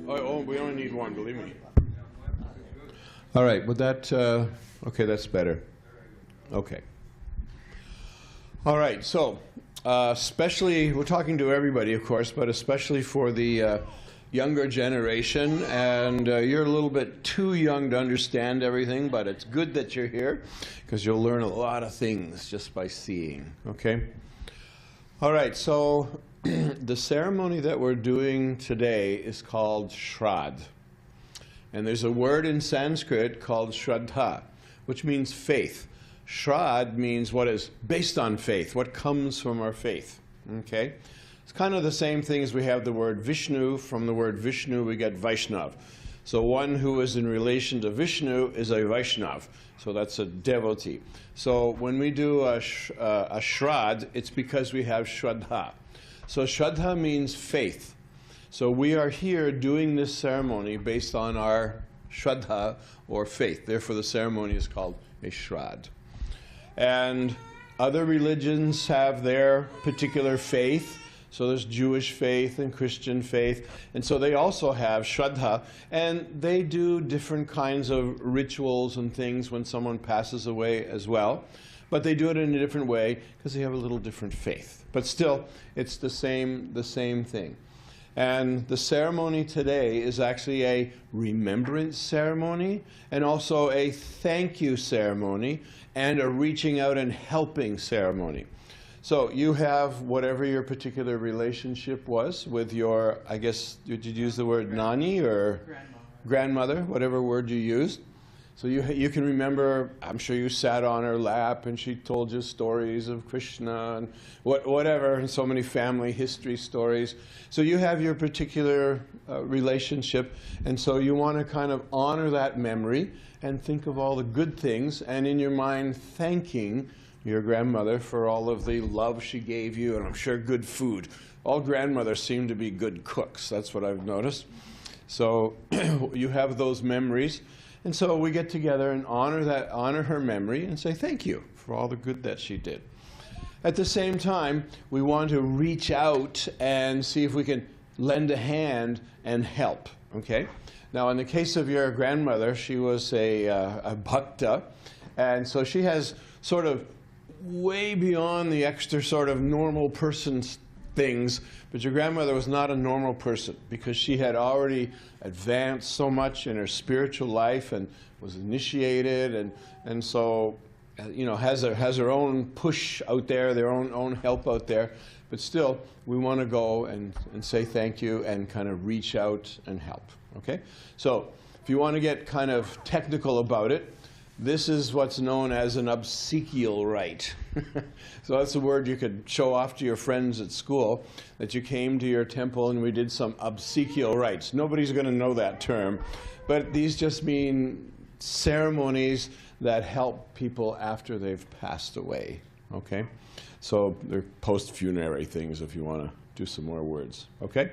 Oh, we only need one, believe me. All right, with that, okay, that's better. Okay. All right, so especially, we're talking to everybody, of course, but especially for the younger generation, and you're a little bit too young to understand everything, but it's good that you're here, because you'll learn a lot of things just by seeing, okay? All right, so the ceremony that we're doing today is called Shraddha. And there's a word in Sanskrit called Shraddha, which means faith. Shraddha means what is based on faith, what comes from our faith, okay? It's kind of the same thing as we have the word Vishnu. From the word Vishnu, we get Vaishnav. So one who is in relation to Vishnu is a Vaishnav. So that's a devotee. So when we do a Shraddha, it's because we have Shraddha. So Shraddha means faith. So we are here doing this ceremony based on our Shraddha, or faith. Therefore the ceremony is called a Shraddha. And other religions have their particular faith. So there's Jewish faith and Christian faith. And so they also have Shraddha. And they do different kinds of rituals and things when someone passes away as well. But they do it in a different way because they have a little different faith. But still, it's the same thing. And the ceremony today is actually a remembrance ceremony, and also a thank you ceremony, and a reaching out and helping ceremony. So you have whatever your particular relationship was with your, I guess, did you use the word nani or grandmother, whatever word you used. So you can remember, I'm sure you sat on her lap and she told you stories of Krishna and whatever, and so many family history stories. So you have your particular relationship, and so you want to kind of honor that memory and think of all the good things, and in your mind thanking your grandmother for all of the love she gave you, and I'm sure good food. All grandmothers seem to be good cooks, that's what I've noticed. So you have those memories. And so we get together and honor her memory and say thank you for all the good that she did. At the same time, we want to reach out and see if we can lend a hand and help, okay? Now, in the case of your grandmother, she was a bhakta, and so she has sort of way beyond the extra sort of normal person's things, but your grandmother was not a normal person because she had already advanced so much in her spiritual life and was initiated, and so you know has her own push out there, their own help out there. But still, we want to go and say thank you and kind of reach out and help. Okay, so if you want to get kind of technical about it, this is what's known as an obsequial rite. So that's a word you could show off to your friends at school, that you came to your temple and we did some obsequial rites. Nobody's going to know that term, but these just mean ceremonies that help people after they've passed away. Okay? So they're post-funerary things if you want to do some more words. Okay?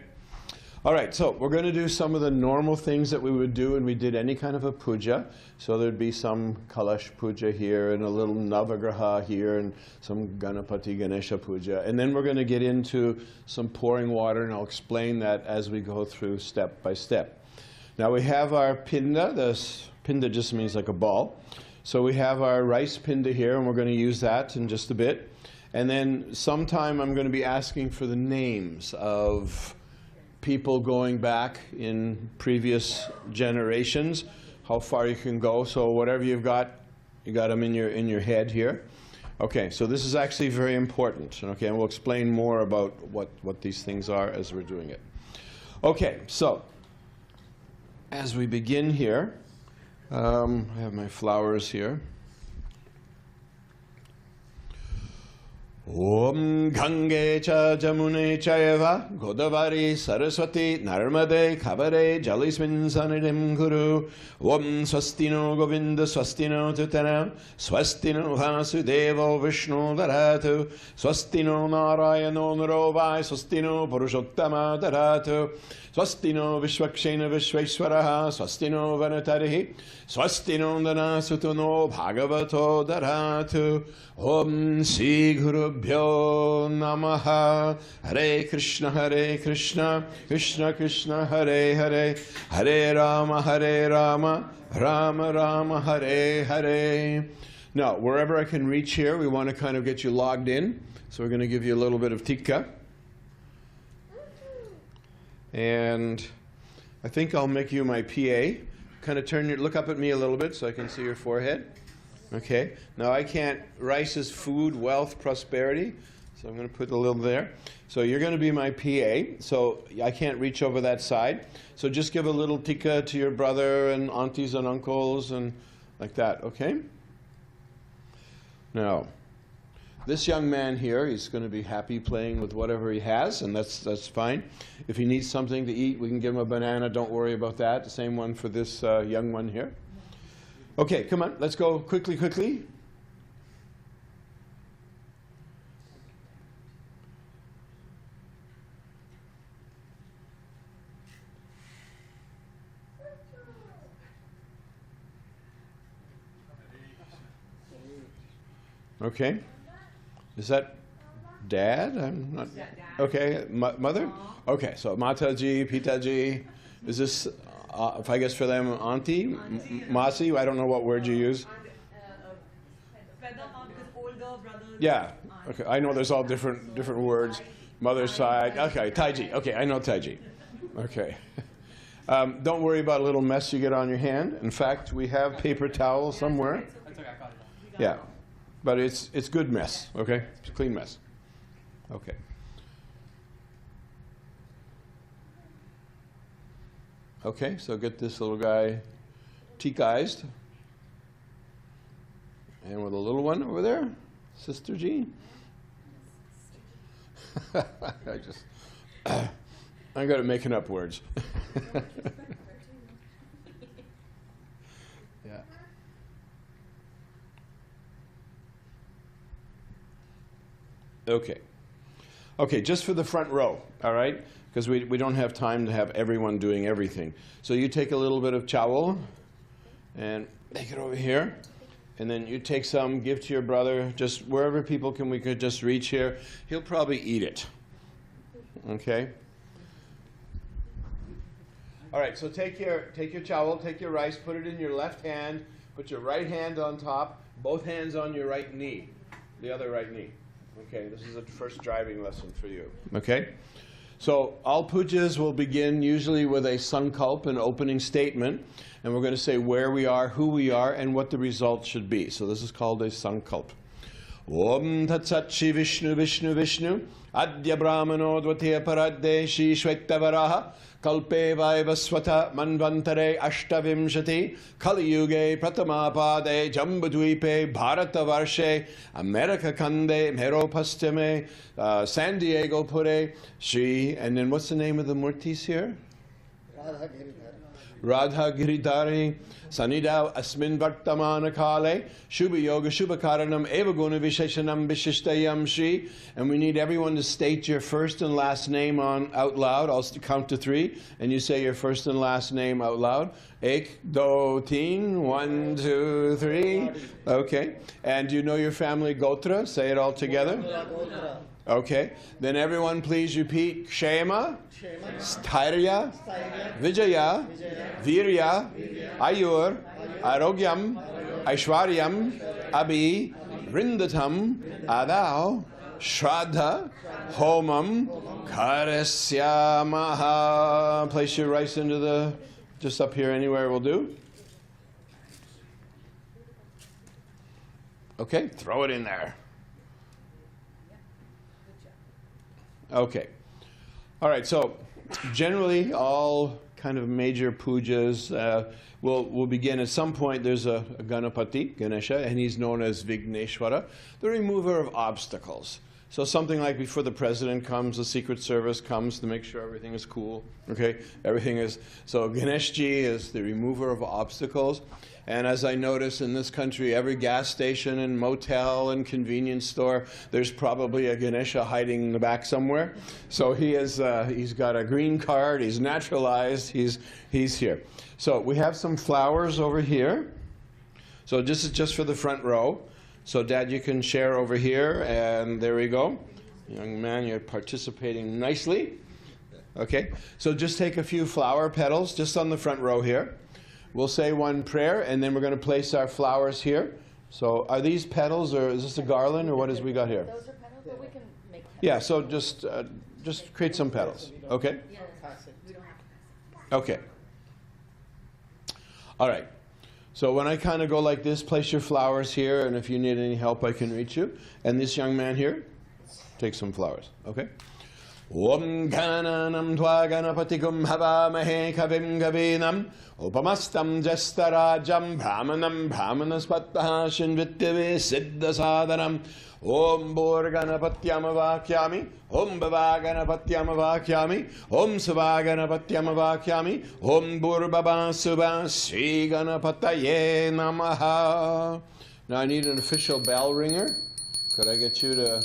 All right, so we're going to do some of the normal things that we would do when we did any kind of a puja. So there'd be some Kalash puja here, and a little Navagraha here, and some Ganapati Ganesha puja. And then we're going to get into some pouring water, and I'll explain that as we go through step by step. Now we have our pinda. This pinda just means like a ball. So we have our rice pinda here, and we're going to use that in just a bit. And then sometime I'm going to be asking for the names of people going back in previous generations, how far you can go. So whatever you've got, you got them in your head here. Okay, so this is actually very important. Okay, and we'll explain more about what these things are as we're doing it. Okay, so as we begin here, I have my flowers here. Om Gange cha Jamune chayava Godavari Saraswati Narmade Kavare Jalismin Sanidim Guru Om Swastino Govinda Swastino Tutana Swastino Vasudevo Vishnu Daratu Swastino Narayano Narovai Swastino Purushottama Daratu Swastino Vishwakshena Vishweshwaraha Swastino Vanatarihi Swastino Dana Sutuno Bhagavato Daratu Om Sri Guru Gurubhyo Namaha. Hare Krishna, Krishna Krishna, Hare Hare, Hare Rama, Rama Rama, Hare Hare. Now, wherever I can reach here, we want to kind of get you logged in. So we're going to give you a little bit of tikka. And I think I'll make you my PA. Kind of look up at me a little bit so I can see your forehead. Okay. Now I can't, rice is food, wealth, prosperity. So I'm going to put a little there. So you're going to be my PA. So I can't reach over that side. So just give a little tikka to your brother and aunties and uncles and like that. Okay. Now, this young man here, he's going to be happy playing with whatever he has, and that's fine. If he needs something to eat, we can give him a banana. Don't worry about that. The same one for this young one here. Okay, come on. Let's go quickly. Okay. Is that Dad? I'm not. Okay. Mother? Okay. So Mataji, Pitaji. Is this, if I guess for them, Auntie? Masi? I don't know what word you use. Yeah. Okay. I know there's all different words. Mother's side. Okay. Taiji. Okay. I know Taiji. Okay. Don't worry about a little mess you get on your hand. In fact, we have paper towels somewhere. Yeah. But it's good mess, okay? It's a clean mess. Okay. Okay, so get this little guy teak-eyed. And with a little one over there, Sister Jean. I'm good at making up words. Yeah. Okay. Okay, just for the front row, all right? Because we don't have time to have everyone doing everything. So you take a little bit of chawal and take it over here. And then you take some, give to your brother, just wherever people we could just reach here. He'll probably eat it. Okay? All right, so take your chawal, take your rice, put it in your left hand, put your right hand on top, both hands on your right knee, the other right knee. Okay, this is a first driving lesson for you. Okay? So all pujas will begin usually with a sankalp, an opening statement, and we're going to say where we are, who we are, and what the result should be. So this is called a sankalp. Om Tat Sat Shri Vishnu Vishnu Vishnu Adya Brahmano Dvatiya Paradde Shri Shvektavaraha Kalpe Vaivaswata Manvantare Ashtavimshati Kali Yuge Pratamapade Jambudvipe Bharata Varshe America Kande Meropastame San Diego Pure Shri, and then what's the name of the murtis here? Radha Giridhari Sanida Asmin Vartamana Kale Shubha Yoga Shubha Karanam Eva Guna Visheshanam Vishishtayam Shri. And we need everyone to state your first and last name out loud. I'll count to 3 and you say your first and last name out loud. Ek, do, teen. 1, 2, 3. Okay. And do you know your family Gotra? Say it all together. Okay. Then everyone please repeat Kshema, Stairya, Vijaya, Virya, Ayur, Arogyam, Aishwaryam, Abhi, Vrindatam, Adao, Shraddha, Homam, Karasyamaha. Place your rice into just up here anywhere will do. Okay, throw it in there. Okay. All right, so generally all kind of major pujas will begin at some point. There's a Ganapati, Ganesha, and he's known as Vigneshwara, the remover of obstacles. So something like before the president comes, the Secret Service comes to make sure everything is cool. Okay, everything is. So Ganeshji is the remover of obstacles. And as I notice in this country, every gas station and motel and convenience store, there's probably a Ganesha hiding in the back somewhere. So he's got a green card, he's naturalized, he's here. So we have some flowers over here. So this is just for the front row. So Dad, you can share over here, and there we go. Young man, you're participating nicely. Okay, so just take a few flower petals just on the front row here. We'll say one prayer, and then we're going to place our flowers here. So are these petals, or is this a garland, or what is we got here? Those are petals, but we can make petals. Yeah, so just create some petals. Okay? Yeah, we don't have to pass it. Okay. All right. So when I kind of go like this, place your flowers here, and if you need any help, I can reach you. And this young man here, take some flowers. Okay? Om Gananam Tva Ganapatikum Havamahe Kavim Gavinam Upamastam Jastarajam Brahmanam Brahmanaspatpaha Shinvityave Siddha Sadhanam Om Burganapatyam Vakyami Om Bhavaganapatyam Vakyami Om Savaganapatyam Vakyami Om Burbaba Subha Sri Ganapataye Namaha. Now I need an official bell ringer. Could I get you to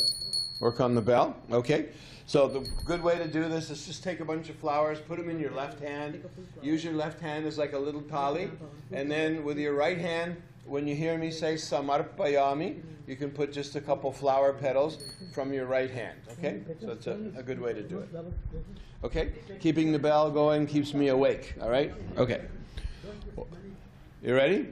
work on the bell? Okay. So the good way to do this is just take a bunch of flowers, put them in your left hand. Use your left hand as like a little tali. And then with your right hand, when you hear me say samarpayami, you can put just a couple flower petals from your right hand. Okay? So it's a good way to do it. Okay? Keeping the bell going keeps me awake. All right? Okay. You ready?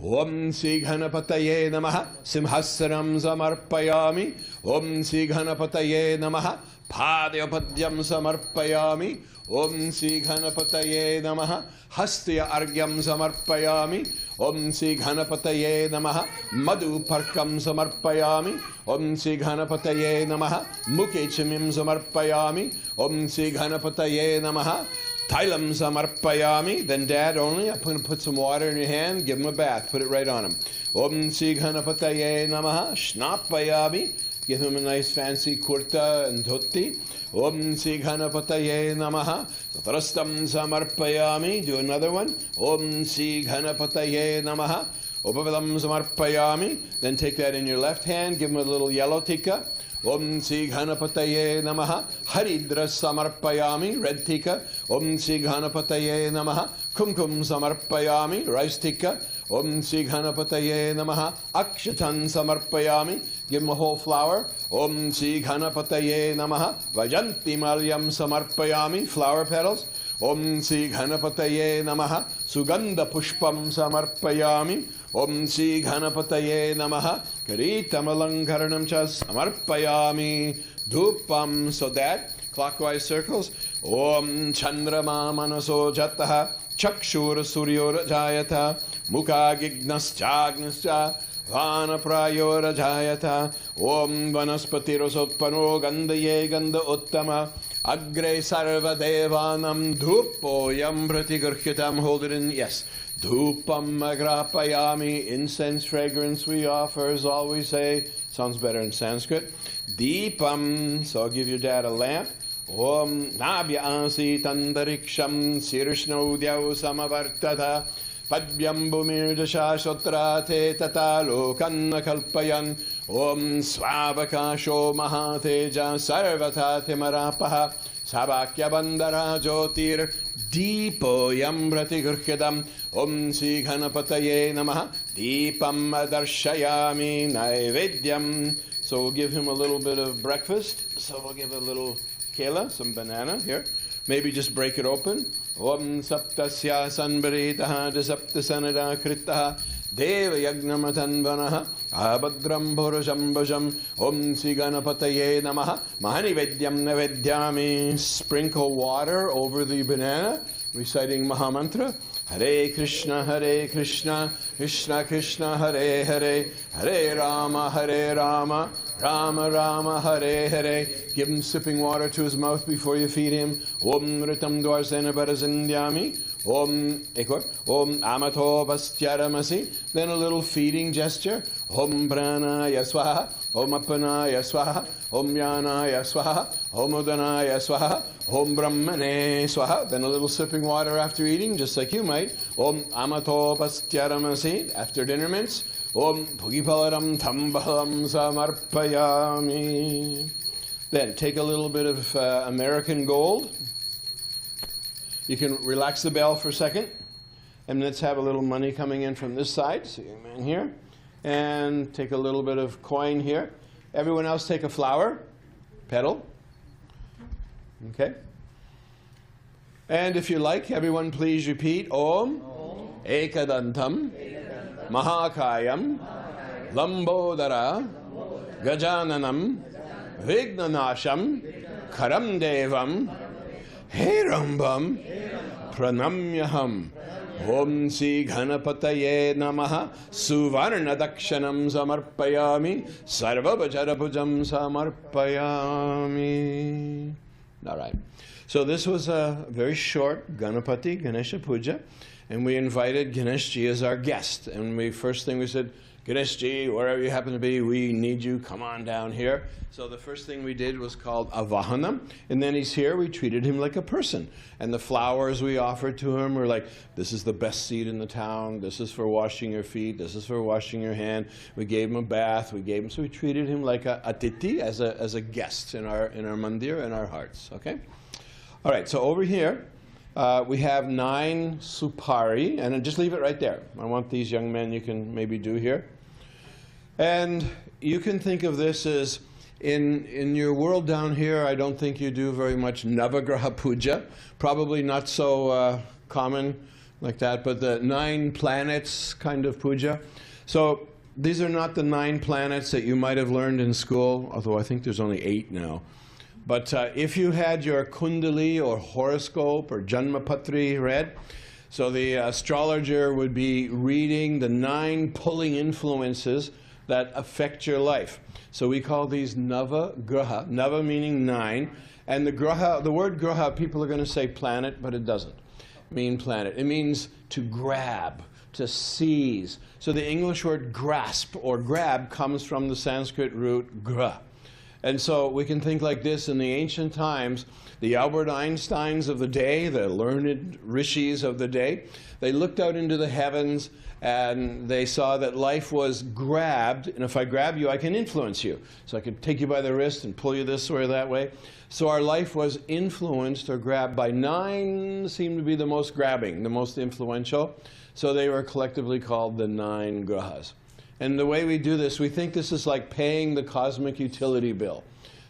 Om Sri Ghanapataye Namaha Simhasaram Samarpayami Om Sri Ghanapataye Namaha Padyapadyam Samarpayami Om Sri Ghanapataye Namaha Hastya Argyam Samarpayami Om Sri Ghanapataye Namaha Madhu Parkam Samarpayami Om Sri Ghanapataye Namaha Mukhe Chimim Samarpayami Om Sri Ghanapataye Namaha Tailam Samarpayami. Then Dad only, I'm going to put some water in your hand, give him a bath, put it right on him. Om Sri Ghanapataye Namaha Shnapayami. Give him a nice fancy kurta and dhoti. Om Sri Ghanapataye Namaha Satrastam Samarpayami. Do another one. Om Sri Ghanapataye Namaha Upavalam Samarpayami. Then take that in your left hand, give him a little yellow tika. Om Sri Ghanapataye Namaha Haridra Samarpayami. Red tika. Om Sri Ghanapataye Namaha Kumkum Samarpayami. Rice tika. Om Sri Ghanapataye Namaha Akshatan Samarpayami. Give him a whole flower. Om Sri Ghanapataye Namaha Vajanti Malyam Samarpayami. Flower petals. Om Sri Ghanapataye Namaha Sugandha Pushpam Samarpayami. Om Sri Ghanapataye Namaha Karitamalankaranam cha Samarpayami. Dhupam. So that, clockwise circles. Om Chandrama Manaso Jataha Chakshura Suryor Jayata Mukha Gignaschagnischa Vana Prayora Jayata Om Vanaspati Rosotpano Gandaye Ganda Uttama Agre Sarva Devanam Dhupo Yam Pratigurkhitam. Hold it in, yes. Dhupam Agrapayami. Incense fragrance we offer is all we say. Sounds better in Sanskrit. Deepam. So I'll give your dad a lamp. Om Nabhya Asi Tandariksham Sirishnodyau Samavartata Padbyam Bhumirdasha Shotrate Tatalo Kanna Kalpayan Om Svabakasho Mahateja Sarvatate Marapaha Sabakya Bandara Jyotir Deepo Yambrati Gurkhedam Om Sri Ghanapataye Namaha Deepam Darshayami Naivedyam. So we'll give him a little bit of breakfast. So we'll give a little kela, some banana here. Maybe just break it open. Om Saptasya Sanbaritaha Dasaptasanada Kritaha Deva Yagnamatan Vanaha Abhadram Bhurajambajam Om Sri Ganapataye Namaha Mahani Vedyam Navedyami. Sprinkle water over the banana, reciting Mahamantra. Hare Krishna, Krishna Krishna, Hare Hare, Hare Rama, Rama Rama, Hare Hare. Give him sipping water to his mouth before you feed him. Om Ritam Dvarsena Barazindyami. Om Ekor. Om Amato Bastyaramasi. Then a little feeding gesture. Om Pranaya Swaha. Om Apanaya Swaha. Om Yanaya Swaha. Om Udanaya Swaha. Om Brahmane Swaha. Then a little sipping water after eating, just like you might. Om Amato Pastyaramasi. After dinner mints. Om Bhugipalaram Tambalam Samarpayami. Then take a little bit of American gold. You can relax the bell for a second. And let's have a little money coming in from this side. So young man here. And take a little bit of coin here. Everyone else take a flower, petal. Okay. And if you like, everyone please repeat Om Ekadantam Mahakayam Lambodara Gajananam Vignanasham Karam Devam Herambam Pranamyaham Om Sri Ghanapataye Namaha Suvarna Dakshanam Samarpayami Sarva Bhajarapujam Samarpayami. All right. So this was a very short Ganapati Ganesha Puja, and we invited Ganeshji as our guest. And first thing we said, Ganeshji, wherever you happen to be, we need you. Come on down here. So the first thing we did was called Avahanam, and then he's here. We treated him like a person, and the flowers we offered to him were like, this is the best seat in the town. This is for washing your feet. This is for washing your hand. We gave him a bath. So we treated him like a atiti, as a guest in our mandir, in our hearts. Okay. All right. So over here. We have 9 supari, and just leave it right there. I want these young men, you can maybe do here. And you can think of this as, in your world down here, I don't think you do very much Navagraha Puja. Probably not so common like that, but the 9 planets kind of puja. So these are not the 9 planets that you might have learned in school, although I think there's only 8 now. But if you had your Kundali or horoscope or Janmapatri read, so the astrologer would be reading the 9 pulling influences that affect your life. So we call these Nava Graha, Nava meaning 9, and the Graha, the word Graha, people are going to say planet, but it doesn't mean planet. It means to grab, to seize. So the English word grasp or grab comes from the Sanskrit root gra. And so we can think like this: in the ancient times, the Albert Einsteins of the day, the learned rishis of the day, they looked out into the heavens and they saw that life was grabbed, and if I grab you, I can influence you. So I could take you by the wrist and pull you this way or that way. So our life was influenced or grabbed by 9, seemed to be the most grabbing, the most influential. So they were collectively called the 9 grahas. And the way we do this, we think this is like paying the cosmic utility bill.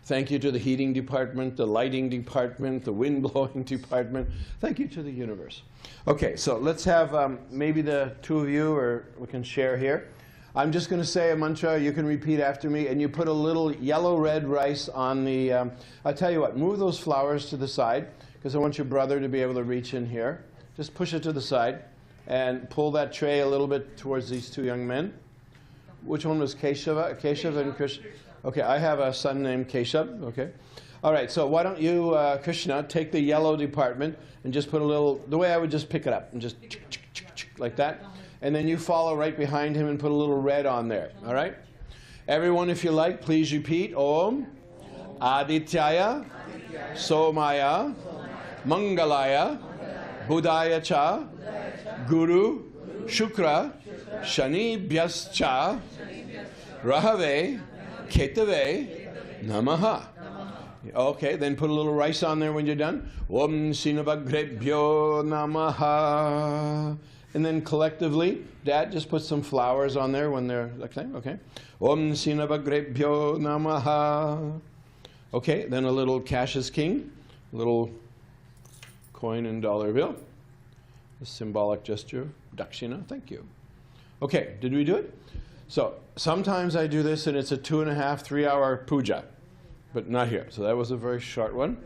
Thank you to the heating department, the lighting department, the wind blowing department. Thank you to the universe. Okay, so let's have maybe the 2 of you, or we can share here. I'm just going to say a mantra. You can repeat after me, and you put a little yellow-red rice on the... I'll tell you what, move those flowers to the side, because I want your brother to be able to reach in here. Just push it to the side, and pull that tray a little bit towards these 2 young men. Which one was Keshava? Keshava and Krishna. Okay, I have a son named Keshav. Okay. All right, so why don't you, Krishna, take the yellow department and just put a little, the way I would just pick it up and just like that. And then you follow right behind him and put a little red on there. All right? Everyone, if you like, please repeat. Om Adityaya Somaya Mangalaya Budaya Cha Guru Shukra Shani Bhyascha Rahave Ketave Namaha. Okay, then put a little rice on there when you're done. Om Sinavagrebhyo Namaha. And then collectively, Dad, just put some flowers on there when they're like that. Okay. Om Sinavagrebhyo Namaha. Okay, then a little cash is king, a little coin and dollar bill. A symbolic gesture, dakshina, thank you. Okay, did we do it? So sometimes I do this and it's a 2.5, 3 hour puja, but not here. So that was a very short one.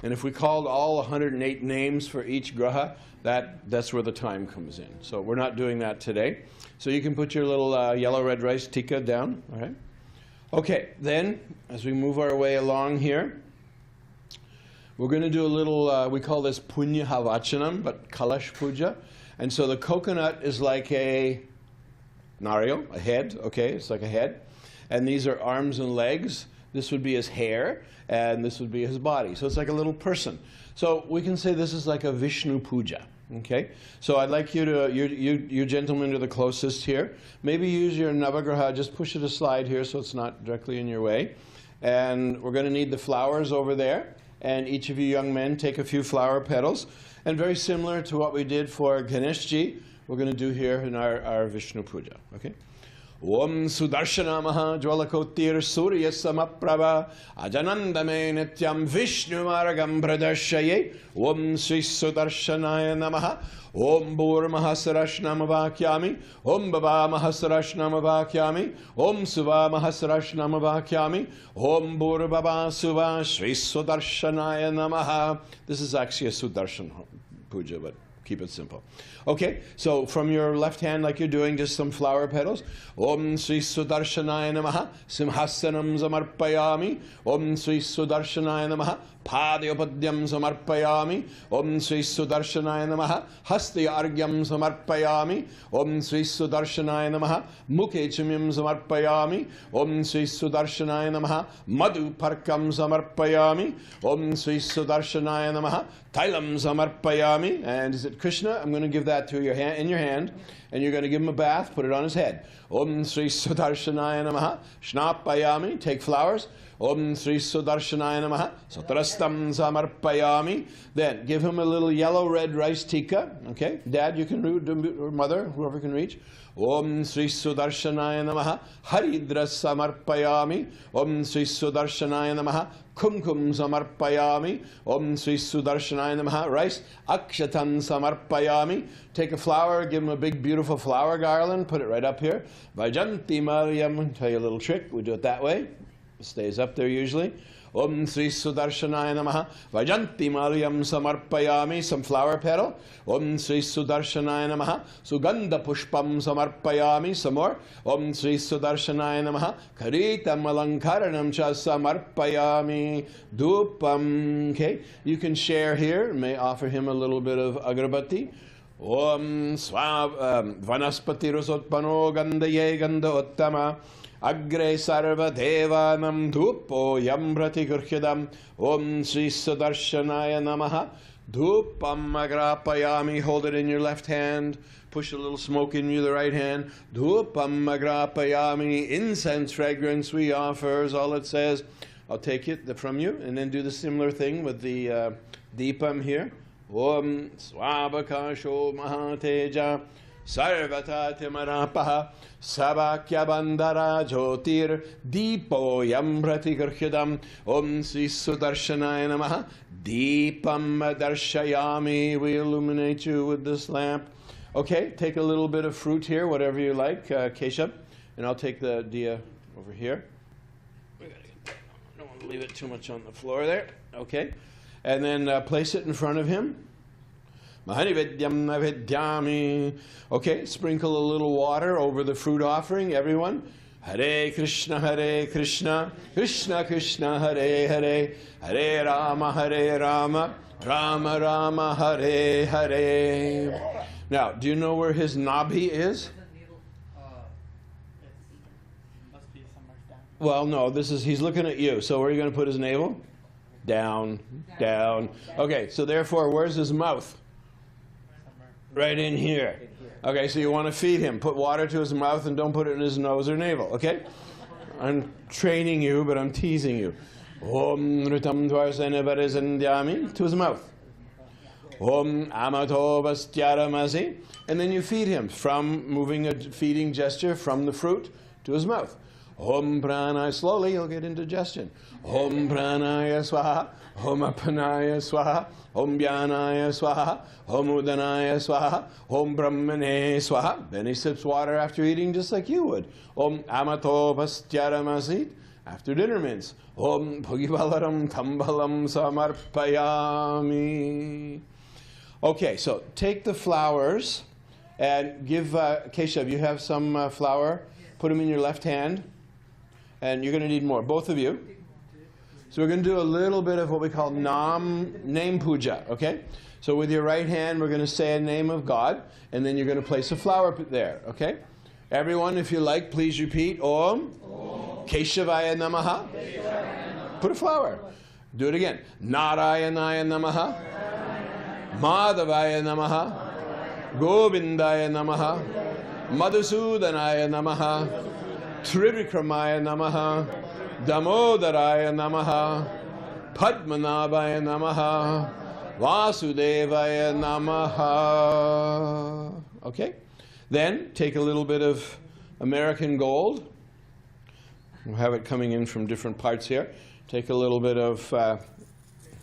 And if we called all 108 names for each graha, that's where the time comes in. So we're not doing that today. So you can put your little yellow-red rice tikka down, all right? Okay, then as we move our way along here, we're going to do a little, we call this punya havachanam, but kalash puja. And so the coconut is like a nariyal, a head, okay? It's like a head. And these are arms and legs. This would be his hair, and this would be his body. So it's like a little person. So we can say this is like a Vishnu puja, okay? So I'd like you to, you gentlemen are the closest here. Maybe use your navagraha, just push it aside here so it's not directly in your way. And we're going to need the flowers over there. And each of you young men take a few flower petals. And very similar to what we did for Ganeshji, we're going to do here in our Vishnu puja, okay? Om Sudarshanamaha Jwalakotir Surya Samaprabha Ajanandame Nityam Vishnu Maragam Pradarshayet Om Sri Sudarshanaya Namaha Om Bhur Mahasarashnamavakyami Om Baba Mahasarashnamavakyami Om Suva Mahasarashnamavakyami Om Bhur Baba Suva Sri Sudarshanaya Namaha. This is actually a Sudarshan puja, but keep it simple. Okay, so from your left hand, like you're doing, just some flower petals. Om Sri Sudarshanaya Namaha Simhasanam Samarpayami. Om Sri Sudarshanaya Namaha Padyopadyam Samarpayami. Om Sri Sudarshanaya Namaha Hastayaryam Samarpayami. Om Sri Sudarshanaya Namaha Mukhechimim Samarpayami. Om Sri Sudarshanaya Namaha Madhu Parkam Samarpayami. Om Sri Sudarshanaya Namaha Tailam Samarpayami. And is it Krishna? I'm going to give that to your hand, in your hand, and you're going to give him a bath, put it on his head. Om Sri Sudarshanaya Namaha Shnapayami. Take flowers. Om Sri Sudarshanaya Namaha Satrastam Samarpayami. Then give him a little yellow red rice tikka. Okay, Dad, you can read, or Mother, whoever can reach. Om Sri Sudarshanaya Namaha Haridra Samarpayami. Om Sri Sudarshanaya Namaha Kumkum Samarpayami. Om Sri Sudarshanaya Namaha rice Akshatan Samarpayami. Take a flower, give him a big beautiful flower garland, put it right up here. Vajanti Mariam. Tell you a little trick, we do it that way. It stays up there usually. Om Sri Sudarshanaya Namaha Vajanti Mariam Samarpayami. Some flower petal. Om Sri Sudarshanaya Namaha Sugandha Pushpam Samarpayami. Some more. Om Sri Sudarshanaya Namaha Karitam Alankaranam Cha Samarpayami. Dupam. Okay, you can share here. May offer him a little bit of agrabati. Om Swav Vanaspati Rosotpano Gandaye Ganda Uttama Agre Sarva Devanam Dhupo Yambrati Gurhyadam. Om Sri Sudarshanaya Namaha Dhupam Agrapayami. Hold it in your left hand. Push a little smoke in the right hand. Dhupam Agrapayami. Incense fragrance we offer is all it says. I'll take it from you and then do the similar thing with the deepam here. Om Swabakasho Mahateja Sarvata Timarapaha Sabakya Bandara Jyotir Deepo Yambrati Gurhyadam. Om Sri Sudarshanaya Namaha Deepam Darshayami. We illuminate you with this lamp. Okay, take a little bit of fruit here, whatever you like, Keshav, and I'll take the diya over here. I don't want to leave it too much on the floor there. Okay, and then place it in front of him. Mahanivedyam navedyami. Okay, sprinkle a little water over the fruit offering, everyone. Hare Krishna, Krishna Krishna, Hare Hare, Hare Rama, Rama Rama, Hare Hare. Now, do you know where his nabhi is? Well, no, he's looking at you. So where are you going to put his navel? Down, down. Okay, so therefore, where's his mouth? Right in here. Okay, so you want to feed him. Put water to his mouth and don't put it in his nose or navel, okay? I'm training you, but I'm teasing you. Om Nritam Dvarsana Varizandyami to his mouth. Om Amato Vastyaramasi. And then you feed him from moving a feeding gesture from the fruit to his mouth. Om Pranaya. Slowly he'll get indigestion. Om Pranaya Swaha. Om Apanaya Swaha. Om Bhyanaya Swaha. Om Udanaya Swaha. Om Brahmane Swaha. Then he sips water after eating just like you would. Om Amato Vastyaramasi. After dinner mints. Om Bhagivalaram Tambalam Samarpayami. Okay, so take the flowers and give Keshav, you have some flour. Put them in your left hand. And you're going to need more, both of you. So we're going to do a little bit of what we call name puja, okay? So with your right hand, we're going to say a name of God, and then you're going to place a flower there, okay? Everyone, if you like, please repeat, Om, Keshavaya Namaha. Put a flower. Do it again. Narayanaya Namaha. Madhavaya Namaha. Govindaya Namaha. Madhusudanaya Namaha. Trivikramaya Namaha. Damodaraya Namaha. Padmanabhaya Namaha. Vasudevaya Namaha. Okay? Then take a little bit of American gold. We'll have it coming in from different parts here. Take a little bit of,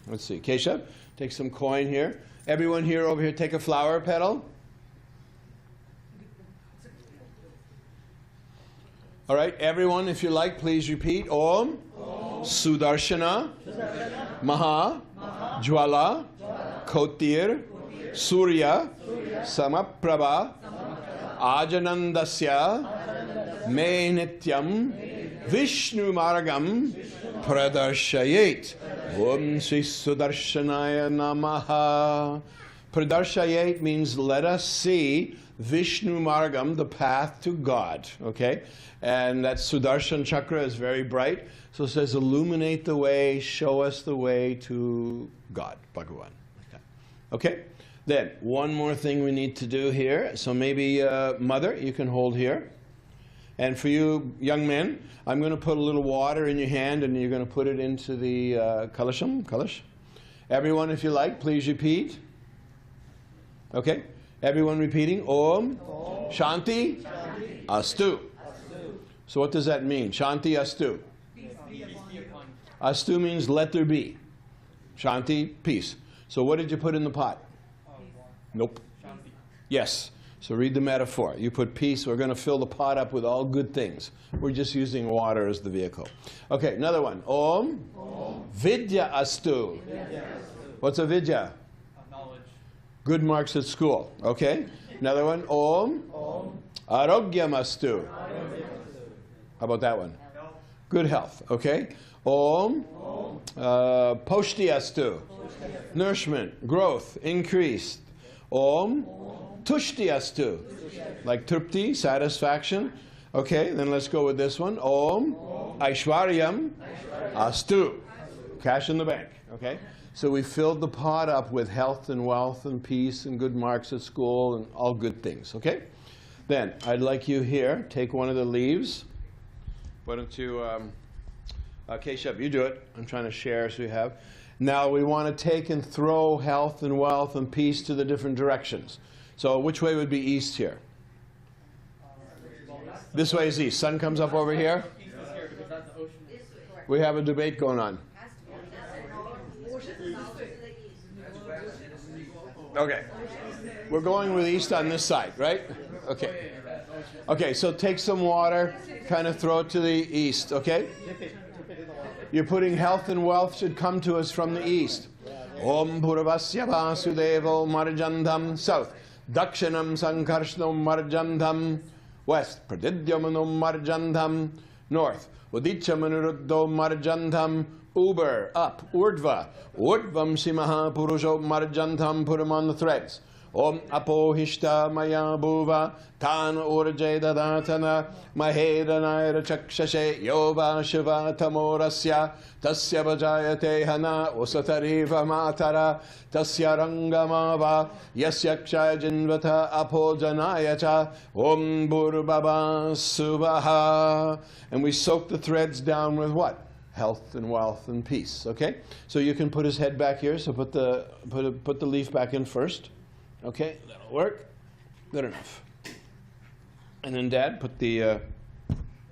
let's see, Keshav, take some coin here. Everyone here over here, take a flower petal. All right, everyone, if you like, please repeat. Om, Sudarshana, Maha, Jwala, Kotir, Surya, Samaprabha, Ajanandasya, Me Nityam, Vishnu Margam, Pradarshayet. Om Sri Sudarshanaya Namaha. Pradarshayet means let us see Vishnu Margam, the path to God. Okay? And that Sudarshan chakra is very bright. So it says, illuminate the way, show us the way to God, Bhagavan. Okay? Then, one more thing we need to do here. So maybe, Mother, you can hold here. And for you young men, I'm going to put a little water in your hand and you're going to put it into the kalash. Everyone, if you like, please repeat. Okay? Everyone repeating. Om, Shanti, Astu. So what does that mean? Shanti, Astu. Astu means let there be. Shanti, peace. So what did you put in the pot? Nope. Yes. So read the metaphor. You put peace. We're going to fill the pot up with all good things. We're just using water as the vehicle. Okay, another one. Om, Vidya Astu. What's a Vidya? Knowledge. Good marks at school. Okay. Another one. Om, Arogyam Astu. How about that one? Good health. Okay. Om, Poshti Astu. Nourishment, growth, increased. Om, Tushti Astu. Like Trupti, satisfaction. Okay, then let's go with this one. Om, Aishwaryam Astu. Cash in the bank. Okay? So we filled the pot up with health and wealth and peace and good marks at school and all good things. Okay? Then, I'd like you here, take one of the leaves. Why don't you, Keshav, you do it. I'm trying to share so you have. Now we want to take and throw health and wealth and peace to the different directions. So which way would be east here? This way is east. Sun comes up over here. We have a debate going on. Okay. We're going with east on this side, right? Okay. Okay, so take some water, kind of throw it to the east, okay? You're putting health and wealth should come to us from the east. Om Purvasya Vasudevo Marjandham, south. Dakshinam Sankarshnam Marjandham, west. Pradidyamanam Marjandham, north. Udichamanuruddo Marjandham, uber, up. Urdva. Urdvam Simaha Purusho Marjandham, put them on the threads. Om Apohishta Maya Bhuva Tan Urje Dadatana Mahedanayra Chakshashe Yova Shiva Tamorasya Tasya Vajayate Hana Usatariva Matara Tasya Rangamava Yasya Kshayajinvata Apojanayacha Om Burbaba Suvaha. And we soak the threads down with what? Health and wealth and peace. Okay? So you can put his head back here. So put the leaf back in first. Okay, that'll work. Good enough. And then Dad, put the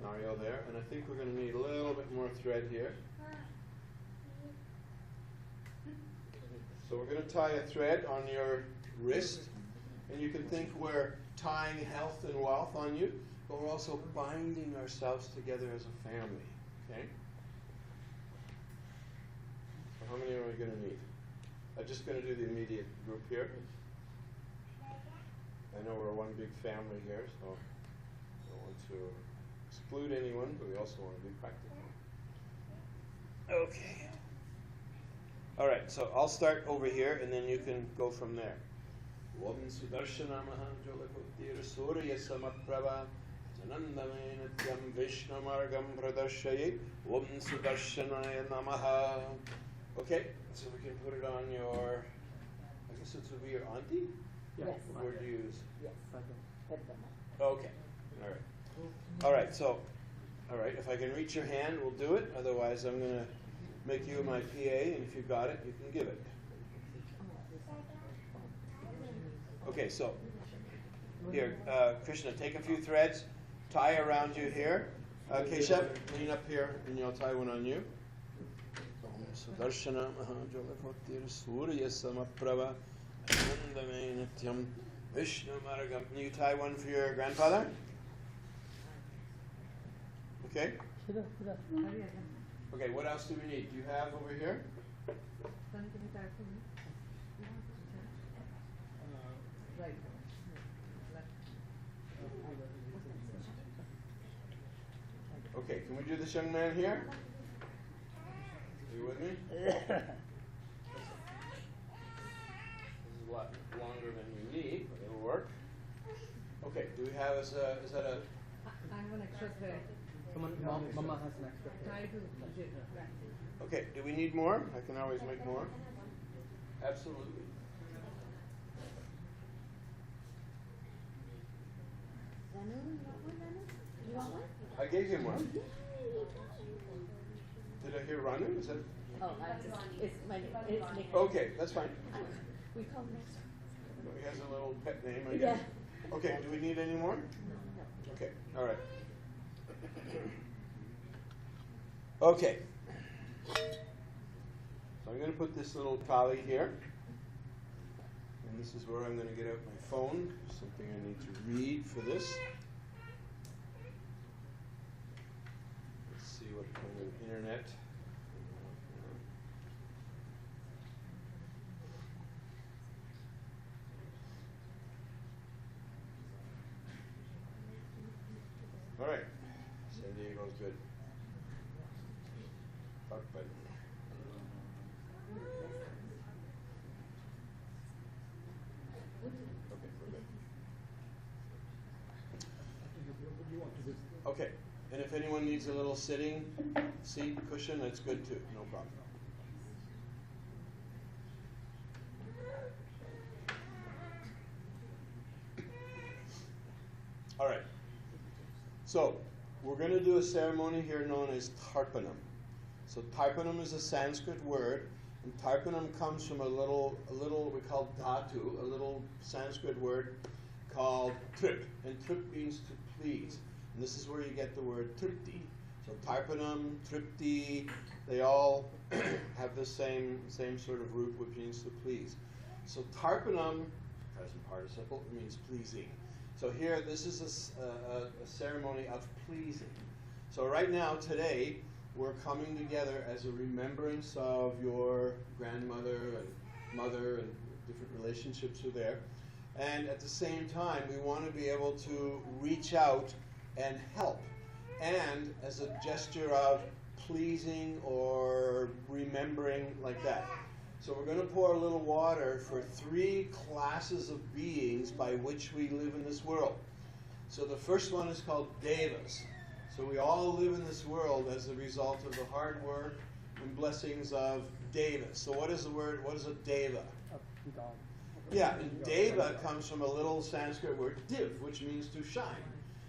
Mario there. And I think we're going to need a little bit more thread here. So we're going to tie a thread on your wrist. And you can think we're tying health and wealth on you, but we're also binding ourselves together as a family. Okay? So how many are we going to need? I'm just going to do the immediate group here. I know we're one big family here, so I don't want to exclude anyone, but we also want to be practical. Okay. All right, so I'll start over here, and then you can go from there. Om Sudarshana Mahanjolakutir Surya Samaprabha Janandamenatyam Vishnu Margam Pradarshayet Om Sudarshanaya Namaha. Okay, so we can put it on your, I guess it would be your auntie? Yes. What word do you use? Yes, I can hit them. Okay. All right. All right. So, all right. If I can reach your hand, we'll do it. Otherwise, I'm going to make you my PA, and if you got it, you can give it. Okay. So, here, Krishna, take a few threads tie around you here. Keshav, lean up here and you'll tie one on you. Sudarshana Mahajalakotir Surya Samaprava Anandame Nityam Vishnu Margam. You tie one for your grandfather? Okay. Okay, what else do we need? Do you have over here? Okay, can we do this young man here? Are you with me? This is a lot longer than you need, but it'll work. Okay, do we have, is that a... I have an extra thread. Mama has an extra. Try to zip. Okay, do we need more? I can always make more. Absolutely. You want one? I gave him one. Did I hear Ranu? Is that... Oh, it's my name. It's Nick. Okay, that's fine. We call him next. He has a little pet name, I guess. Yeah. Okay, do we need any more? No. Okay, all right. Okay. So I'm going to put this little trolley here. And this is where I'm going to get out my phone. Something I need to read for this. Let's see what kind of internet. All right. San Diego's good. Talk button. Okay, we're good. Okay, and if anyone needs a little sitting seat cushion, that's good too, no problem. All right, so we're going to do a ceremony here known as Tarpanam. So Tarpanam is a Sanskrit word, and Tarpanam comes from a little we call dhatu, a little Sanskrit word called trip, and trip means to please. And this is where you get the word tripti. So Tarpanam, tripti, they all have the same sort of root, which means to please. So Tarpanam, present participle, means pleasing. So here, this is a ceremony of pleasing. So right now, today, we're coming together as a remembrance of your grandmother and mother, and different relationships are there. And at the same time, we want to be able to reach out and help. And as a gesture of pleasing or remembering, like that. So we're going to pour a little water for 3 classes of beings by which we live in this world. So the first one is called devas. So we all live in this world as a result of the hard work and blessings of devas. So what is the word? What is a deva? Yeah, and deva comes from a little Sanskrit word div, which means to shine.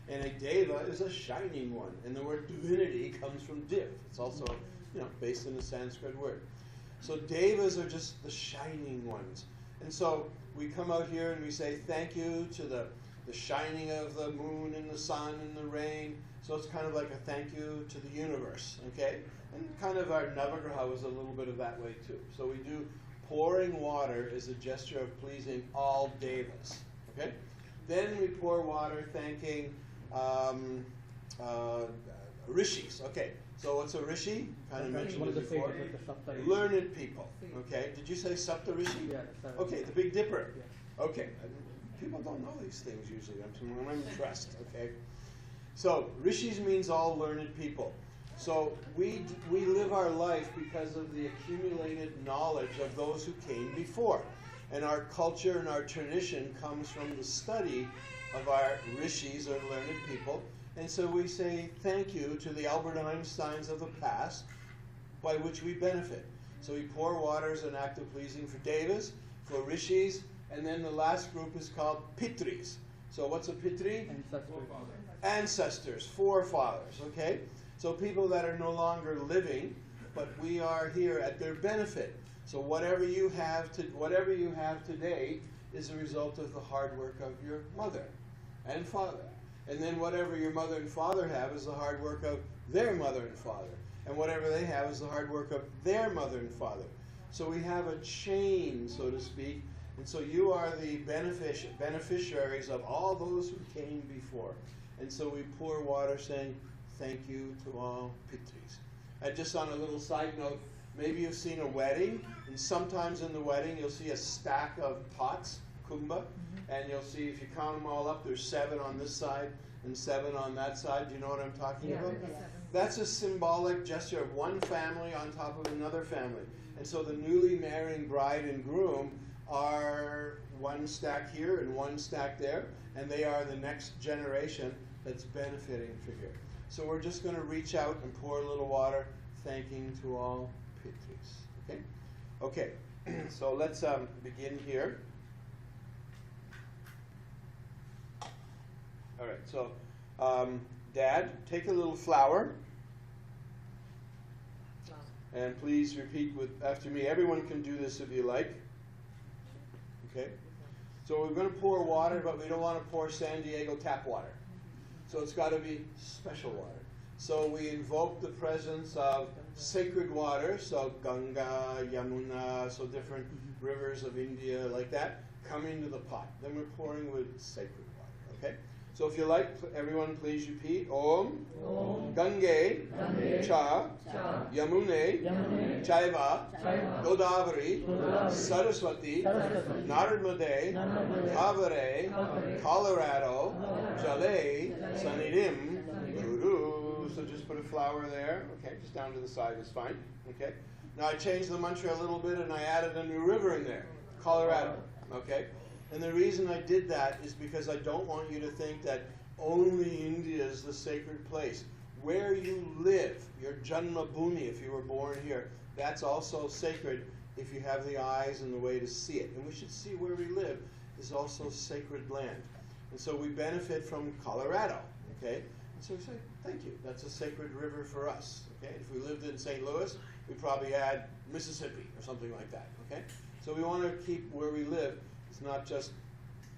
And a deva is a shining one. And the word divinity comes from div. It's also, based in a Sanskrit word. So devas are just the shining ones. And so we come out here and we say thank you to the shining of the moon and the sun and the rain. So it's kind of like a thank you to the universe, okay? And kind of our Navagraha was a little bit of that way too. So we do pouring water as a gesture of pleasing all devas, okay? Then we pour water thanking rishis, okay? So what's a rishi? Kind of mentioned it before. Learned people, okay? Did you say Sapta Rishi? Yeah. Okay, the Big Dipper. Yeah. Okay, people don't know these things usually. I'm impressed, okay? So rishis means all learned people. So we live our life because of the accumulated knowledge of those who came before. And our culture and our tradition comes from the study of our rishis, or learned people. And so we say thank you to the Albert Einsteins of the past, by which we benefit. So we pour water as an act of pleasing for devas, for rishis, and then the last group is called pitris. So what's a pitri? Ancestors, forefathers, okay? So people that are no longer living, but we are here at their benefit. So whatever you have today is a result of the hard work of your mother and father. And then whatever your mother and father have is the hard work of their mother and father. And whatever they have is the hard work of their mother and father. So we have a chain, so to speak. And so you are the beneficiaries of all those who came before. And so we pour water saying, thank you to all Pitris. And just on a little side note, maybe you've seen a wedding, and sometimes in the wedding you'll see a stack of pots, kumbha, and you'll see, if you count them all up, there's 7 on this side and 7 on that side. Do you know what I'm talking about? That's a symbolic gesture of one family on top of another family. And so the newly marrying bride and groom are one stack here and one stack there, and they are the next generation that's benefiting for here. So we're just going to reach out and pour a little water, thanking to all Pitris. Okay? Okay, so let's begin here. All right, so Dad, take a little flower. And please repeat after me. Everyone can do this if you like. Okay? So we're going to pour water, but we don't want to pour San Diego tap water. So it's got to be special water. So we invoke the presence of sacred water, so Ganga, Yamuna, so different rivers of India like that, come into the pot. Then we're pouring with sacred water. Okay? So if you like, everyone please repeat. Om, Gange, Cha, Yamune, Chaiva, Godavari, Saraswati, Narmade, Kavare, Colorado, Jale, Sanidim, Guru. So just put a flower there. Okay, just down to the side is fine. Okay. Now I changed the mantra a little bit and I added a new river in there, Colorado. Okay. And the reason I did that is because I don't want you to think that only India is the sacred place. Where you live, your Janma Bhumi, if you were born here, that's also sacred if you have the eyes and the way to see it. And we should see where we live is also sacred land. And so we benefit from Colorado, okay? And so we say, thank you, that's a sacred river for us, okay? If we lived in St. Louis, we'd probably add Mississippi or something like that, okay? So we want to keep where we live. It's not just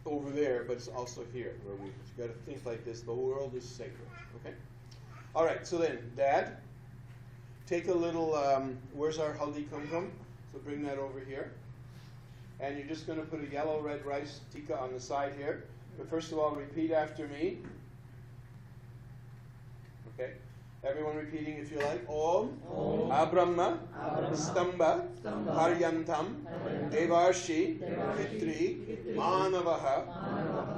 over there, but it's also here where we got to think like this. The world is sacred. Okay? All right, so then, Dad, take a little, where's our haldi kumkum? So bring that over here. And you're just going to put a yellow red rice tikka on the side here. But first of all, repeat after me. Okay? Everyone repeating if you like. Om, Abrahma, Stamba, Haryantam, Devarshi, Pitri, Manavaha,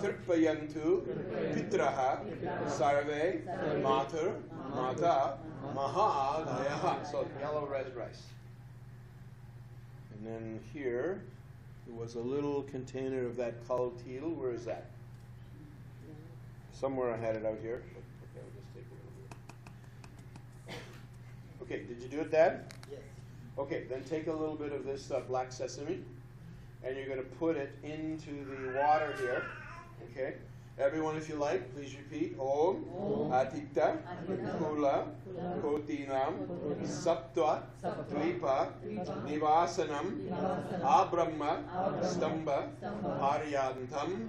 Tripayantu, Pitraha, Sarve, Matur, Mata, Mahadayaha. So yellow red rice. And then here, there was a little container of that kal til. Where is that? Somewhere I had it out here. Okay, I'll just take it over here. Okay, did you do it, Dad? Yes. Okay, then take a little bit of this black sesame, and you're going to put it into the water here. Okay? Everyone, if you like, please repeat. Om, Atita, Kula, Kotinam, Saptva, Dvipa, Nivasanam, Abrahma, Stamba, Haryantam,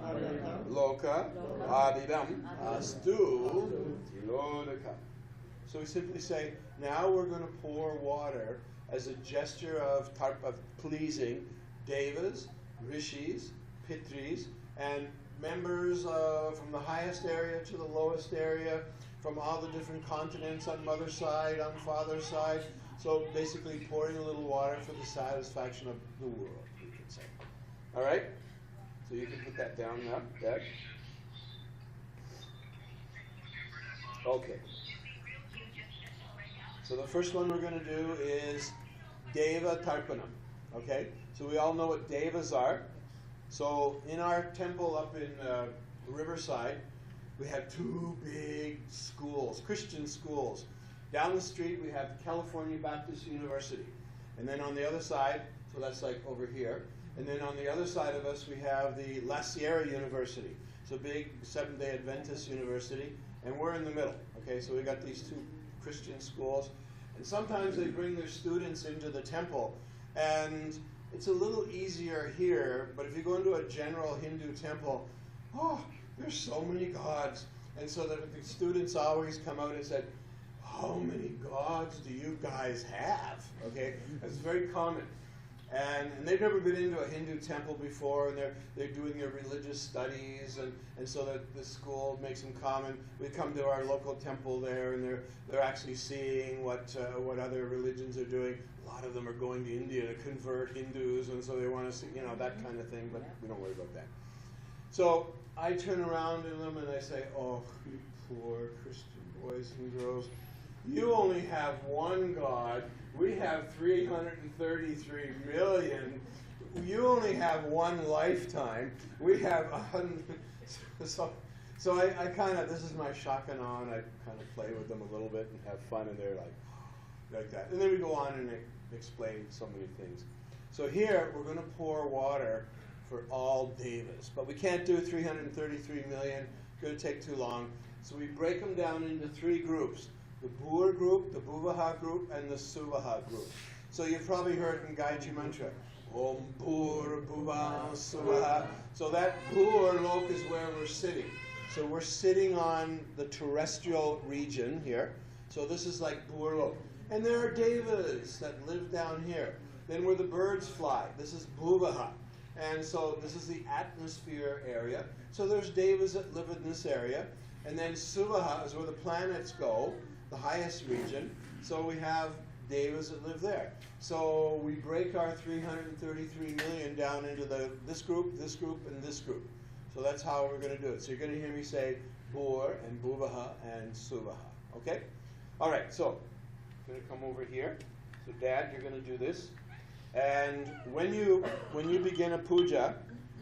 Loka, Adidam, Astu, Tilodaka. So we simply say, now we're going to pour water as a gesture of pleasing devas, rishis, pitris, and members from the highest area to the lowest area, from all the different continents on mother's side, on father's side. So basically pouring a little water for the satisfaction of the world, you could say. All right? So you can put that down now, Dad. Okay. So the first one we're going to do is Deva Tarpanam. Okay? So we all know what devas are. So in our temple up in Riverside, we have 2 big schools, Christian schools. Down the street we have California Baptist University. And then on the other side, so that's like over here, and then on the other side of us we have the La Sierra University. It's a big Seventh-day Adventist university, and we're in the middle. Okay, so we got these 2 Christian schools, and sometimes they bring their students into the temple, and it's a little easier here, but if you go into a general Hindu temple, oh, there's so many gods, And so that the students always come out and said, how many gods do you guys have? Okay, that's very common. And they've never been into a Hindu temple before, and they're doing their religious studies, and so that the school makes them come, and we come to our local temple there, and they're actually seeing what other religions are doing. A lot of them are going to India to convert Hindus, and so they want to see, you know, that kind of thing, but we don't worry about that. So I turn around to them and I say, oh, you poor Christian boys and girls, you only have one God. We have 333 million. You only have one lifetime. We have so I kind of, this is my shotgun on. I kind of play with them a little bit and have fun, and they're like that. And then we go on and explain so many things. So here we're going to pour water for all devas, but we can't do 333 million. It's going to take too long. So we break them down into three groups. The Bhur group, the Bhuvaha group, and the Suvaha group. So you've probably heard in Gayatri Mantra, Om Bhur Bhuva Suvaha. So that Bhur lok is where we're sitting. So we're sitting on the terrestrial region here. So this is like Bhur lok. And there are devas that live down here. Then where the birds fly, this is Bhuvaha. And so this is the atmosphere area. So there's devas that live in this area. And then Suvaha is where the planets go, the highest region. So we have devas that live there. So we break our 333 million down into this group, and this group. So that's how we're going to do it. So you're going to hear me say Bhur and Bhuvaha and Suvaha. Okay? All right, so I'm going to come over here. So Dad, you're going to do this. And when you begin a puja,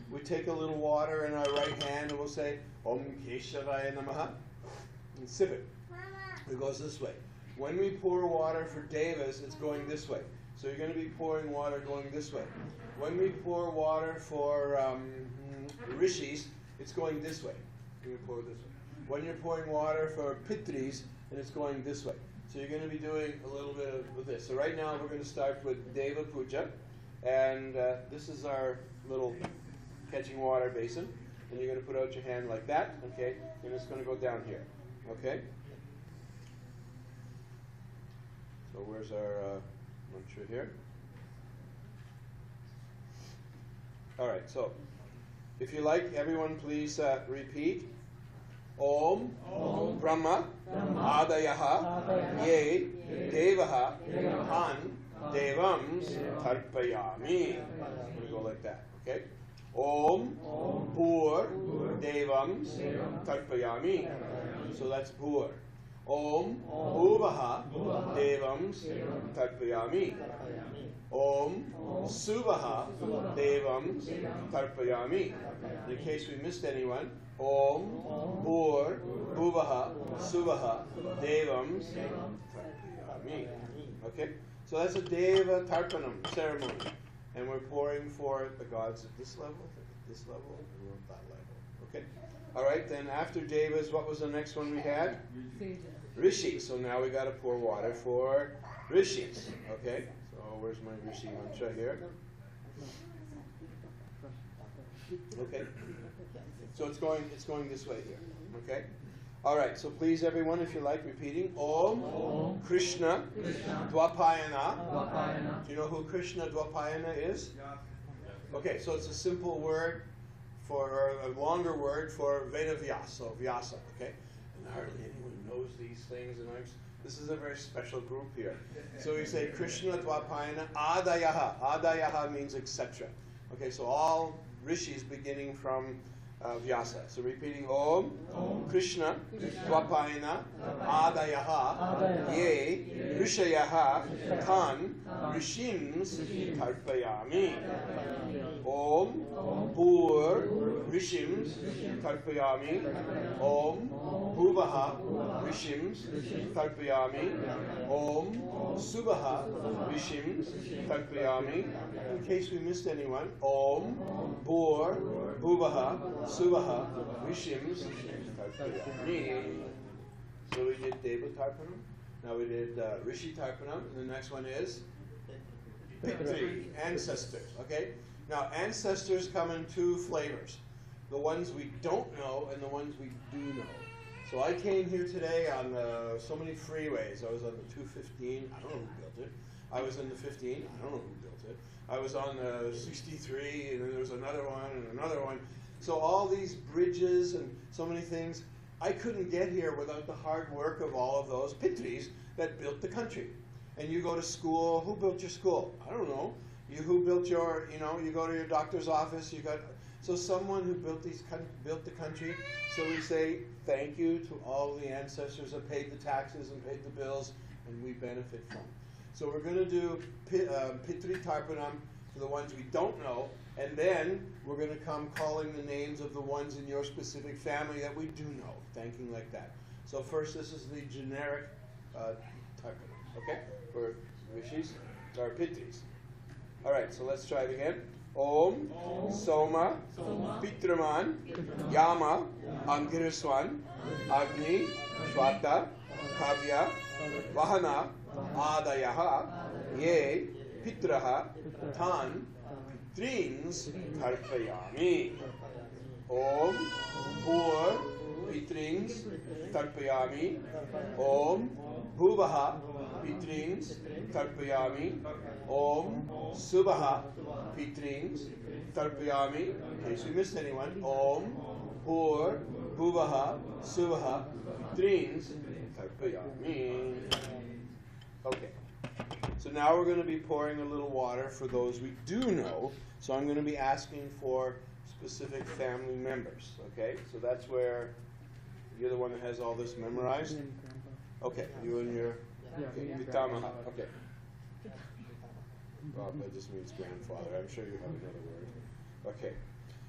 we take a little water in our right hand and we'll say Om Keshavaya Namaha and sip it. It goes this way. When we pour water for devas, it's going this way. So you're going to be pouring water going this way. When we pour water for rishis, it's going this way. You pour this way. When you're pouring water for pitris, and it's going this way. So you're going to be doing a little bit of this. So right now we're going to start with Deva Puja, and this is our little catching water basin, and you're going to put out your hand like that, okay? And it's going to go down here, okay? So where's our mantra here? All right, so if you like, everyone please repeat. Om, Brahma, Adayaha, Ye, Devaha, Han, Devams, Tarpayami. We go like that, okay? Om, Bhur, Devams, Tarpayami. So that's Bhur. Om, Bhuvaha, Devams, Tarpayami. Om, Suvaha, Devams, Tarpayami. In case we missed anyone, Om, Bhur, Bhuvaha, Suvaha, Devams, Tarpayami. Okay? So that's a Deva Tarpanam ceremony. And we're pouring for the gods at this level, and at that level. Okay? All right, then after Devas, what was the next one we had? Rishis. So now we got to pour water for Rishis. Okay? So where's my Rishi mantra here? Okay? So it's going this way here. Okay? All right, so please everyone, if you like repeating, Om Krishna Dwapayana. Do you know who Krishna Dwapayana is? Okay, so it's a simple word or a longer word for Veda Vyasa, so Vyasa, okay? And hardly anyone knows these things, and this is a very special group here. So we say Krishna Dwapayana Adayaha. Adayaha means etc. Okay, so all rishis beginning from Vyasa. So repeating Om Krishna Dwapayana Adayaha Ye Rishayaha Tan Rishims Tarpayami. Om Bhur Rishims Tarpayami. Om Bhuvaha Rishims Tarpayami. Om Suvaha Rishims Tarpayami. In case we missed anyone, Om Bhur Bhuvaha Suvaha Rishims Tarpayami. So we did Deva Tarpanam. Now we did Rishi Tarpanam. And the next one is Pitri, ancestors. Okay? Now ancestors come in two flavors. The ones we don't know and the ones we do know. So I came here today on so many freeways. I was on the 215. I don't know who built it. I was in the 15. I don't know who built it. I was on the 63, and then there was another one and another one. So all these bridges and so many things, I couldn't get here without the hard work of all of those pitris that built the country. And you go to school. Who built your school? I don't know. Who built your, you go to your doctor's office. So someone who built the country. So we say thank you to all the ancestors that paid the taxes and paid the bills, and we benefit from. So we're going to do Pitri Tarpanam for the ones we don't know, and then we're going to come calling the names of the ones in your specific family that we do know, thanking like that. So first, this is the generic Tarpanam, okay, for Rishis, or Pitris. All right, so let's try it again. Om, Soma, Pitraman, Yama, Angiriswan, Agni, Shwata, Kavya, Vahana, Adayaha, Ye, Pitraha, Tan, Pitrins, Tarpayami. Om, Pur, Pitrins, Tarpayami. Om, Bhuvaha, Pitrins, Tarpayami. Om, Subhaha, Pitrins, Tarpayami. In case we missed anyone. Om, Pur, Bhuvaha, Subhaha, Pitrins, Tarpayami. Okay. So now we're going to be pouring a little water for those we do know. So I'm going to be asking for specific family members. Okay? So that's where you're the one that has all this memorized. Okay. You and your Pitamaha. Okay. Well, that just means grandfather. I'm sure you have another word. Okay.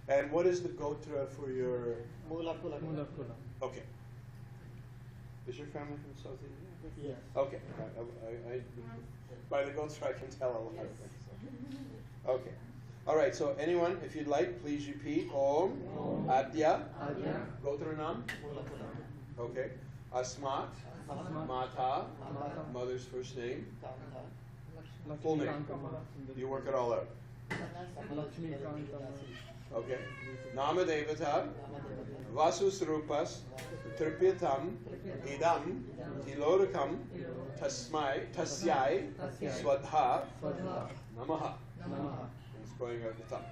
And what is the gotra for your... Mula. Okay. Is your family from South India? Yes. Okay. By the gotra I can tell a lot of things. Okay. All right. So anyone, if you'd like, please repeat. Om, Adya, Gotra Nam. Okay. Asmat, Mata, mother's first name. Full name. You work it all out. Okay. Nama Devata, Vasus Rupas, Tripyatam, Idam, Tilorikam, Tasyai, Swadha, Namaha. It's going at the top.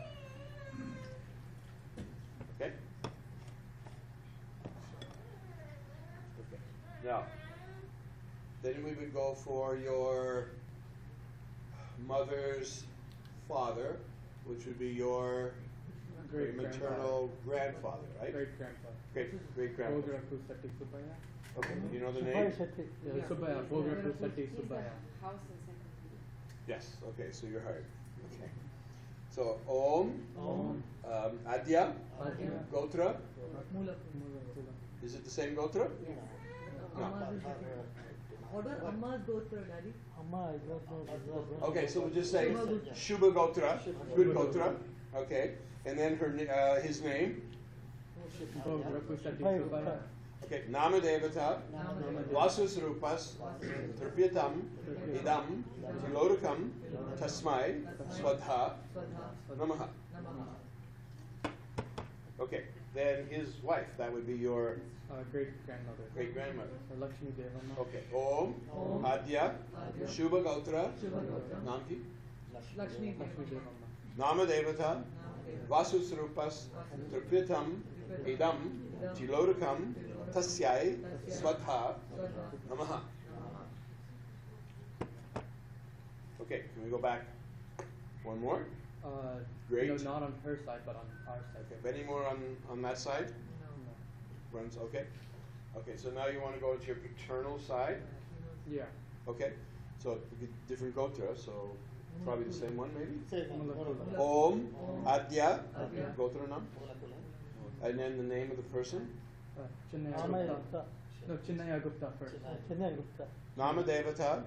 Okay? Okay. Now, then we would go for your mother's father, which would be your maternal grandfather, right? Great-grandfather. Great-grandfather. Okay, do you know the name? Subaya. Subaya. Yes, okay, so you're hired. Okay. So, Om, Adya, Gotra. Is it the same Gotra? No. Order Amma's Gotra, Daddy. Okay, so we'll just say Shubha Gotra, good Gotra. Okay, and then his name. Okay, Nama Devata, Vasus Rupas, Tripyatam, Idam, Tilorikam, Tasmai, Swadha, Namaha. Okay, then his wife, that would be your great-grandmother. Great-grandmother. Lakshmi Devamma. Okay, Om, Adya, Shubha Gotra, Namki, Lakshmi Devamma. Nama Devata, Vasus Rupas, Tripyatam, Idam, Tilorikam, Tasyai, Swadha, Namaha. Okay, can we go back one more? Great. No, not on her side, but on our side. Okay, any more on that side? No. Runs, okay. Okay, so now you want to go to your paternal side? Yeah. Okay, so different gotra, so probably the same one maybe? Mulakula. Om, Adya, Gotra Nam. And then the name of the person? Chinnaya Gupta. No, Chinnaya Gupta first. Nama Devata,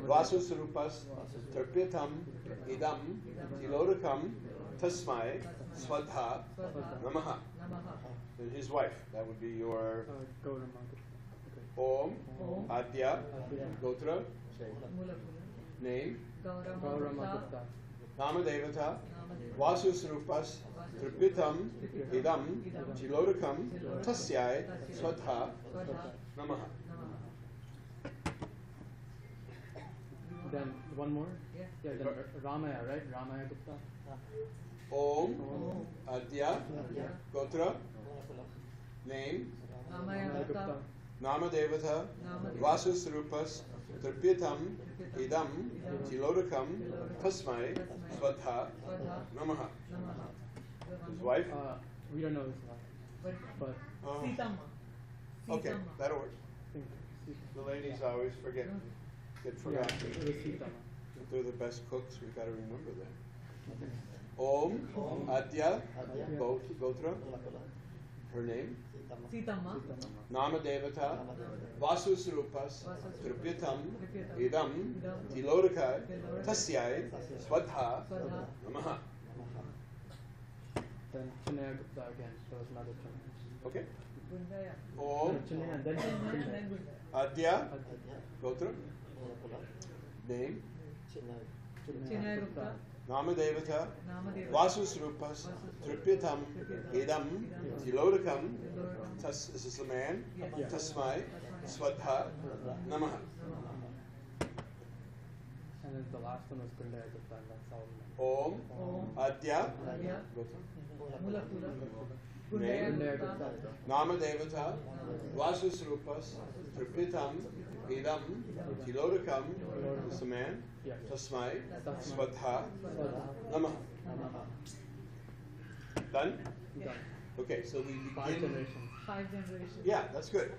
Vasus Rupas, Tripyatam, Idam, Tilorikam, Tasmai, Swadha, Namaha. And his wife, that would be your Om, Adya, Gotra, name, Gaurama Gupta. Namadevata Vasusrupas Tripitam Idam Chilodakam Tasyai Swadha Namaha. Then one more. Yeah. Yeah. Then Ramaya, right? Ramaya Gupta. Om Adya Gotra Name Ramaya Gupta. Namadevata Vasusrupas Tripitam Idam Chilodakam Tasmai Swadha Namaha. His wife? We don't know his wife, but Oh. Sitama. Okay, Sitama. that'll work. I think The ladies always get forgotten. it was Sitama. They're the best cooks, we've got to remember that. Om Adya Gotra, her name. Sitama. Namadevata Vasusrupas Tripitam Idam Tilodakai Tasyai Swadha Namaha. Then Chinaya Gupta again. There was another Chinaya. Okay. Gundaya. Om Chinaya and then Then Gundaya. Gundaya. Adya Gotra, name. Chinaya Gupta. Namadevata Namadeva. Vasusrupas Tripitam Idam Tilodakam. Is this a man? Yes. Tasmai Swadha Namaha. And then the last one was Gundaya Gupta, and that's all. Om Adya Adya. Gotra. Mula Pula. Name. Gundaya Gundaya Gupta. Gupta. Namadevata Vasusrupas Tripitam Idam Tilodakam. Is this a man? Yes. Tasmai Tasmai. Swadha Swadha. Namaha. Done? Done. Okay, so we 5 begin. generations. 5 generations. Yeah, that's good.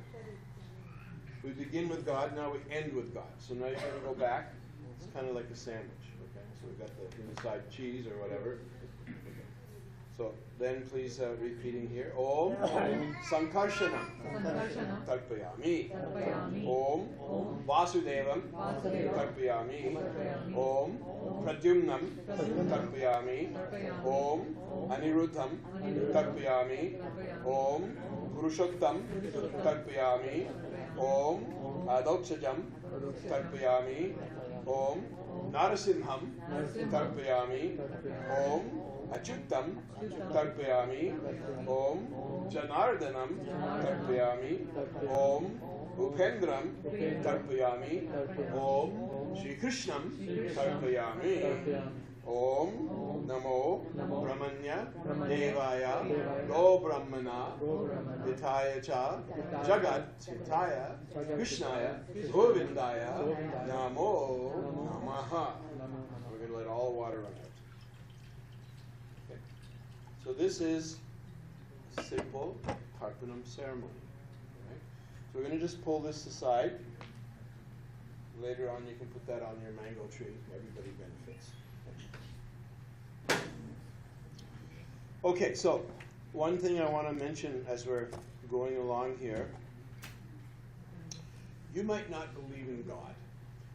We begin with God, now we end with God. So now you're going to go back. It's kind of like a sandwich. Okay, so we've got the inside cheese or whatever. So then please repeating here. Om Sankarshanam Sankarshanam. Tarpayami. Tarpayami. Om Vasudevam Vasudevam. Tarpayami. Tarpayami. Om Pradyumnam Tarpayami. Tarpayami. Om Aniruddham Tarpayami. Om Purushottam Tarpayami. Om Adopsajam Tarpayami. Om Narasimham Tarpayami. Om Achyutam Tarpayami. Om Janardanam Tarpayami. Om Upendram Tarpayami. Om Shri Krishnam Tarpayami. Om Namo Brahmanya Devaya Go Brahmana Hitaya Cha Jagat Hitaya Krishnaya Govindaya Namo Namaha. We're going to let all water run out. Okay. So this is a simple Tarpanam ceremony. Right? So we're going to just pull this aside. Later on you can put that on your mango tree. Everybody benefits. Okay, so one thing I want to mention as we're going along here, you might not believe in God.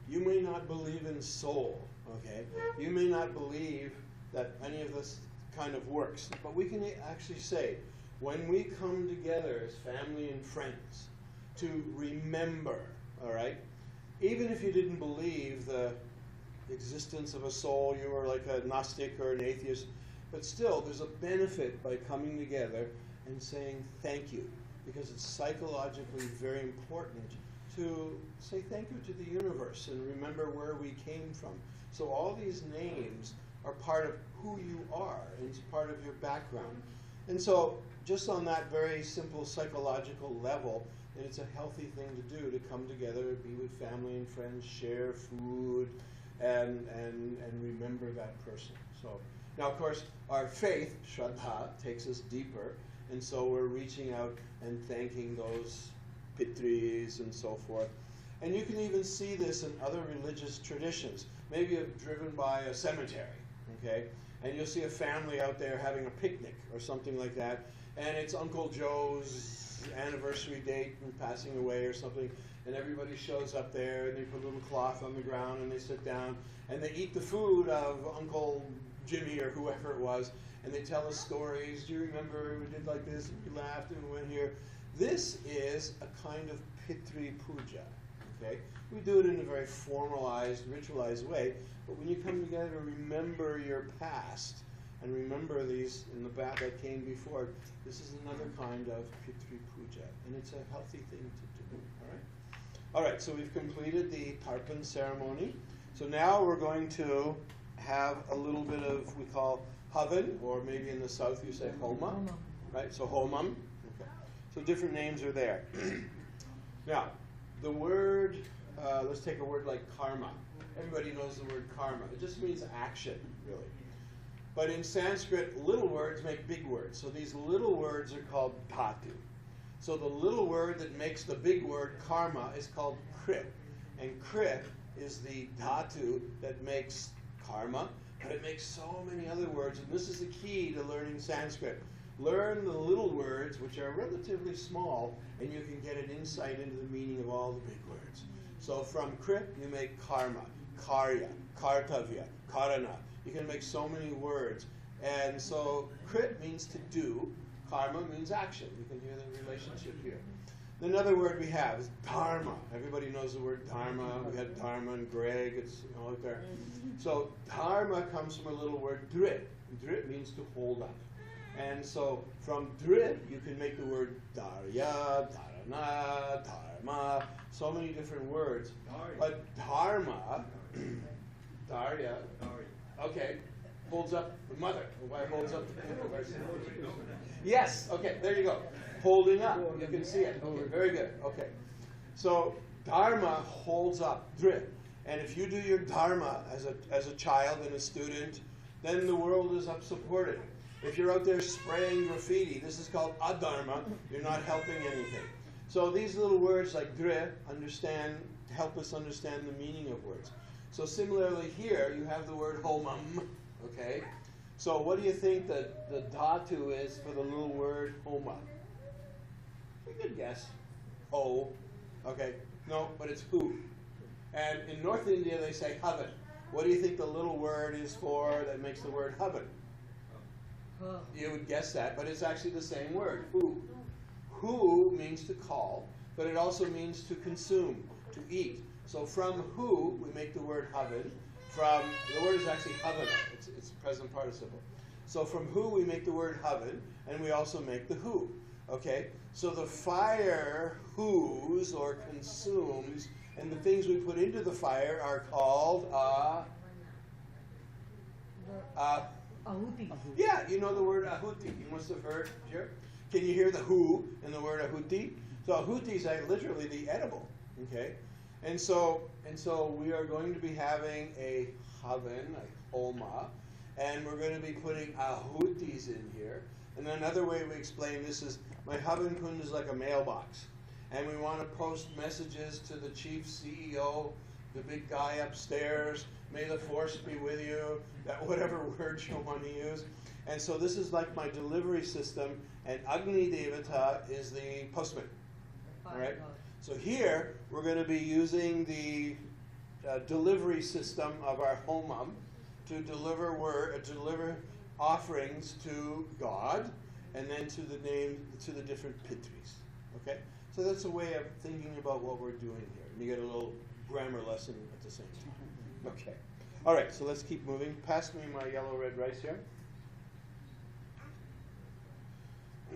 You may not believe in soul, okay? You may not believe that any of this kind of works. But we can actually say, when we come together as family and friends to remember, all right? Even if you didn't believe the existence of a soul, you were like a Gnostic or an atheist, but still, there's a benefit by coming together and saying thank you, because it's psychologically very important to say thank you to the universe and remember where we came from. So all these names are part of who you are, and it's part of your background. And so just on that very simple psychological level, it's a healthy thing to do, to come together, be with family and friends, share food, and remember that person. So now, of course, our faith, Shraddha, takes us deeper, and so we're reaching out and thanking those pitris and so forth. And you can even see this in other religious traditions. Maybe you're driven by a cemetery, okay? And you'll see a family out there having a picnic or something like that, and it's Uncle Joe's anniversary date and passing away or something, and everybody shows up there, and they put a little cloth on the ground, and they sit down, and they eat the food of Uncle Jimmy or whoever it was, and they tell us stories. Do you remember we did like this, and we laughed, and we went here? This is a kind of Pitri Puja, Okay? We do it in a very formalized, ritualized way, but when you come together to remember your past and remember these in the back that came before, this is another kind of Pitri Puja, and it's a healthy thing to do. All right? All right, so we've completed the Tarpan ceremony. So now we're going to have a little bit of, we call havan, or maybe in the south you say homa, right? So homam. Okay. So different names are there. Now, the word, let's take a word like karma. Everybody knows the word karma. It just means action, really. But in Sanskrit, little words make big words. So these little words are called dhatu. So the little word that makes the big word karma is called krip. And krip is the dhatu that makes karma, but it makes so many other words. And this is the key to learning Sanskrit. Learn the little words, which are relatively small, and you can get an insight into the meaning of all the big words. So from krip, you make karma, karya, kartavya, karana. You can make so many words. And so krip means to do, karma means action. You can hear the relationship here. Another word we have is dharma. Everybody knows the word dharma. We had dharma and Greg. It's out there. So dharma comes from a little word drit. Drit means to hold up. And so from drit, you can make the word darya, dharana, dharma, so many different words. But dharma, darya, okay, holds up the mother. Why holds up the people? Yes, okay, there you go. Holding up, you can see it. Okay, very good. Okay, so dharma holds up drit, and if you do your dharma as a child and a student, then the world is up supported. If you're out there spraying graffiti, this is called adharma. You're not helping anything. So these little words like drit help us understand the meaning of words. So similarly here, you have the word homam. Okay, so what do you think the dhatu is for the little word homa? You could guess. Ho. Okay. No, but it's who. And in North India, they say havan. What do you think the little word is for that makes the word havan? You would guess that, but it's actually the same word, who. Who means to call, but it also means to consume, to eat. So from who, we make the word havan. The word is actually havana. It's a present participle. So from who, we make the word havan, and we also make the who. Okay? So the fire whoos or consumes, and the things we put into the fire are called Ahuti. yeah, you know the word ahuti. You must have heard here. Can you hear the who in the word ahuti? So ahuti is literally the edible. Okay? And so we are going to be having a havan, a homa, and we're going to be putting ahutis in here. And another way we explain this is, my havan kund is like a mailbox. And we want to post messages to the chief CEO, the big guy upstairs, may the force be with you, that whatever words you want to use. And so this is like my delivery system, and Agni Devata is the postman. All right? So here, we're going to be using the delivery system of our homam to deliver offerings to God, and then to the different pitris. Okay? So that's a way of thinking about what we're doing here. And you get a little grammar lesson at the same time. Okay. All right, so let's keep moving. Pass me my yellow red rice here.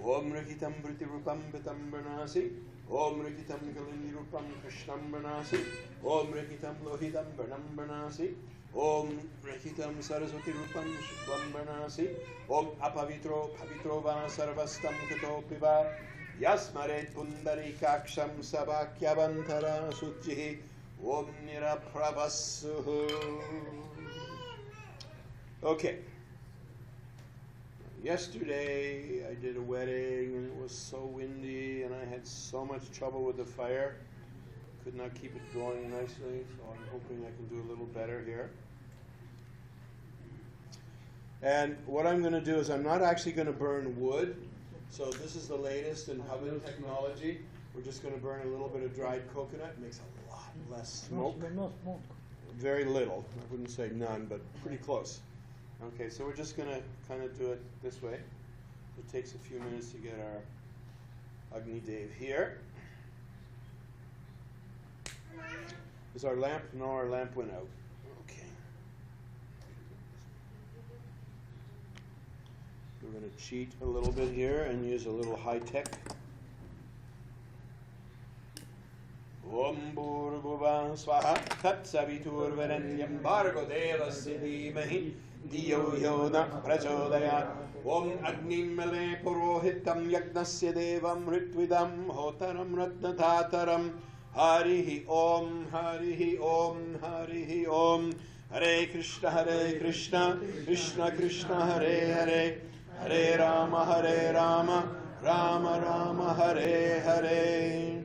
Om Rikitam Britirupam Pitam Bernasi. Om Rikitam Kalindirupam Krishnam Bernasi. Om Rikitam Lohitam Bernam Bernasi. Om Rikitam Saraswati Rupam Shuklam Bernasi. Om Apavitro Pavitro Vana Sarvastam Kato Piva. Yasmaret Pundari Kaksham Sabakyabantara Suchihi. Om Niraprabhasuhu. Okay. Yesterday I did a wedding and it was so windy and I had so much trouble with the fire. Could not keep it going nicely, so I'm hoping I can do a little better here. And what I'm going to do is I'm not actually going to burn wood. So this is the latest in oven technology. We're just going to burn a little bit of dried coconut. It makes a lot less smoke. No smoke. Very little. I wouldn't say none, but pretty close. Okay, so we're just going to kind of do it this way. It takes a few minutes to get our Agni Dev here. Is our lamp? No, our lamp went out. Okay. We're going to cheat a little bit here and use a little high tech. Om Bhurvubha Swaha Tat Saviturvarenyam Bhargo Devasya Dhimahi Diyo Yona Prachodayat Om Agnim Male Purohitam Yagnasya Devam Ritvidam Hotaram Ratnatataram Harihi Om Harihi Om Harihi Om Hare Krishna Krishna Krishna Hare Hare Hare Rama Rama Rama Hare Hare.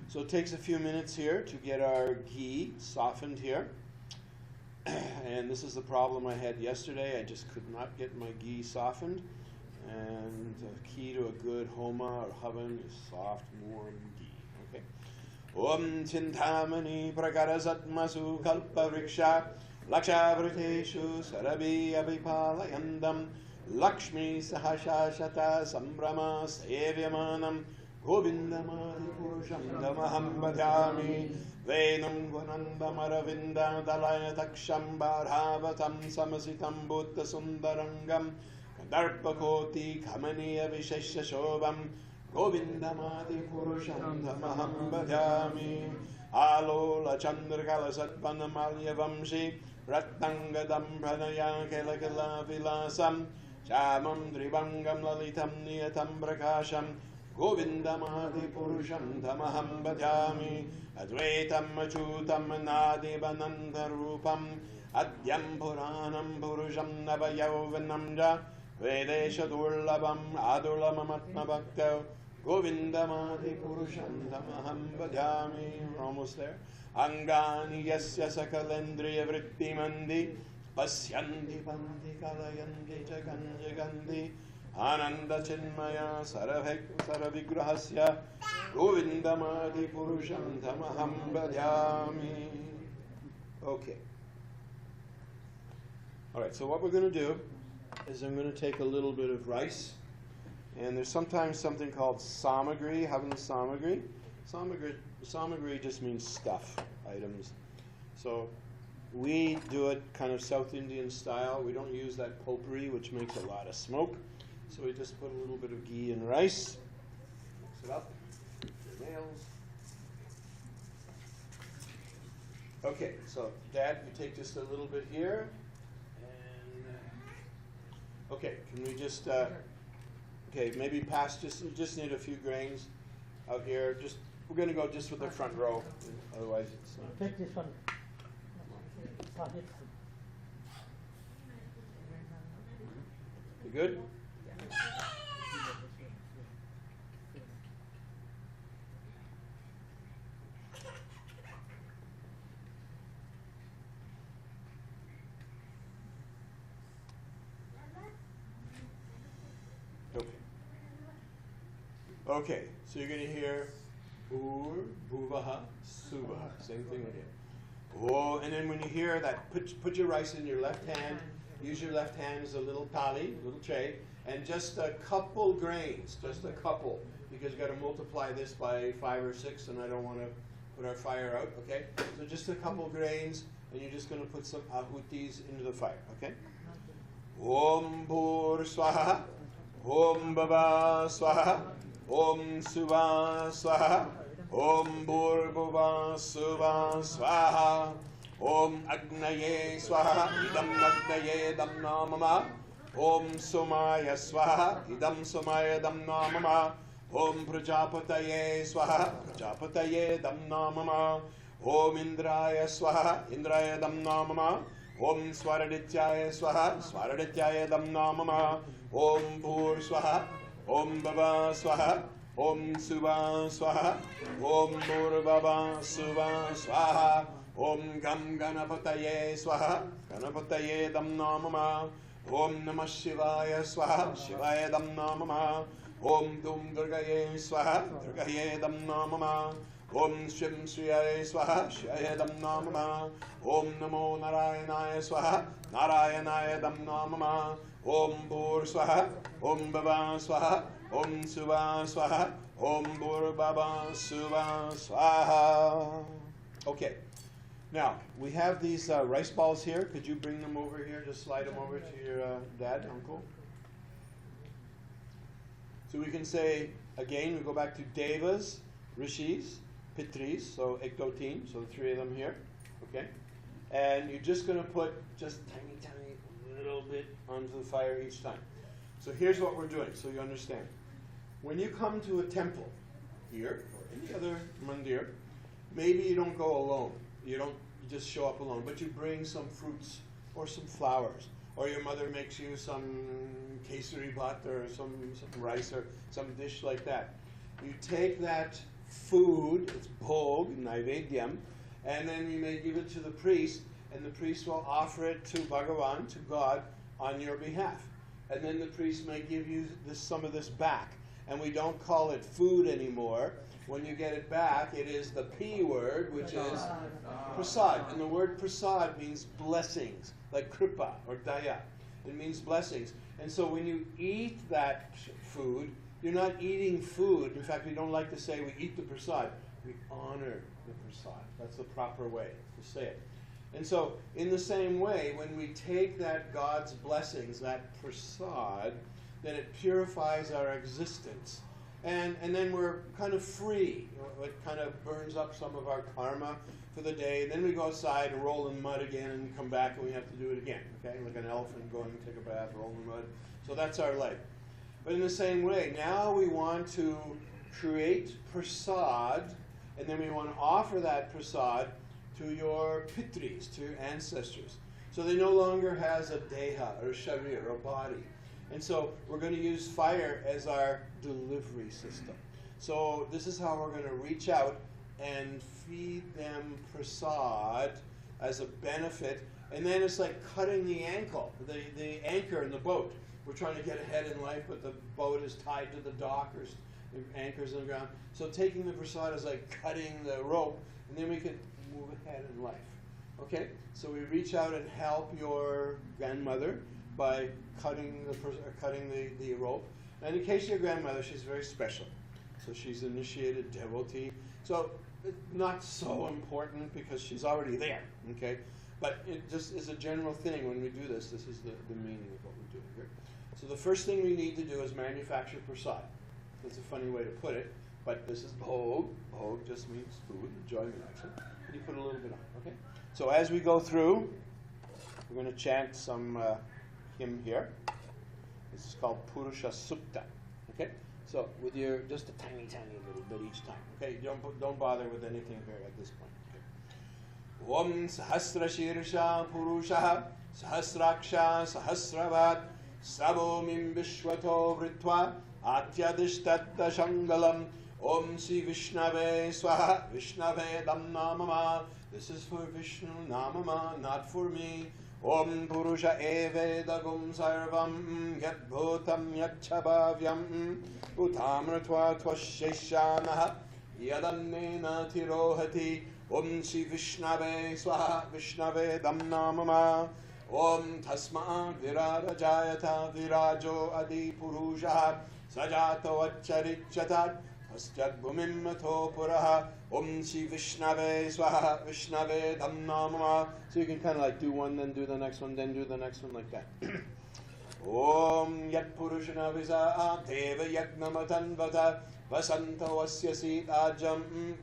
So it takes a few minutes here to get our ghee softened here. And this is the problem I had yesterday. I just could not get my ghee softened. And the key to a good homa or havan is soft, warm ghee. Okay. Om Chintamani Prakarazatmasu Kalpavriksha Lakshavriteshu Sarabhi Abhipalayandam Lakshmi Sahashashata Sambrama Sevyamanam Govindamadi Purusham Damaham Bhajami Venam Gunandamaravinda Dalayataksham Bharavatam Samasitam Bhutta Sundarangam Kadarpakoti Kamaniya Vishesha Shobham Govindamadi Purusham Damaham Bhajami Alola Chandrakala Satpanamalya Vamshi Rattangadam Pranaya Kelakala Vilasam Shamam Dribangam Lalitam Niyatam Prakasham Govindamadi Purusham Tamaham Bhajami Advaitam Achutam Nadibananda Rupam Adyam Puranam Purusham Navayauvanamja Vedesha Durlabam Adulamamatma Bhakta Govindamadi Purusham Tamaham Bhajami. We're almost there. Angani Yasya Sakalendriya Vrittimandi Pasyanti Panti Kalayanti Jaganjagandi Ananda Chinmaya Saravigrahasya Govindamadi Purusham Tamaham Bhajami. Okay. Alright, so what we're going to do is I'm going to take a little bit of and there's sometimes something called samagri, havan samagri. Samagri just means stuff, items. So we do it kind of South Indian style. We don't use that potpourri, which makes a lot of smoke. So we just put a little bit of ghee and rice. Mix it up. Your nails. Okay, so Dad, you take just a little bit here. And okay, can we just okay, maybe pass you just need a few grains out here. We're going to go just with the front row. Otherwise it's not. Take this one. You good? Okay, so you're going to hear Ur, Bhuvaha, Suvaha. Same thing again. Oh, and then when you hear that, put your rice in your left hand. Use your left hand as a little tali, little tray, and just a couple grains, just a couple, because you've got to multiply this by 5 or 6, and I don't want to put our fire out, okay? So just a couple grains, and you're just going to put some ahutis into the fire, okay? Om Bhur Swaha, Om Bhava Swaha, Om Suva Swaha, Om Bhur Bhuva Suva Swaha, Om Agnaye Swaha, Idam Agnaye Damna Mama, Om Sumaya Swaha, Idam Sumaya Damna Mama, Om Prajapataye Swaha, Prajapataye Damna Mama, Om Indraya Swaha, Indraya Damna Mama, Om Swaradityaya Swaha, Swaradityaya Damna Mama, Om Bhur Swaha, Om Bhava Swaha, Om Suva Swaha, Om Bhur Bhava Suva Swaha, Om Gam Ganapataye Swaha, Ganapataye Damna Mama, Om Namah Shivaya Swaha, Shivaya Damna Mama, Om Dum Durgaye Swaha, Durgaye Damna Mama, Om Shim Sriyaye Swaha, Shriyaya Damna Mama, Om Namo Narayanaya Swaha, Narayanaya Damna Mama, Om Bhur Swaha, Om Bhava Swaha, Om Suva Swaha, Om Bhur Bhava Suva Swaha. Okay. Now, we have these rice balls here. Could you bring them over here? Just slide them over to your dad, uncle. So we can say, again, we go back to Devas, Rishis, Pitris, so Ekdotin, so the three of them here. Okay? And you're just going to put just tiny, tiny little bit onto the fire each time. So here's what we're doing, so you understand. When you come to a temple, here, or any other mandir, maybe you don't go alone. You just show up alone, but you bring some fruits or some flowers, or your mother makes you some kesari bhat or some rice or some dish like that. You take that food, it's bhog, naivedyam, and then you may give it to the priest, and the priest will offer it to Bhagavan, to God, on your behalf. And then the priest may give you some of this back. And we don't call it food anymore. When you get it back, it is the P word, which is prasad. And the word prasad means blessings, like kripa or daya. It means blessings. And so when you eat that food, you're not eating food. In fact, we don't like to say we eat the prasad. We honor the prasad. That's the proper way to say it. And so, in the same way, when we take that God's blessings, that prasad, then it purifies our existence. And then we're kind of free. You know, it kind of burns up some of our karma for the day. And then we go outside and roll in mud again and come back and we have to do it again. Okay? Like an elephant going to take a bath, roll in mud. So that's our life. But in the same way, now we want to create prasad, and then we want to offer that prasad to your pitris, to your ancestors. So they no longer has a deha, or a sharir, or a body. And so we're going to use fire as our delivery system. So this is how we're going to reach out and feed them prasad as a benefit. And then it's like cutting the ankle, the anchor in the boat. We're trying to get ahead in life, but the boat is tied to the dock, or the anchor's on the ground. So taking the prasad is like cutting the rope, and then we can move ahead in life. Okay? So we reach out and help your grandmother by cutting the rope. And in case of your grandmother, she's very special. So she's initiated devotee. So it's not so important because she's already there. Okay? But it just is a general thing when we do this. This is the meaning of what we're doing here. So the first thing we need to do is manufacture prasad. That's a funny way to put it, but this is bhog. Bhog just means food, enjoyment actually. And you put a little bit on, okay? So as we go through, we're going to chant some hymn here. This is called Purusha Sukta, okay? So with your, just a tiny, tiny little bit each time, okay? Don't bother with anything here at this point. Okay? Om Sahasra Shirsha Purusha Sahasraksha Sahasravat Sabomim Vishwato Vritva Atyadishtatta Shangalam Om Sri Vishnave Swaha Vishnave Dam Namama. This is for Vishnu Namama, not for me. Om Purusha Evedagum Sarvam Yat Bhutam Yachabhavyam Utamratva Tvasheshanaha Yadannena Tirohati. Om Sri Vishnave Swaha Vishnave Dam Namama. Om Tasma Virarajayata Virajo Adi Purusha Sajato Acharichatat Paschat Bhumim Mato Puraha. Om Shri Vishnave Swaha Vishnave Dam Namama. So you can kind of like do one, then do the next one, then do the next one like that. Om Yat Purushana Visa Deva Yagnamatan Vata Vasanto Asya Sitajam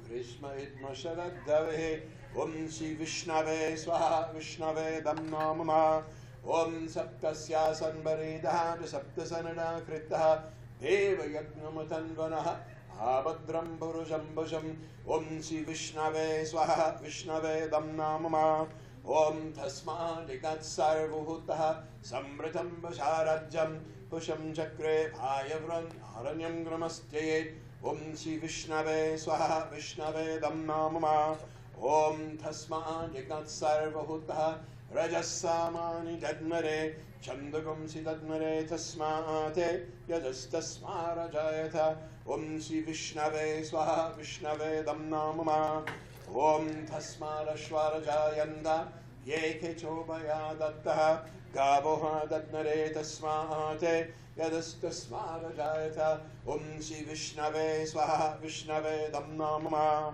Krishma Idma Sharadave. Om Shri Vishnave Swaha Vishnave Dam Namama. Om Saptasya Sanbarida Saptasanada Kritaha Deva Yagnamatan Vanaha Abhadram Purusham Bhusham. Om Shri Vishnave Swaha Vishnave Dam Namama. Om Tasma Digat Sarvuhutaha Samritam Basharajam Pusham Chakre Bhayavran Aranyam Gramastyayet. Om Shri Vishnave Swaha Vishnave Dam Namama. Om Tasma Digat Sarvuhutaha Rajasamani Dadmare Chandagam Sidadmare Tasmate Yadastasma Rajayata. Om Shri Vishnave Swaha Vishnave Dam Namama. Om Tasma Rashwarajayanda Yeke Chobaya Datta Gavoha Dadmare Tasmate Yadastasma Rajayata. Om Shri Vishnave Swaha Vishnave Dam Namama.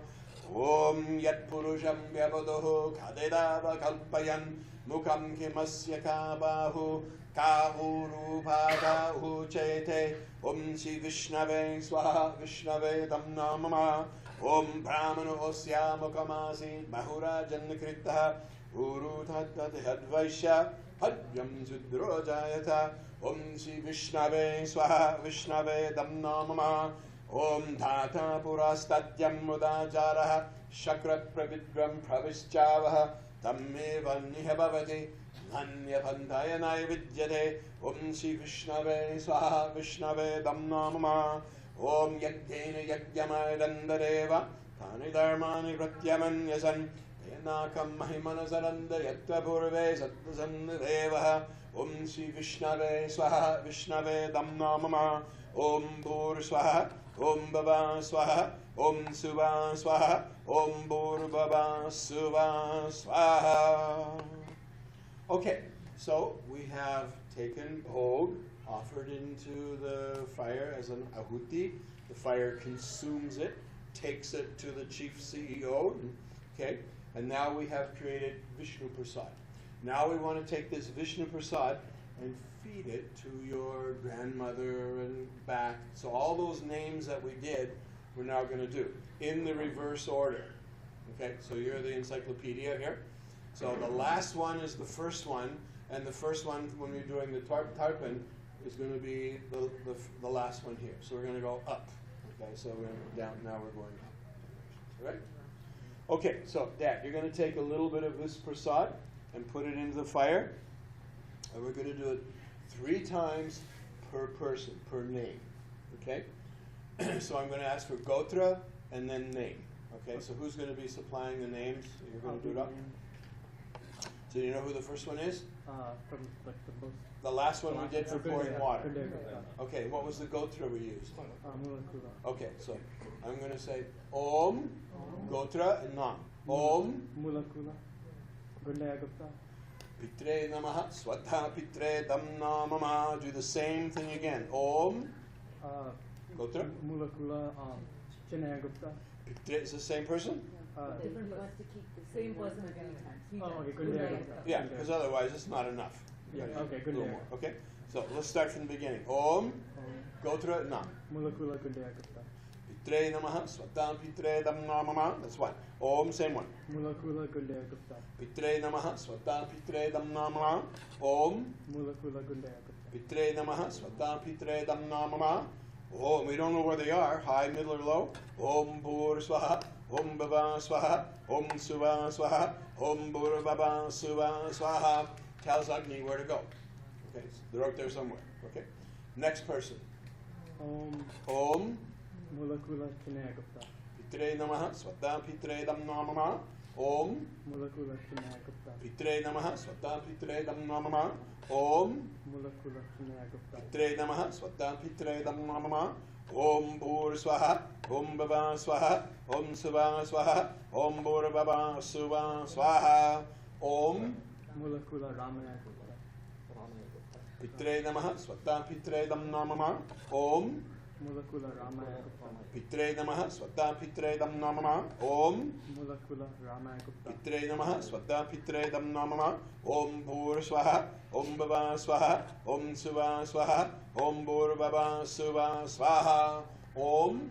Om Yat Purusham Vyavadoho Kadedava Kalpayan Mukam Kimasya Kabahu Kahuru Bhadahu Chete Om Shri Vishnave Swaha Vishnave Tam Namama Om Brahmano Osya Mukamasi Mahura Jannakrita Uru Tatat Hadvaisha Hadyam Sudro Jayata Om Shri Vishnave Swaha Vishnave Tam Namama Om Tata Purastatyam Mudajaraha Shakrat Pravidram Pravischavaha Tammeva Nihabhavati Nanya Pantayana Vidyate Om Shri Vishnave Swaha Vishnave Damnamama Om Yagyena Yagyamai Dandareva Tani Dharmani Pratyamanyasan Tenakam Mahimanasaranda Yatva Purve Sattvasandevaha Om Shri Vishnave Swaha Vishnave Damnamama Om Bhur Swaha Om Baba Swaha Om Suva Swaha Om Bhur Baba Suva Swaha. Okay, so we have taken bhog, offered into the fire as an ahuti. The fire consumes it, takes it to the chief CEO. Okay, and now we have created Vishnu Prasad. Now we want to take this Vishnu Prasad and feed it to your grandmother and back. So all those names that we did, we're now going to do in the reverse order. Okay, so you're the encyclopedia here. So the last one is the first one, and the first one when we're doing the tarpan is going to be the last one here. So we're going to go up. Okay, so we're down. Now we're going up. All right. Okay, so Dad, you're going to take a little bit of this prasad and put it into the fire, and we're going to do it 3 times per person, per name. Okay? So I'm going to ask for Gotra and then name. Okay, so who's going to be supplying the names? You're going to do it up? So you know who the first one is? From like the most. The last one we did for pouring water. Gundaya. Okay, what was the Gotra we used? Mulakula. Okay, so I'm going to say Om, Gotra, and Nam. Om, Mulakula. Gundaya Gupta. Pitre Namaha, Swadha Pitre Dam Namama. Do the same thing again. Om, Gotra. Mulakula. Chinaya Gupta. Pitre is the same person? Different wants to keep the Same person again. Oh, okay, Gundaya Gupta. Yeah, because otherwise it's not enough. Yeah, You gotta okay, do a little Gundaya. more. Okay, so let's start from the beginning. Om, Gotra, Nam. Mulakula Gundaya Gupta. Pitre Namaha, Swadha Pitre Dam Namama. That's one. Om, same one. Mulakula Gundaya Gupta. Pitre Namaha, Swadha Pitre Dam Namama. Om, Mulakula Gundaya Gupta. Pitre Namaha, Swadha Pitre Dam Namama. Om, we don't know where they are, high, middle, or low. Om Bhur Swaha, Om Baba Swaha, Om Suva Swaha, Om Bhur Baba Suva Swaha. Tells Agni where to go. Okay, so they're out there somewhere. Okay, next person. Om Mulakula Chinaya Gupta. Pitre Namaha, Swadha Pitre Dam Namama. Om Mulakula Chinaya Gupta. Pitre Namaha, Swadha Pitre Dam Namama. Om Mulakula Chinaya Gupta. Pitre Namaha, Swadha Pitre Dam Namama. Om Bhur Swaha, Om Baba Swaha, Om Suva Swaha, Om Bhur Baba Suva Swaha. Om Mulakula Ramaya Gupta. Pitre Namaha, Swadha Pitre Dam Namama. Om Mulakula Ramaya Gupta. Pitre Namaha, Swadha Pitre Dam Namama. Om Mulakula Ramaya Gupta. Pitre Namaha, Swadha Pitre Dam Namama. Om Bhur Swaha, Om Baba Swaha, Om Suva Swaha, Om Bhur Baba Suva Swaha. Om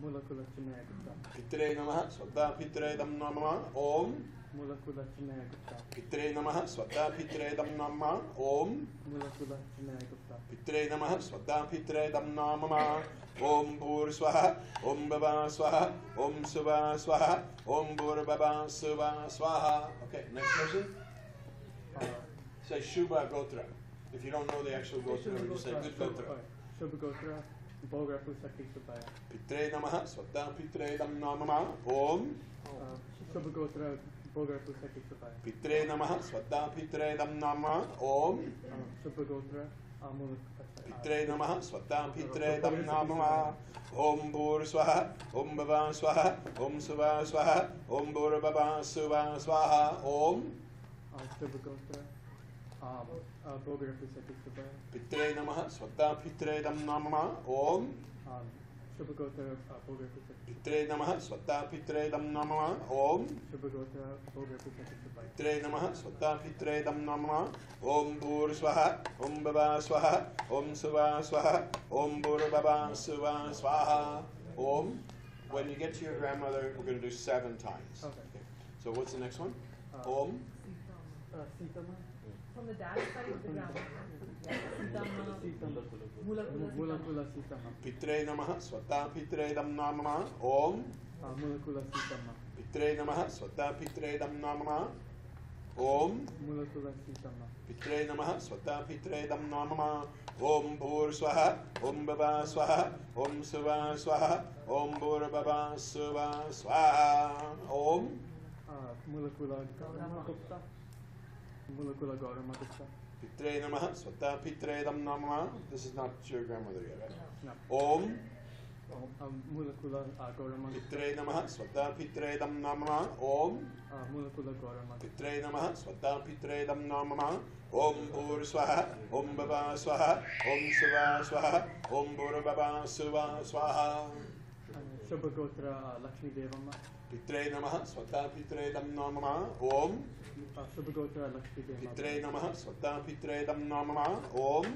Mulakula Chinaya Gupta. Pitre Namaha, Swadha Pitre Dam Namama. Om Mulakula Chinaya Gupta. Pitre Namaha, Swadha Pitre Dam Namama. Om Mulakula Chinaya Gupta. Pitre Namaha, Swadha Pitre Dam Namama. Om Bhur Swaha, Om Baba Swaha, Om Suva Swaha, Om Bhur Baba Suva Swaha. Okay, next person. Say Shubha Gotra. If you don't know the actual Gotra, you say good Gotra. Shubha Gotra. Bogra Pusaki Subhaya. Pitre Namaha, Swadha Pitre Dam Namama. Om Shubha Gotra. Bogra Pusaki Subhaya. Pitre Namaha, Swadha Pitre Dam Namama. Om Shubha Gotra. Pitre Namaha, Swadha Pitre Dam Namama. Om Bhur Swaha, Om Baba Swaha, Om Suva Swaha, Om Bhur Baba Suva Swaha. Om Shubha Gotra. Bogra Pusaki Subhaya. Pitre Namaha, Swadha Pitre Dam Namama. Om Shubhagotra Bhogaputa Pitre Namaha Swata Pitre Dam Namah Om. Shubhagotra Bhogaputa Pitre Namaha Swata Pitre Dam Namah Om Bhur Swaha Om Baba Swaha Om Suva Swaha Om Bhur Baba Suva Swaha Om. When you get to your grandmother, we're going to do 7 times. Okay. So what's the next one? Uh, Om. Sitama From the dad's side, the grandma. Sitama. Mulakula Sitama Pitre Namaha Swata Pitre Dam Namah Om. Mulakula Sitama Pitre Namaha Swata Pitre Dam Namah Om. Mulakula Sitama Pitre Namaha Swata Pitre Dam Namah Om Bhur Swaha Om Baba Swaha Om Suva Swaha Om Bhur Baba Suva Swaha Om. Mulakula Gauramakupta Mulakula Gauramakupta Pitre Namaha Swata Pitre Dam Namah. This is not your grandmother yet, right? No. Om. Mulakula Gauramakupta Pitre Namaha Swata Pitre Dam Namah Om. Mulakula Gauramakupta Pitre Namaha Swata Pitre Dam Namah Om Bhur Swaha Om Baba Swaha Om Suva Swaha Om Bhur Baba Suva Swaha. Shubhagotra Lakshmi Devamma Pitre Namaha Swata Pitre Dam Namah Om. Shubhagotra Lakshmi Devamma Pitre Namaha Swata Pitre Dam Namah Om.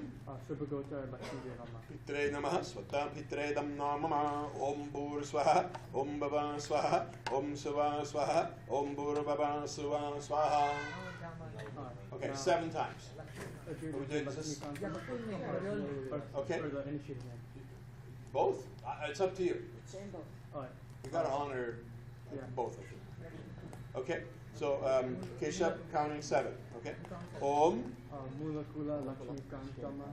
Shubhagotra Lakshmi Devamma Pitre Namaha Swata Pitre Dam Namah Om Bhur Swaha Om Baba Swaha Om Suva Swaha Om Bhur Baba Suva Swaha. Okay, 7 times. We did this. Yeah, the full name, the real name. Okay. Or the initiative name. Both? It's up to you. Alright. You got to honor Yeah. both of them. Okay, so Keshav counting 7. Okay. Om. Mulakula Lakshmi Kantama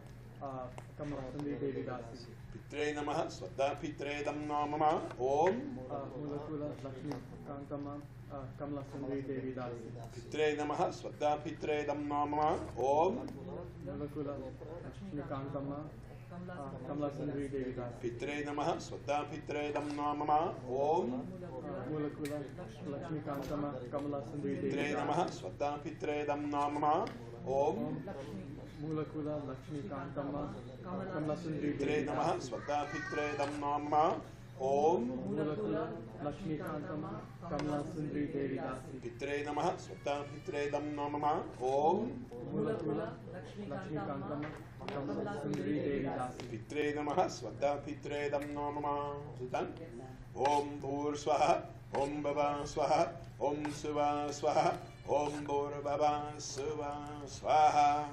Kamala Sundari Devi Dasi Pitre Namaha Swata Pitre Dam Namah Om. Mulakula Lakshmi Kantama Kamala Sundari Devi Dasi Pitre Namaha Swata Pitre Dam Namah Om. Mulakula Lakshmi Kantama Kamala Sundari Devi Dasi Pitre Namaha Swata Pitre Dam Namah Om. Mulakula Lakshmi Kantama Kamala Sundari Devi Pitre Dasi Namaha Swata Pitre Dam Namah Om. Mulakula Lakshmi Kantama Kamala Sundari Pitre Devi Namaha Dasi Swata Pitre Dam Namah Om. Mulakula Lakshmi Kantama Kamala Sundari Devi Dasi Pitre Namaha Swata Pitre Dam Namah Om. Mulakula Lakshmi Kantama Kamala Sundari Devi Dasi Pitre Namaha Swata Pitre Dam Namah. Is it done? Om Bhur Swaha Om Baba Swaha Om Suva Swaha Om Bhur Baba Suva Swaha.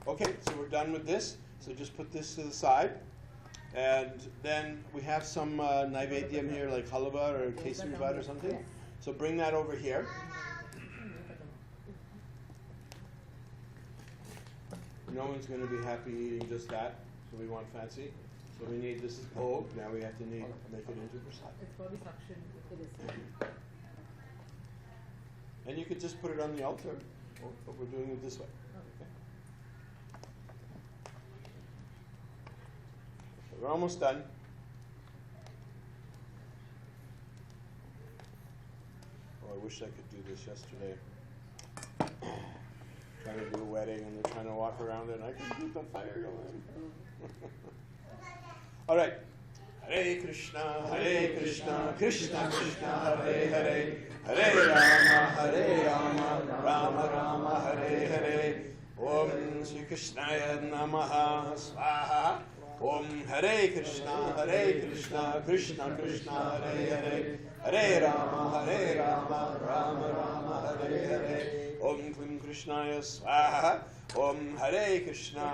Okay, so we're done with this. So just put this to the side. And then we have some naivedyam here, like halva or kesari bhat or something. So bring that over here. No one's going to be happy eating just that, so we want fancy. So we need, this is bhog, now we have to make it into prasad. It's probably suction. It is. And you could just put it on the altar, but we're doing it this way. Okay. So we're almost done. Oh, I wish I could do this yesterday. Trying to do a wedding and they're trying to walk around it and I can keep the fire going. All right. Hare Krishna, Krishna Krishna, Hare Hare, Hare Rama, Rama Rama, Hare Hare. Om Shri Krishnaya Namaha Swaha. Om Hare Krishna, Krishna Krishna, Hare Hare, Hare Rama, Rama Rama, Hare Hare. Om Klim Krishnaya Swaha. Om Hare Krishna,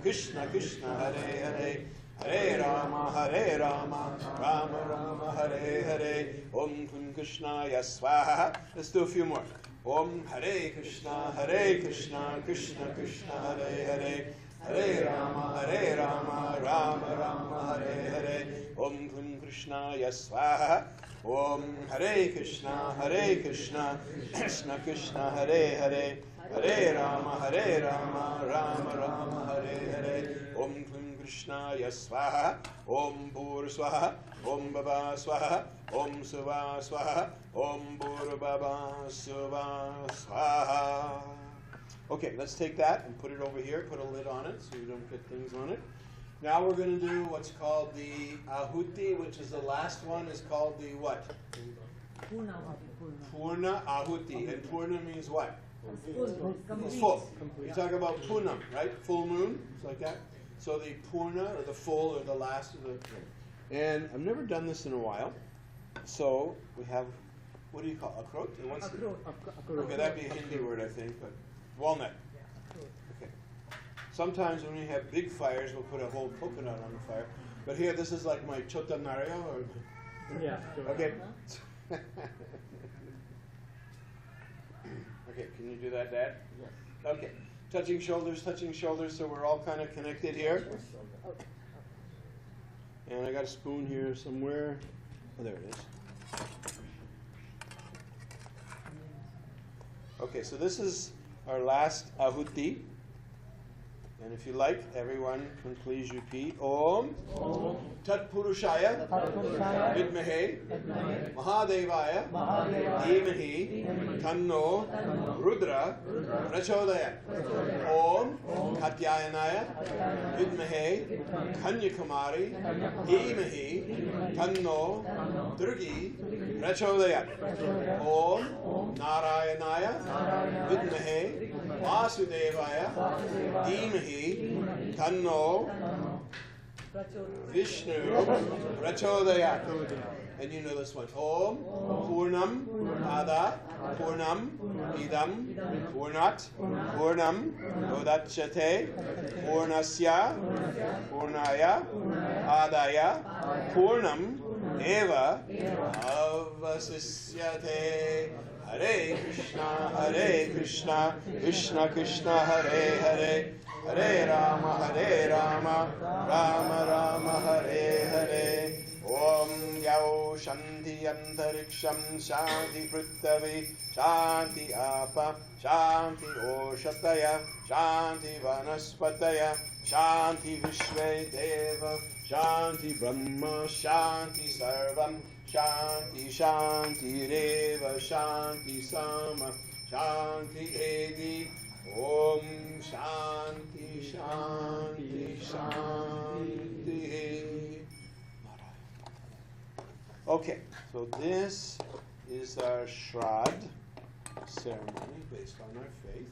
Krishna Krishna, Hare Hare. Hare Rama, Rama Rama, Hare Hare. Om Klim Krishnaya Swaha. Let's do a few more. Om Hare Krishna, Krishna Krishna, Hare Hare. Hare Rama, Rama Rama, Hare Hare. Om Klim Krishnaya Swaha. Om Hare Krishna, Krishna Krishna, Hare Hare. Hare Rama, Rama Rama, Hare Hare. Om Klim Krishnaya Swaha. Om Bhur Swaha. Om Baba Swaha. Om Suva Swaha. Om Bhur Baba Suva Swaha. Okay, let's take that and put it over here. Put a lid on it so you don't get things on it. Now we're going to do what's called the ahuti, which is the last one, is called the what? Purna ahuti. And purna means what? It's full. You talk about punam, right? Full moon, it's like that. So the purna, or the full, or the last of the thing. And I've never done this in a while. So we have, what do you call it? Akrot? Okay, that'd be a Hindi word, I think, but walnut. Okay. Sometimes when we have big fires, we'll put a whole coconut on the fire. But here, this is like my chota nario. Or Yeah. okay. Okay, can you do that, Dad? Yes. Okay. Touching shoulders, so we're all kind of connected here. And I got a spoon here somewhere. Oh, there it is. Okay, so this is our last ahuti. And if you like, everyone can please repeat. Om Tat Purushaya Vidmahe Mahadevaya Dhimahi Tanno Rudra Prachodayat. Om Katyayanaya Vidmahe Kanyakumari Dhimahi Tanno Durgi Prachodayat. Om Narayanaya Vidmahe Vasudevaya Dhimahi Tanno Vishnu Prachodayat. And you know this one. Om Purnam Ada Purnam Idam Purnat Purnam Udachyate Purnasya Purnaya Adaya Purnam Eva Avasisyate. Hare Krishna, Krishna Krishna, Hare Hare, Hare Rama, Rama Rama, Hare Hare. Om Yau Shanti Antariksham Shanti Prithvi Shanti Apa Shanti Oshataya Shanti Vanaspataya Shanti Vishve Deva Shanti Brahma Shanti Sarvam Shanti Shanti Reva Shanti Sama Shanti Edi Om Shanti Shanti Shanti. Okay, so this is our Shrad ceremony based on our faith.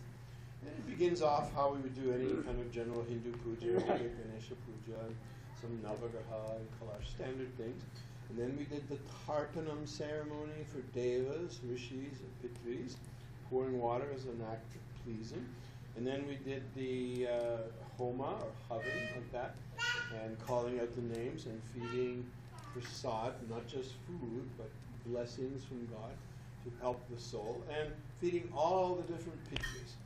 And it begins off how we would do any kind of general Hindu puja, Ganesha puja, some Navagraha, and call our standard things. And then we did the Tarpanam ceremony for Devas, Rishis, and Pitris, pouring water as an act of pleasing. And then we did the Homa, or Havan, like that, and calling out the names and feeding prasad, not just food, but blessings from God to help the soul, and feeding all the different Pitris.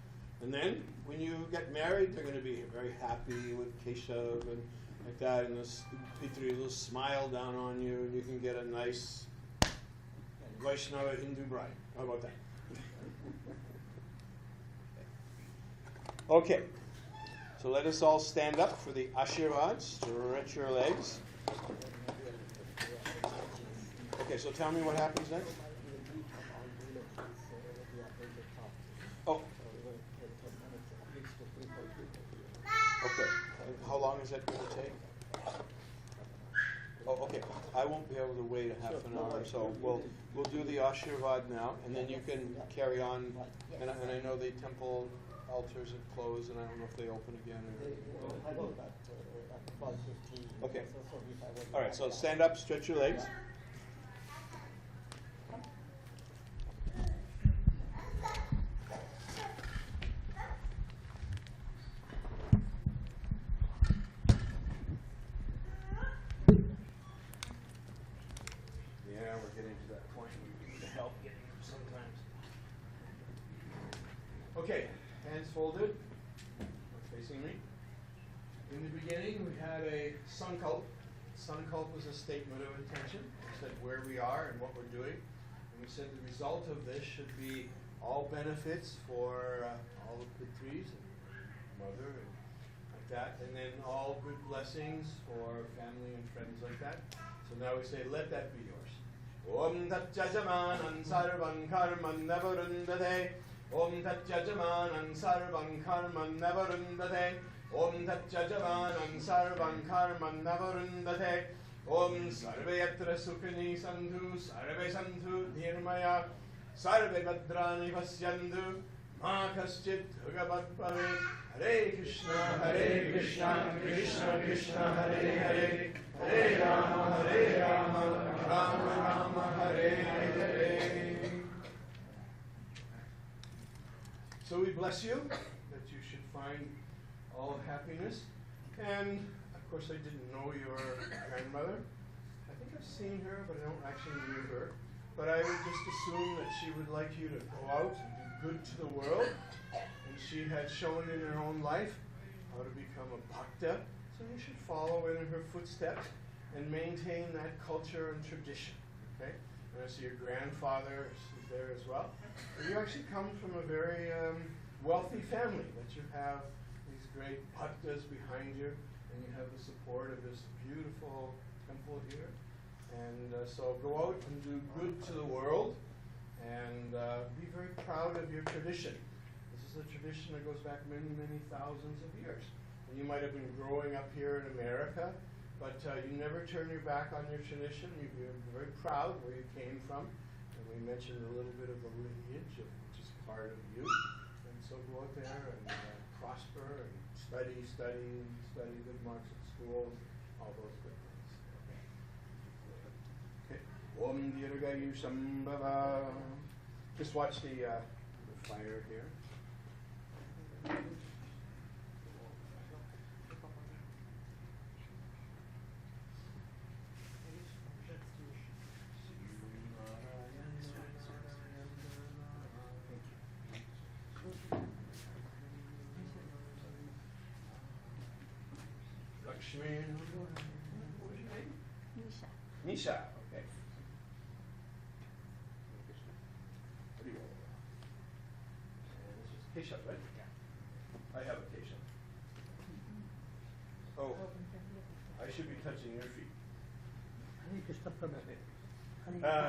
And then, when you get married, they're going to be very happy with Keshav and like that, and this Pitri will smile down on you, and you can get a nice Vaishnava Hindu bride. How about that? Okay, so let us all stand up for the Ashirvad. Stretch your legs. Okay, so tell me what happens next. Oh. Okay. How long is that going to take? Oh, okay. I won't be able to wait a half an hour, so we'll do the Ashirvad now, and then you can carry on. And I know the temple altars have closed, and I don't know if they open again. Okay. All right. So stand up, stretch your legs. Yeah, we're getting to that point where we need help getting up sometimes. Okay, hands folded, facing me. In the beginning, we had a sankalp. Sankalp was a statement of intention. We said where we are and what we're doing. And we said the result of this should be all benefits for all the Pitris and mother and like that. And then all good blessings for family and friends like that. So now we say, let that be yours. Om Tat Jajamanan Sarvam Karman Nevarundate. Om Tat Jajamanan Sarvam Karman Nevarundate. Om Tatjajavanan Sarvan Karman Navarundate. Om Sarve Yatra Sukhini Sandhu Sarve Sandhu Nirmaya Sarve Badrani Vasyandu Ma Kaschit Bhagavat Bhavet. Hare Krishna, Krishna Krishna, Hare Hare, Hare Rama, Rama Rama, Hare Hare. So we bless you that you should find all happiness. And of course, I didn't know your grandmother. I think I've seen her, but I don't actually know her. But I would just assume that she would like you to go out and do good to the world. And she had shown in her own life how to become a bhakta. So you should follow in her footsteps and maintain that culture and tradition. Okay? And I see your grandfather is there as well. And you actually come from a very wealthy family, that you have these great bhaktas behind you, and you have the support of this beautiful temple here. And so go out and do good to the world, and be very proud of your tradition. This is a tradition that goes back many, many thousands of years. And you might have been growing up here in America, but you never turn your back on your tradition. You're very proud where you came from. And we mentioned a little bit of the lineage, which is part of you. And so go out there and prosper and study good marks at schools, all those good things. Okay. Om Dirgayu Sambhava. Just watch the fire here. Lakshmi. What was your name? Nisha. Nisha. Okay. What do you want? And this is Keshav, right? Yeah. I have a Keshav. Oh, I should be touching your feet.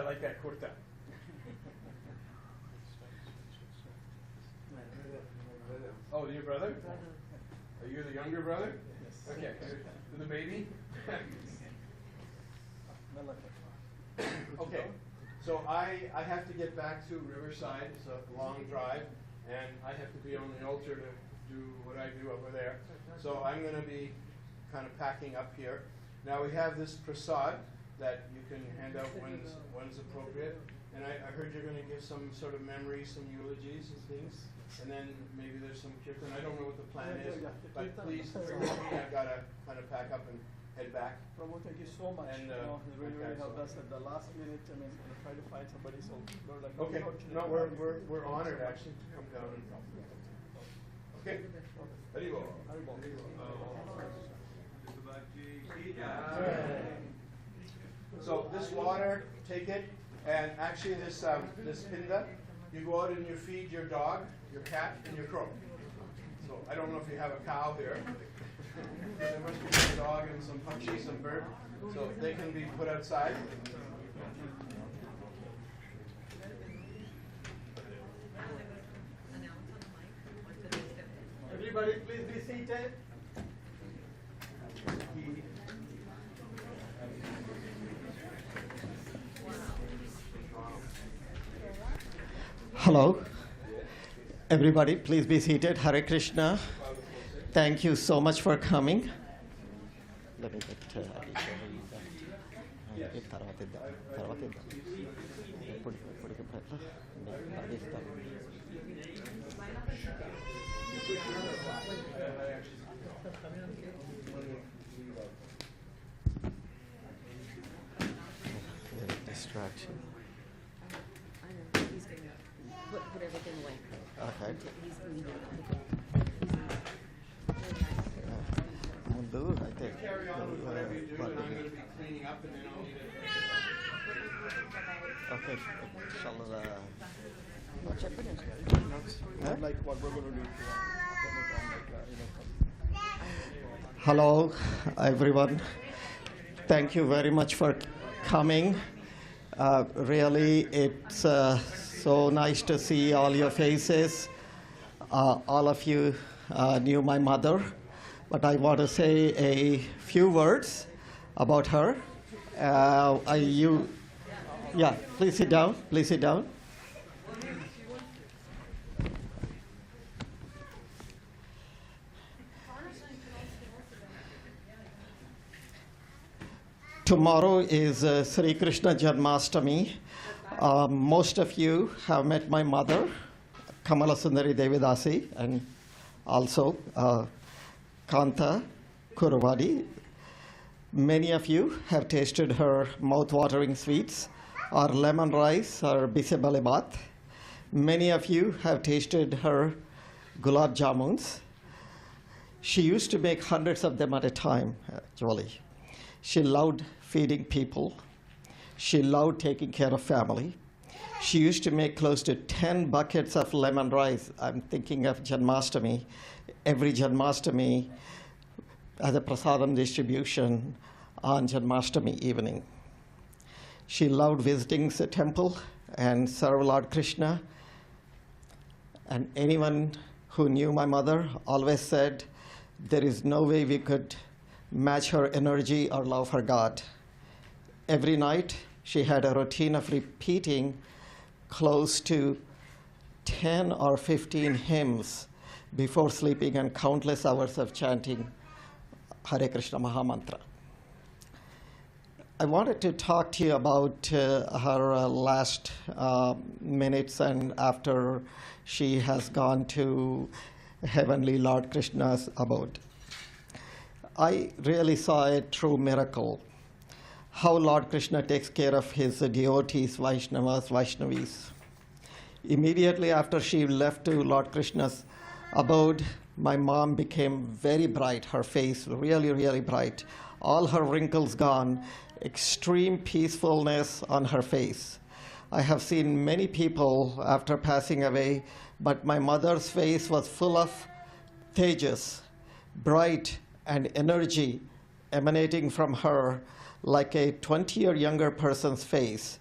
Like that kurta. Oh, your brother? Are you the younger brother? Yes. Okay. The baby? Okay. So I have to get back to Riverside. It's a long drive, and I have to be on the altar to do what I do over there. So I'm going to be kind of packing up here. Now we have this prasad that you can hand out when's appropriate. And I heard you're going to give some sort of memories, some eulogies and things. And then maybe there's some kirtan. I don't know what the plan is, but please forgive me. I've got to kind of pack up and head back. Prabhu, thank you so much. And, You really okay, helped so- us at the last minute. I mean, I tried to find somebody, so we're like, Okay. fortunate. No, we're honored actually to come down and help. Okay. Haribo. So this water, take it, and actually this this pinda, you go out and you feed your dog, your cat, and your crow. So I don't know if you have a cow here. There must be a dog and some pakshi, some bird, so they can be put outside. Everybody, please be seated. Hello. Everybody, please be seated. Hare Krishna. Thank you so much for coming. Let me get distraction. I know, he's gonna put everything away. Okay. He's leaving. Mundu అయితే Carry on with whatever you do, and I'm going to be cleaning up, and then I'll need it. Okay. Shall Not like what we're going to do. Hello, everyone. Thank you very much for coming. Really, it's so nice to see all your faces. All of you knew my mother, but I want to say a few words about her. Yeah, please sit down. Please sit down. Tomorrow is Sri Krishna Janmashtami. Most of you have met my mother, Kamala Sundari Devi Dasi, and also Kanta Kuruvadi. Many of you have tasted her mouth-watering sweets, or lemon rice, or bisebalebat. Many of you have tasted her gulab jamuns. She used to make hundreds of them at a time, actually. She loved feeding people. She loved taking care of family. She used to make close to 10 buckets of lemon rice. I'm thinking of Janmashtami. Every Janmashtami as a prasadam distribution on Janmashtami evening. She loved visiting the temple and serve Lord Krishna. And anyone who knew my mother always said, there is no way we could match her energy or love for God. Every night, she had a routine of repeating close to 10 or 15 hymns before sleeping and countless hours of chanting Hare Krishna Mahamantra. I wanted to talk to you about her last minutes and after she has gone to heavenly Lord Krishna's abode. I really saw a true miracle, how Lord Krishna takes care of his devotees, Vaishnavas, Vaishnavis. Immediately after she left to Lord Krishna's abode, my mom became very bright, her face really, really bright. All her wrinkles gone, extreme peacefulness on her face. I have seen many people after passing away, but my mother's face was full of tejas, bright, and energy emanating from her like a 20 or younger person's face.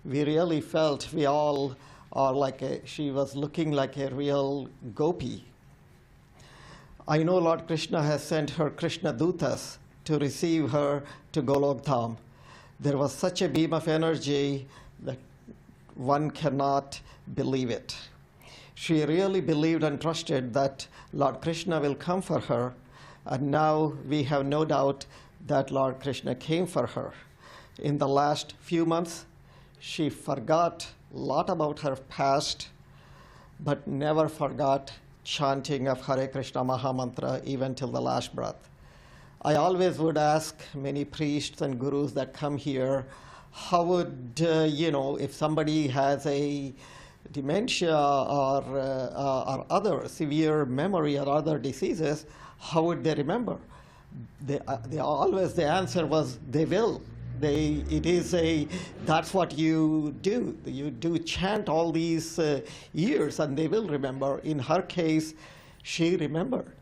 We really felt we all are she was looking like a real gopi. I know Lord Krishna has sent her Krishna Dutas to receive her to Golok Dham. There was such a beam of energy that one cannot believe it. She really believed and trusted that Lord Krishna will come for her. And now we have no doubt that Lord Krishna came for her. In the last few months, she forgot a lot about her past, but never forgot chanting of Hare Krishna Mahamantra even till the last breath. I always would ask many priests and gurus that come here, how would, if somebody has a dementia or other severe memory or other diseases, how would they remember? The answer was they will. That's what you do. You do chant all these years and they will remember. In her case, she remembered.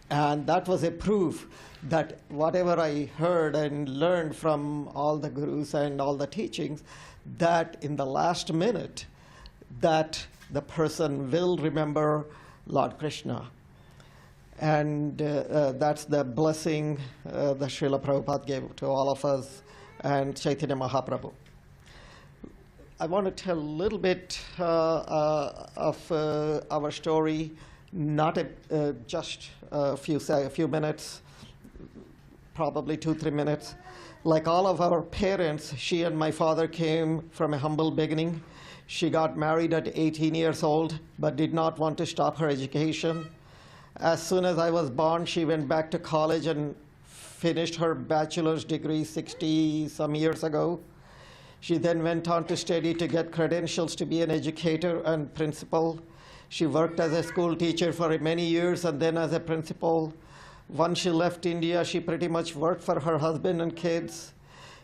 And that was a proof that whatever I heard and learned from all the gurus and all the teachings, that in the last minute, that the person will remember Lord Krishna. And that's the blessing that Srila Prabhupada gave to all of us and Chaitanya Mahaprabhu. I want to tell a little bit of our story, not just a few minutes, probably 2-3 minutes. Like all of our parents, she and my father came from a humble beginning. She got married at 18 years old, but did not want to stop her education. As soon as I was born, she went back to college and finished her bachelor's degree 60-some years ago. She then went on to study to get credentials to be an educator and principal. She worked as a school teacher for many years and then as a principal. Once she left India, she pretty much worked for her husband and kids.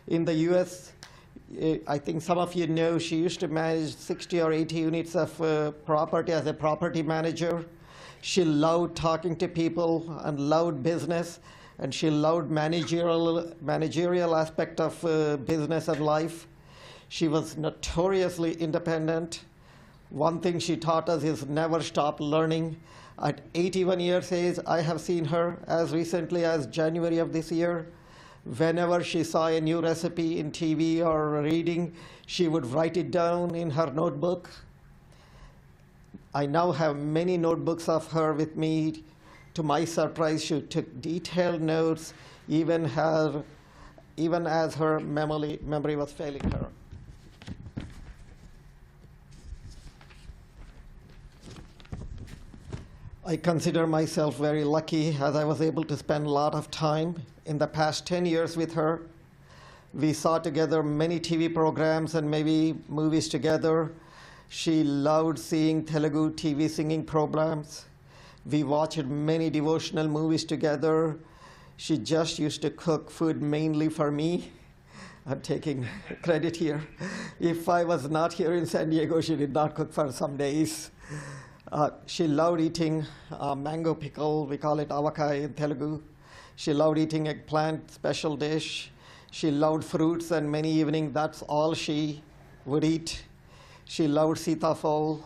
In the US, I think some of you know, she used to manage 60 or 80 units of property as a property manager. She loved talking to people and loved business, and she loved managerial aspect of business and life. She was notoriously independent. One thing she taught us is never stop learning. At 81 years age, I have seen her as recently as January of this year. Whenever she saw a new recipe in TV or reading, she would write it down in her notebook. I now have many notebooks of her with me. To my surprise, she took detailed notes, even as her memory was failing her. I consider myself very lucky as I was able to spend a lot of time in the past 10 years with her. We saw together many TV programs and maybe movies together. She loved seeing Telugu TV singing programs. We watched many devotional movies together. She just used to cook food mainly for me. I'm taking credit here. If I was not here in San Diego, she did not cook for some days. She loved eating mango pickle, we call it avakai in Telugu. She loved eating eggplant, special dish. She loved fruits, and many evenings, that's all she would eat. She loved sitafal.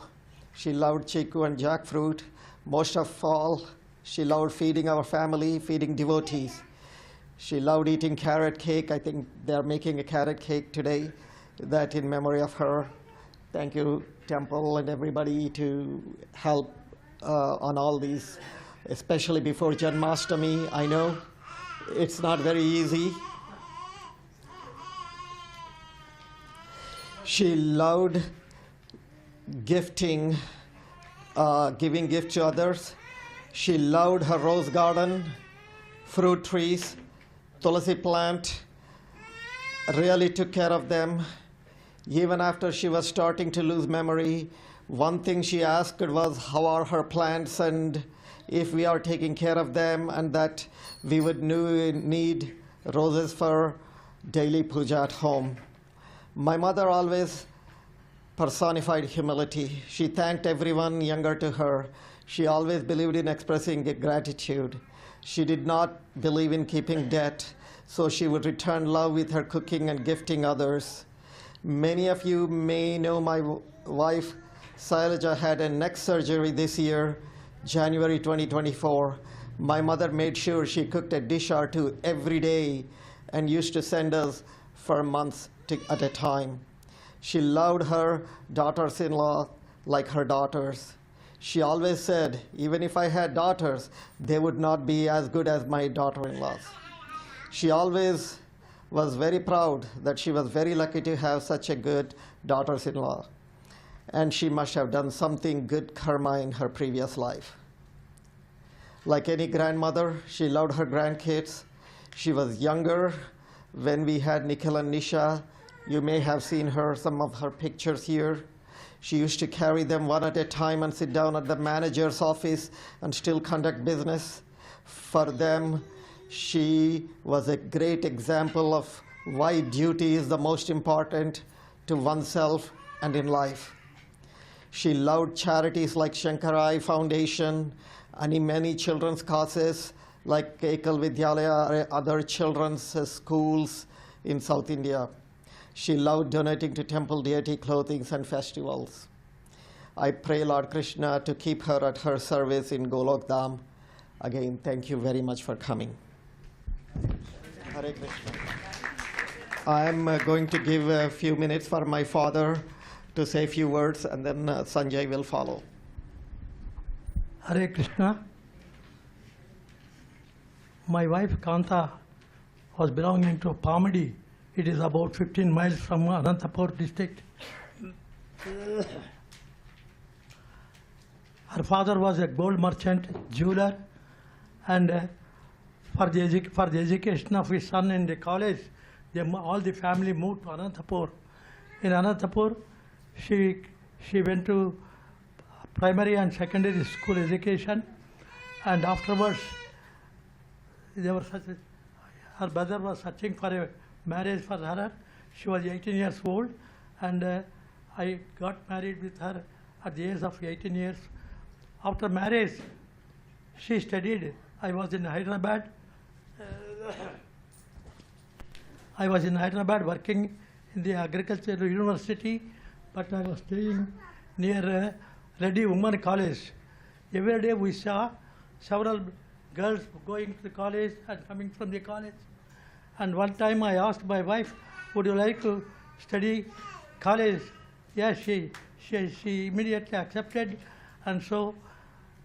She loved chiku and jackfruit. Most of all, she loved feeding our family, feeding devotees. She loved eating carrot cake. I think they're making a carrot cake today, that in memory of her. Thank you, Temple and everybody, to help on all these, especially before Janmashtami. I know it's not very easy. She loved gifting, giving gifts to others. She loved her rose garden, fruit trees, tulsi plant, really took care of them. Even after she was starting to lose memory, one thing she asked was how are her plants and if we are taking care of them, and that we would need roses for daily puja at home. My mother always personified humility. She thanked everyone younger to her. She always believed in expressing gratitude. She did not believe in keeping debt, so she would return love with her cooking and gifting others. Many of you may know my wife, Sailaja, had a neck surgery this year, January 2024. My mother made sure she cooked a dish or two every day and used to send us for months at a time. She loved her daughters-in-law like her daughters. She always said, even if I had daughters, they would not be as good as my daughter-in-laws. She always was very proud that she was very lucky to have such a good daughters-in-law. And she must have done something good karma in her previous life. Like any grandmother, she loved her grandkids. She was younger when we had Nikhil and Nisha. You may have seen her, some of her pictures here. She used to carry them one at a time and sit down at the manager's office and still conduct business. For them, she was a great example of why duty is the most important to oneself and in life. She loved charities like Shankarai Foundation and many children's causes like Ekal Vidyalaya, other children's schools in South India. She loved donating to temple deity clothing and festivals. I pray Lord Krishna to keep her at her service in Golok Dham. Again, thank you very much for coming. Hare Krishna. I'm going to give a few minutes for my father to say a few words, and then Sanjay will follow. Hare Krishna. My wife Kanta was belonging to Pamadi. It is about 15 miles from Anantapur district. Her father was a gold merchant, jeweler, and for the education of his son in the college, all the family moved to Anantapur. In Anantapur, she went to primary and secondary school education, and afterwards, her brother was searching for a marriage for her. She was 18 years old, and I got married with her at the age of 18 years. After marriage, she studied. I was in Hyderabad. I was in Hyderabad working in the agricultural university, but I was staying near Reddy Women College. Every day we saw several girls going to the college and coming from the college. And one time I asked my wife, would you like to study college? Yes, she immediately accepted, and so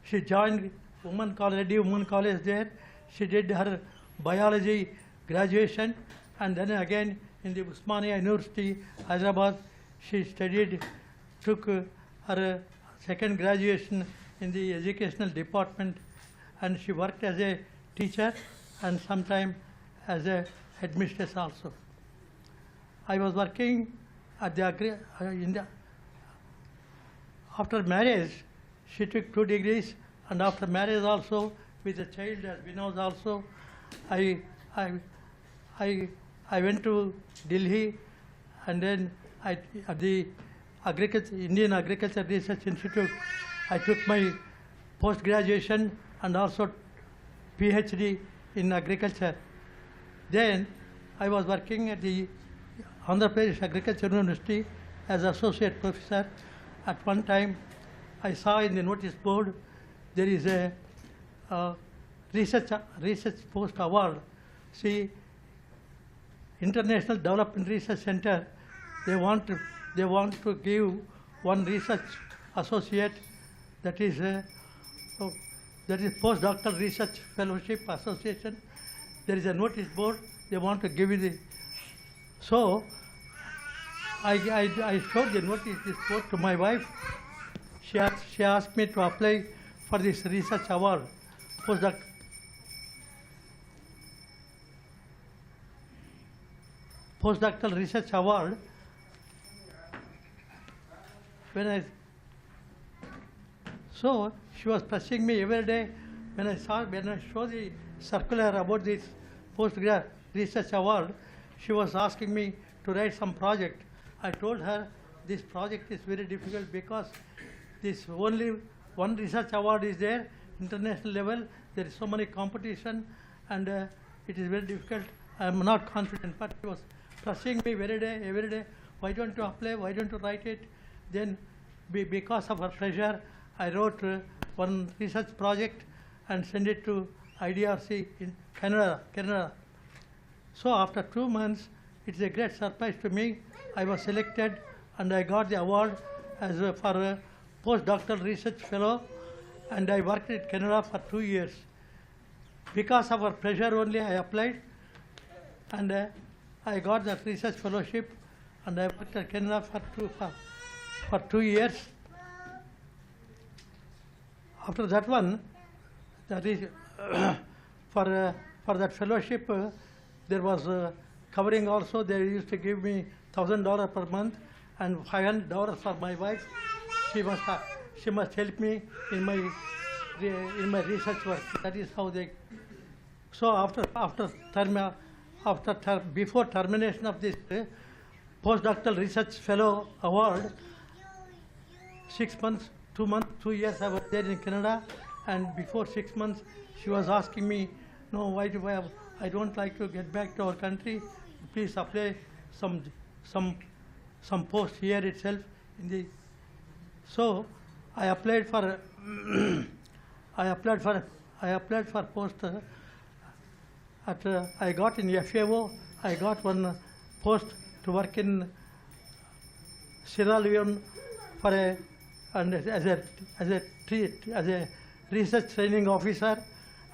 she joined Reddy Women College there. She did her biology graduation, and then again in the Usmania University, Hyderabad, she studied, took her second graduation in the educational department, and she worked as a teacher and sometime as a headmistress also. I was working at the after marriage, she took 2 degrees, and after marriage also, with a child as Vinod also, I went to Delhi, and then at the Indian Agriculture Research Institute, I took my post-graduation and also PhD in agriculture. Then I was working at the Andhra Pradesh Agriculture University as associate professor. At one time, I saw in the notice board there is a research post award. See, International Development Research Center, they want to give one research associate, that is postdoctoral research fellowship association. There is a notice board. They want to give it. So I showed the notice board to my wife. She asked me to apply for this research award, postdoctoral research award. So she was pressing me every day. When I saw the circular about this postgrad research award, she was asking me to write some project. I told her this project is very difficult because this only one research award is there, international level. There is so many competition, and it is very difficult. I am not confident, but she was pressing me every day. Why don't you apply? Why don't you write it? Then, because of her pressure, I wrote one research project and sent it to IDRC in Canada. So after 2 months, it's a great surprise to me. I was selected and I got the award as for a postdoctoral research fellow, and I worked in Canada for 2 years. Because of our pressure only, I applied, and I got that research fellowship, and I worked in Canada for 2 years. After that one, that is for that fellowship, there was covering also. They used to give me $1,000 per month and $500 for my wife. She must help me in my research work. That is how they. So before termination of this postdoctoral research fellow award, 6 months, 2 years I was there in Canada, and before 6 months she was asking me, no, why do I don't like to get back to our country. Please apply some post here itself in the. So I applied for post I got in FAO. I got one post to work in Sierra Leone as a research training officer,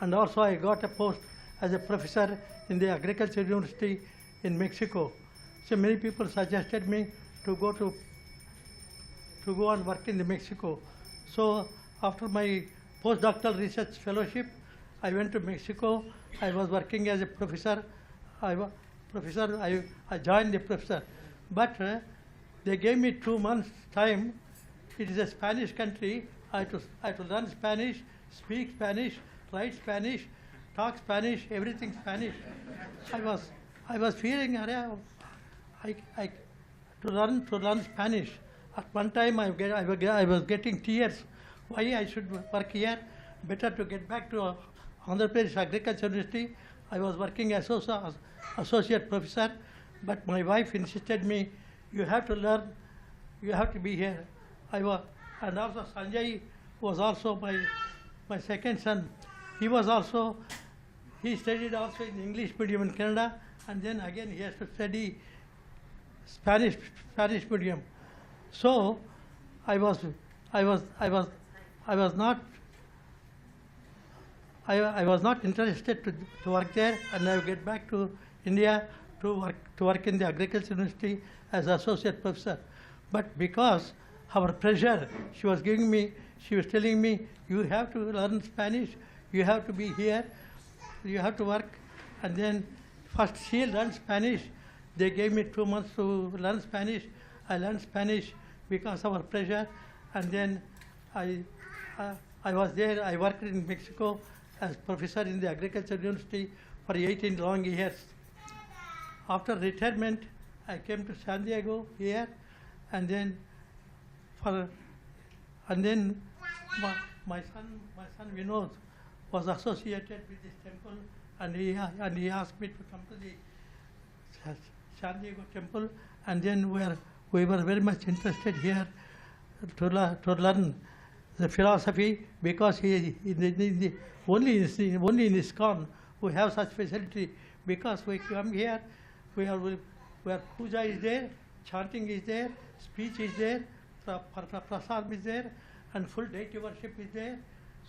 and also I got a post as a professor in the Agriculture University in Mexico. So many people suggested me to go and work in Mexico. So after my postdoctoral research fellowship, I went to Mexico. I was working as a professor. I joined the professor, but they gave me 2 months time. It is a Spanish country. I had to learn Spanish, speak Spanish, write Spanish, talk Spanish, everything Spanish. I was feeling to learn Spanish. At one time I was getting tears. Why I should work here? Better to get back to Andhra Pradesh Agriculture University. I was working as associate professor, but my wife insisted me, you have to learn, you have to be here. I was, and also Sanjay was also my second son. He was also, he studied also in English medium in Canada, and then again he has to study Spanish medium. So I was not interested to work there, and I get back to India to work in the agriculture university as associate professor. But because our pressure, she was telling me, you have to learn Spanish, you have to be here, you have to work. And then first she learned Spanish. They gave me 2 months to learn Spanish. I learned Spanish because of our pressure. And then I was there. I worked in Mexico as professor in the agriculture university for 18 long years. After retirement, I came to San Diego here, and then my son Vinod was associated with this temple, and he asked me to come to the San Diego temple, and then we were very much interested here to learn the philosophy, because only in ISKCON we have such facility, because we come here, where puja is there, chanting is there, speech is there, prasad is there, and full deity worship is there.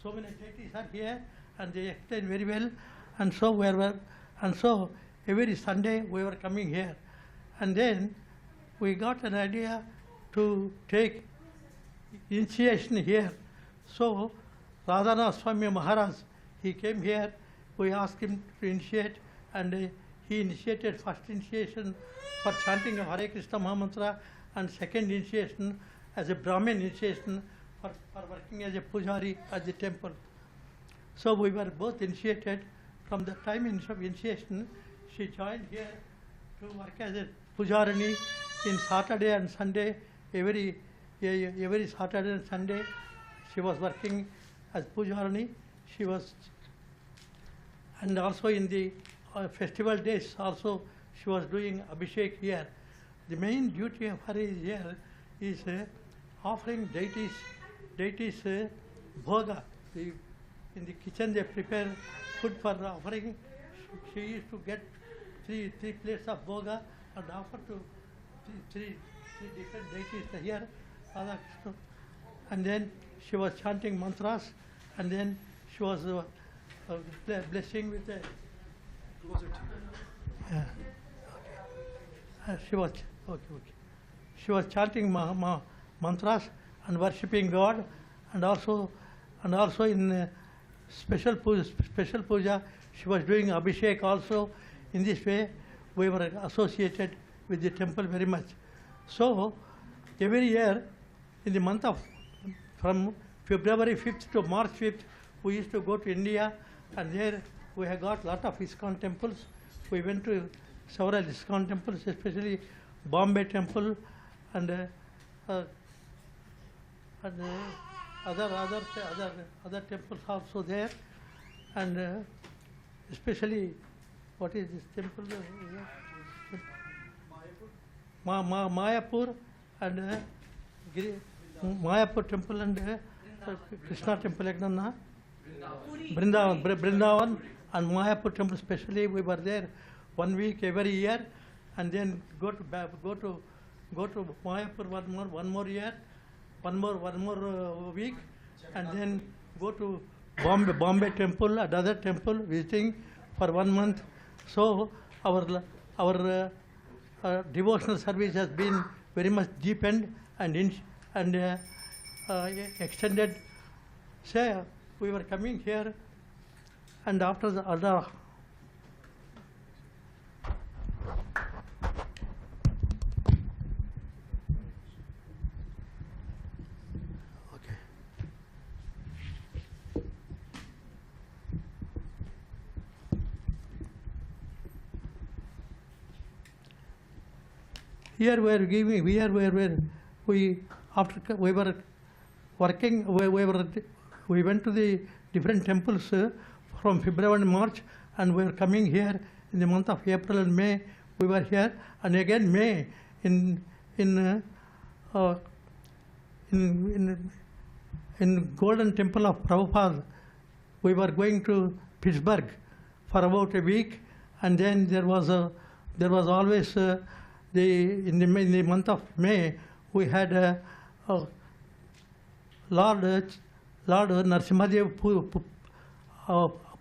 So many deities are here, and they explain very well. And so every Sunday we were coming here, and then we got an idea to take initiation here. So Radhanath Swami Maharaj, he came here. We asked him to initiate, and he initiated first initiation for chanting of Hare Krishna Mahamantra, and second initiation as a Brahmin initiation for working as a Pujari at the temple. So we were both initiated. From the time of initiation, she joined here to work as a Pujarani in Saturday and Sunday. Every Saturday and Sunday, she was working as Pujarani. She was, and also in the festival days also, she was doing Abhishek here. The main duty of her is here is offering deities bhoga. In the kitchen they prepare food for offering. She used to get three plates of bhoga and offer to three different deities here. And then she was chanting mantras, and then she was blessing with the. She was chanting mantras and worshipping God, and also in special puja, she was doing Abhishek also. In this way, we were associated with the temple very much. So every year, in the month of, from February 5th to March 5th, we used to go to India, and there we have got a lot of ISKCON temples. We went to several ISKCON temples, especially Bombay temple, and other temples also there, and especially what is this temple? Mayapur, and Mayapur temple, and Krishna temple, Brindavan, and Mayapur temple especially. We were there 1 week every year, and then go to Mayapur one more year, one more week, and then go to Bombay temple, another temple, visiting for 1 month. So our devotional service has been very much deepened and extended. Say we were coming here, and after the other. Here we were working, we went to the different temples from February and March, and we were coming here in the month of April and May. We were here, and again May in in Golden Temple of Prabhupada. We were going to Pittsburgh for about a week, and then there was always in the month of May we had Lord Narasimhadev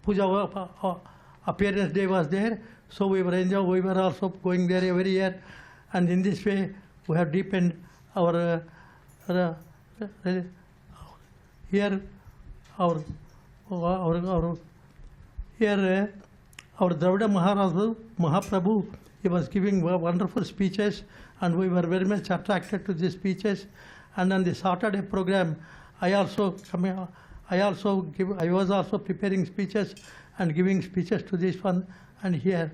Puja appearance day was there, so we were also going there every year, and in this way we have deepened our here our Dravida Mahaprabhu, he was giving wonderful speeches, and we were very much attracted to these speeches. And on the Saturday program, I was also preparing speeches and giving speeches to this one and here.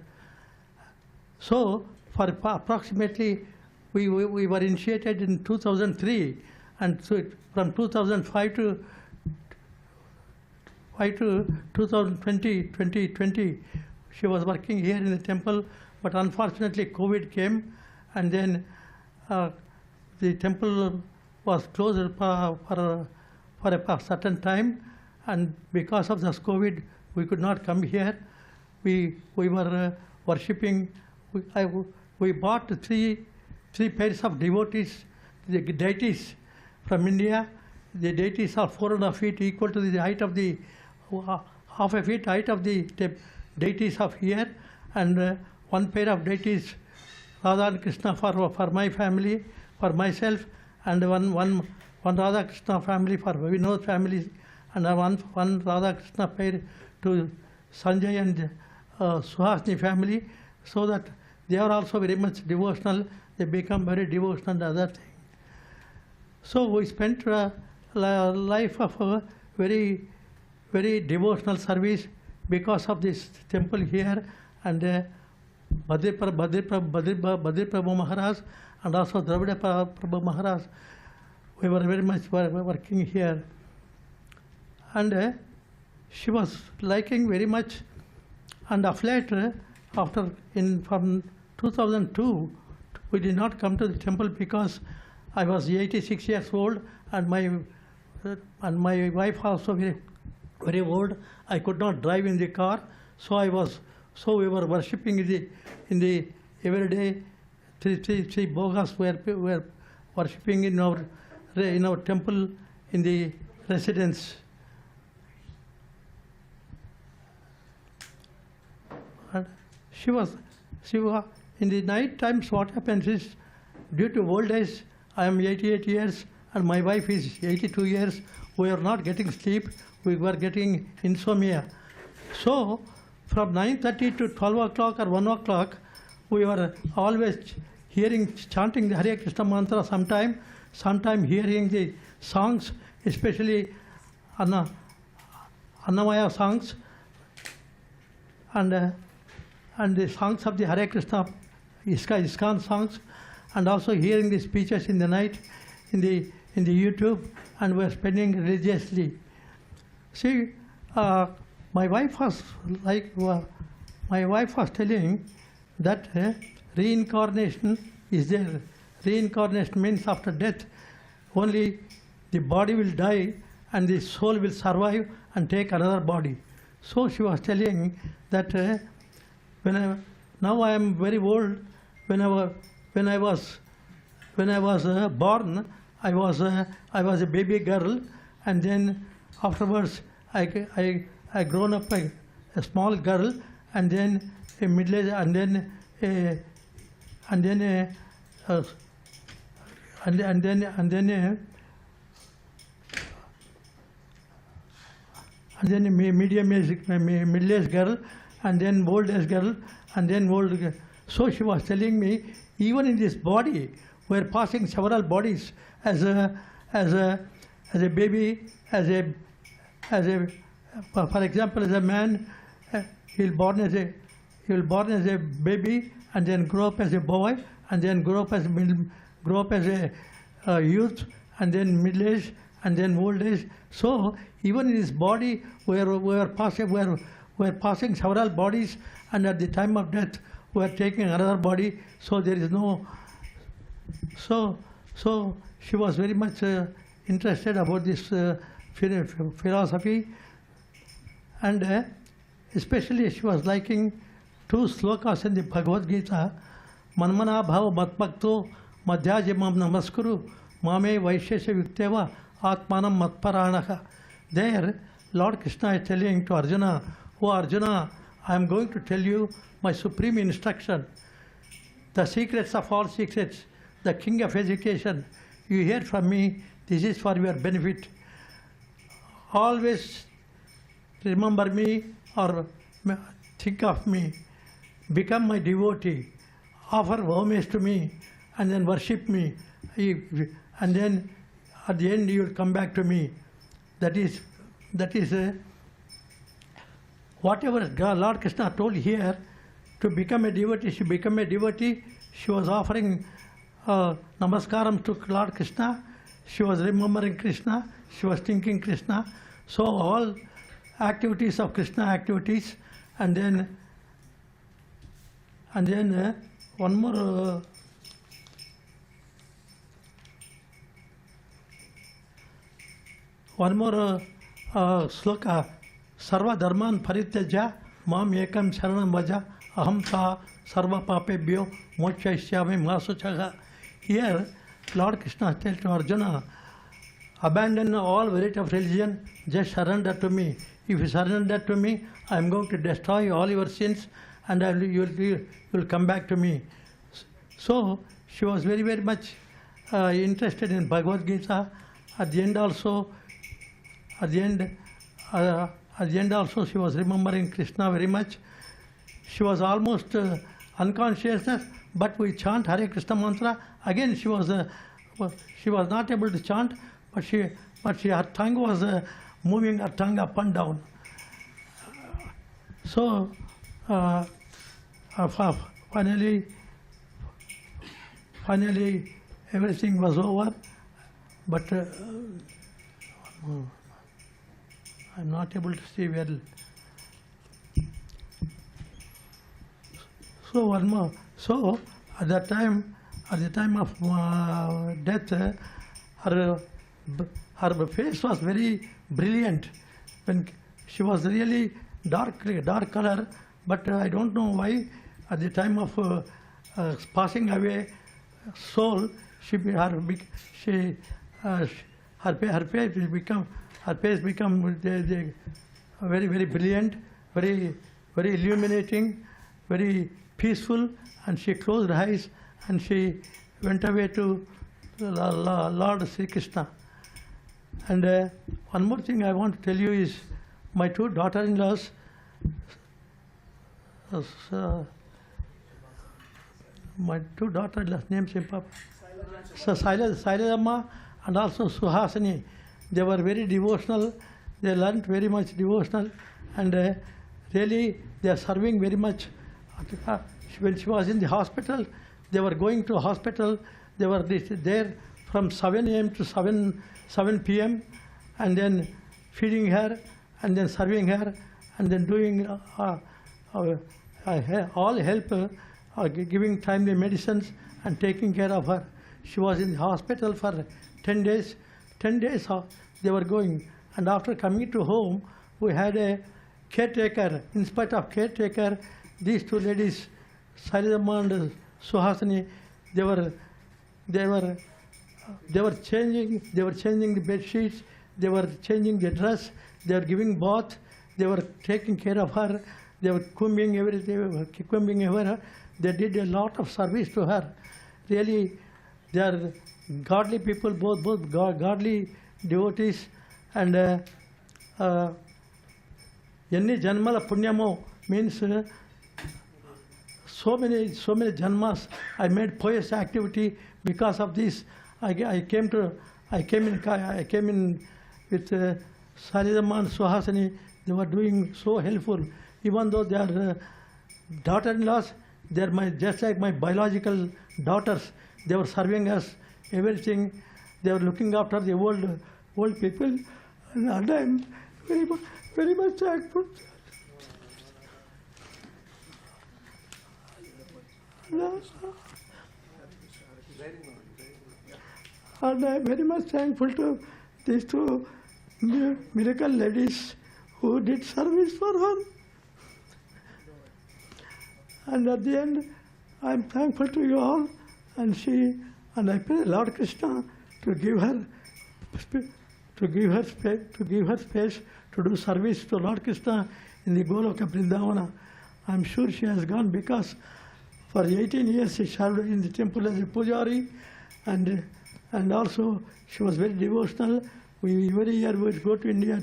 So for approximately, we were initiated in 2003, and so from 2005 to 2020, she was working here in the temple, but unfortunately COVID came, and then the temple was closed for a certain time, and because of this COVID, we could not come here. We were worshipping. We bought three pairs of devotees, the deities from India. The deities are 4.5 feet, equal to the height of the half a feet height of the deities of here, and one pair of deities, Radha Krishna for my family, for myself, and one Radha Krishna family for Vinod family, and one Radha Krishna pair to Sanjay and Suhasini family, so that they are also very much devotional. They become very devotional and other thing. So we spent a life of a very, very devotional service because of this temple here, and Bhadri Prabhu Maharaj and also Dravida Prabhu Maharaj. We were very much working here, and she was liking very much. And of late, from 2002, we did not come to the temple because I was 86 years old, and my wife also very, very old. I could not drive in the car, so we were worshipping in the every day. Three bogas were worshipping in our temple in the residence. And she was in the night times. What happens is, due to old age, I am 88 years and my wife is 82 years. We are not getting sleep. We were getting insomnia. So from 9:30 to 12 o'clock or 1 o'clock, we were always chanting the Hare Krishna mantra sometime hearing the songs, especially Annamaya songs, and the songs of the Hare Krishna ISKCON songs, and also hearing the speeches in the night in the YouTube, and we are spending religiously. See, my wife was telling that reincarnation is there. Reincarnation means after death, only the body will die and the soul will survive and take another body. So she was telling that now I am very old. When I was born, I was a baby girl, and then afterwards I grown up a small girl, and then a middle age, and then a middle-aged girl, and then old-aged girl, and then old girl. So she was telling me, even in this body, we are passing several bodies as a baby, for example, as a man, he will born as a baby, and then grow up as a boy, and then grow up as a youth, and then middle age, and then old age. So even in this body, we are passing several bodies, and at the time of death, we are taking another body. So there is no. So she was very much interested about this philosophy, and especially she was liking 2 slokas in the Bhagavad Gita, Manmana Bhava Matbhakto Madhyajimam Namaskuru Mame Vaishesha Yukteva Atmanam Matparanaka. There, Lord Krishna is telling to Arjuna, "Oh Arjuna, I am going to tell you my supreme instruction, the secrets of all secrets, the king of education. You hear from me, this is for your benefit. Always remember me or think of me, become my devotee, offer homage to me, and then worship me, and then at the end you will come back to me." That is whatever Lord Krishna told here, to become a devotee, she became a devotee. She was offering namaskaram to Lord Krishna. She was remembering Krishna. She was thinking Krishna. So all activities of Krishna activities, and then one more. One more sloka, Sarva Dharman Parityaja Mam Ekam Sharanam Vaja Aham Sa Sarva Papebhyo Mokshaishyami Masuchaga. Here, Lord Krishna tells to Arjuna, abandon all variety of religion, just surrender to me. If you surrender to me, I am going to destroy all your sins, and you will come back to me. So, she was very, very much interested in Bhagavad Gita. At the end also, she was remembering Krishna very much. She was almost unconscious, but we chant Hare Krishna mantra. Again, she was not able to chant, but her tongue was moving her tongue up and down. So finally everything was over, but I'm not able to see well. So one more. So at the time of death, her face was very brilliant. When she was really dark color, but I don't know why. At the time of passing away, soul, her face become very, very brilliant, very, very illuminating, very peaceful, and she closed her eyes and she went away to Lord Sri Krishna. And one more thing I want to tell you is my 2 daughter-in-laws, my 2 daughter-in-laws, names Sailajamma and also Suhasini. They were very devotional. They learnt very much devotional, and really they are serving very much. When she was in the hospital, they were going to hospital. They were there from 7 a.m. to 7 p.m. and then feeding her, and then serving her, and then doing all help, giving timely medicines and taking care of her. She was in the hospital for 10 days. 10 days they were going, and after coming to home, we had a caretaker. In spite of caretaker, these 2 ladies, Sailajamma and Suhasini, they were changing the bed sheets, they were changing the dress, they were giving bath, they were taking care of her, they were combing her. They did a lot of service to her. Really, they are godly people, both godly devotees, and Yanni Janmala Punyamo means so many janmas. I made pious activity because of this. I came in with Sailajamma and Suhasini. They were doing so helpful, even though they are daughter-in-laws. They are just like my biological daughters. They were serving us everything. They were looking after the old people, and I am very much thankful. And I am very much thankful to these two miracle ladies who did service for her. And at the end, I'm thankful to you all, and I pray Lord Krishna to give her space to do service to Lord Krishna in the Goloka Vrindavana. I'm sure she has gone because for 18 years she served in the temple as a Pujari, and also she was very devotional. Every year we would go to India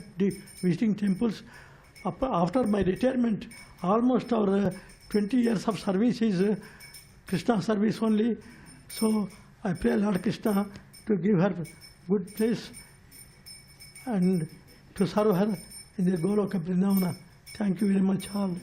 visiting temples. After my retirement, almost our 20 years of service is Krishna service only. So I pray Lord Krishna to give her good place and to serve her in the Goloka Vrindavana. Thank you very much all.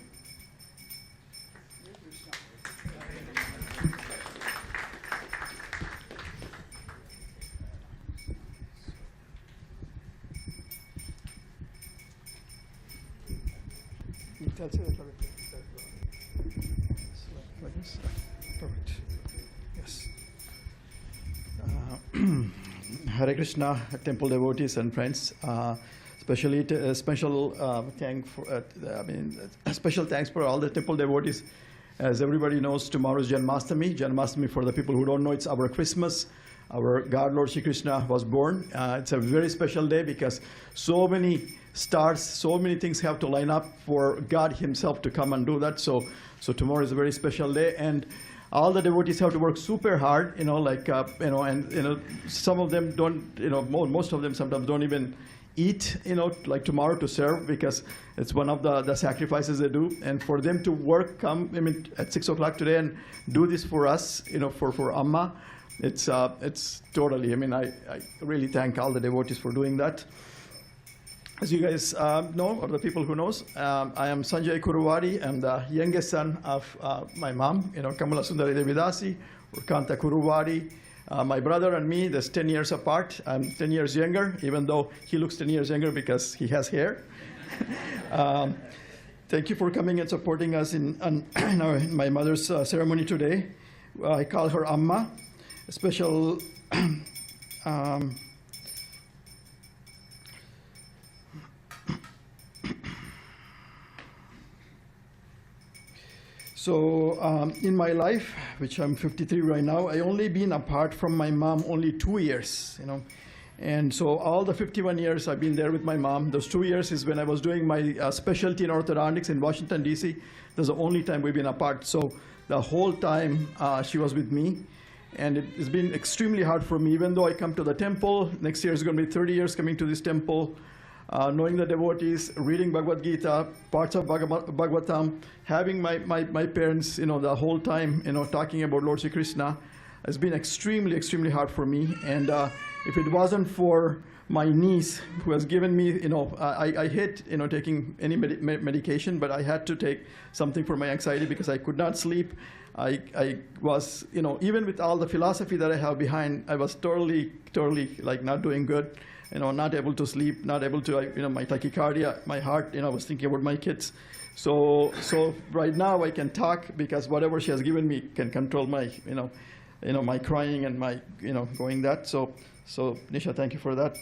Yes. Hare Krishna, temple devotees and friends. Special thanks for all the temple devotees. As everybody knows, tomorrow is Janmashtami. Janmashtami, for the people who don't know, it's our Christmas. Our God, Lord Shri Krishna, was born. It's a very special day because so many stars, so many things have to line up for God Himself to come and do that. So tomorrow is a very special day, and all the devotees have to work super hard. Some of them don't. Most of them sometimes don't even eat. Like tomorrow to serve, because it's one of the sacrifices they do. And for them to work, at 6 o'clock today and do this for us, for Amma. It's totally, I really thank all the devotees for doing that. As you guys know, or the people who knows, I am Sanjay Kuruwadi. I'm the youngest son of my mom, Kamala Sundari Devi Dasi, or Kanta Kuruwadi. My brother and me, that's 10 years apart. I'm 10 years younger, even though he looks 10 years younger because he has hair. Thank you for coming and supporting us in my mother's ceremony today. I call her Amma. A special in my life, which I'm 53 right now, I only been apart from my mom only 2 years, And so all the 51 years I've been there with my mom. Those 2 years is when I was doing my specialty in orthodontics in Washington, D.C. That's the only time we've been apart. So the whole time she was with me. And it's been extremely hard for me, even though I come to the temple. Next year is going to be 30 years coming to this temple, knowing the devotees, reading Bhagavad Gita, parts of Bhagavatam, having my parents, the whole time, talking about Lord Shri Krishna. It's been extremely, extremely hard for me. And if it wasn't for my niece, who has given me, I hate, taking any medication, but I had to take something for my anxiety because I could not sleep. I was, even with all the philosophy that I have behind, I was totally like not doing good, not able to sleep, not able to, my tachycardia, my heart, I was thinking about my kids. So right now I can talk because whatever she has given me can control my, my crying and my, going that. So Nisha, thank you for that.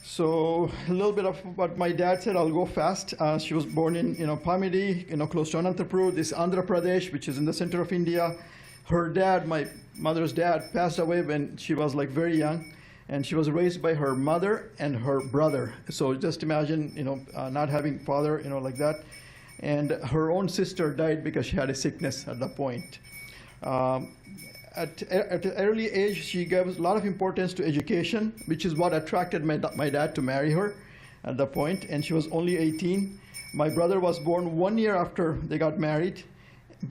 So a little bit of what my dad said, I'll go fast. She was born in Pamidi, close to Anantapur, this Andhra Pradesh, which is in the center of India. Her dad, my mother's dad, passed away when she was like very young, and she was raised by her mother and her brother. So just imagine, not having father, like that. And her own sister died because she had a sickness at that point. At an early age, she gave a lot of importance to education, which is what attracted my dad to marry her at that point. And she was only 18. My brother was born 1 year after they got married.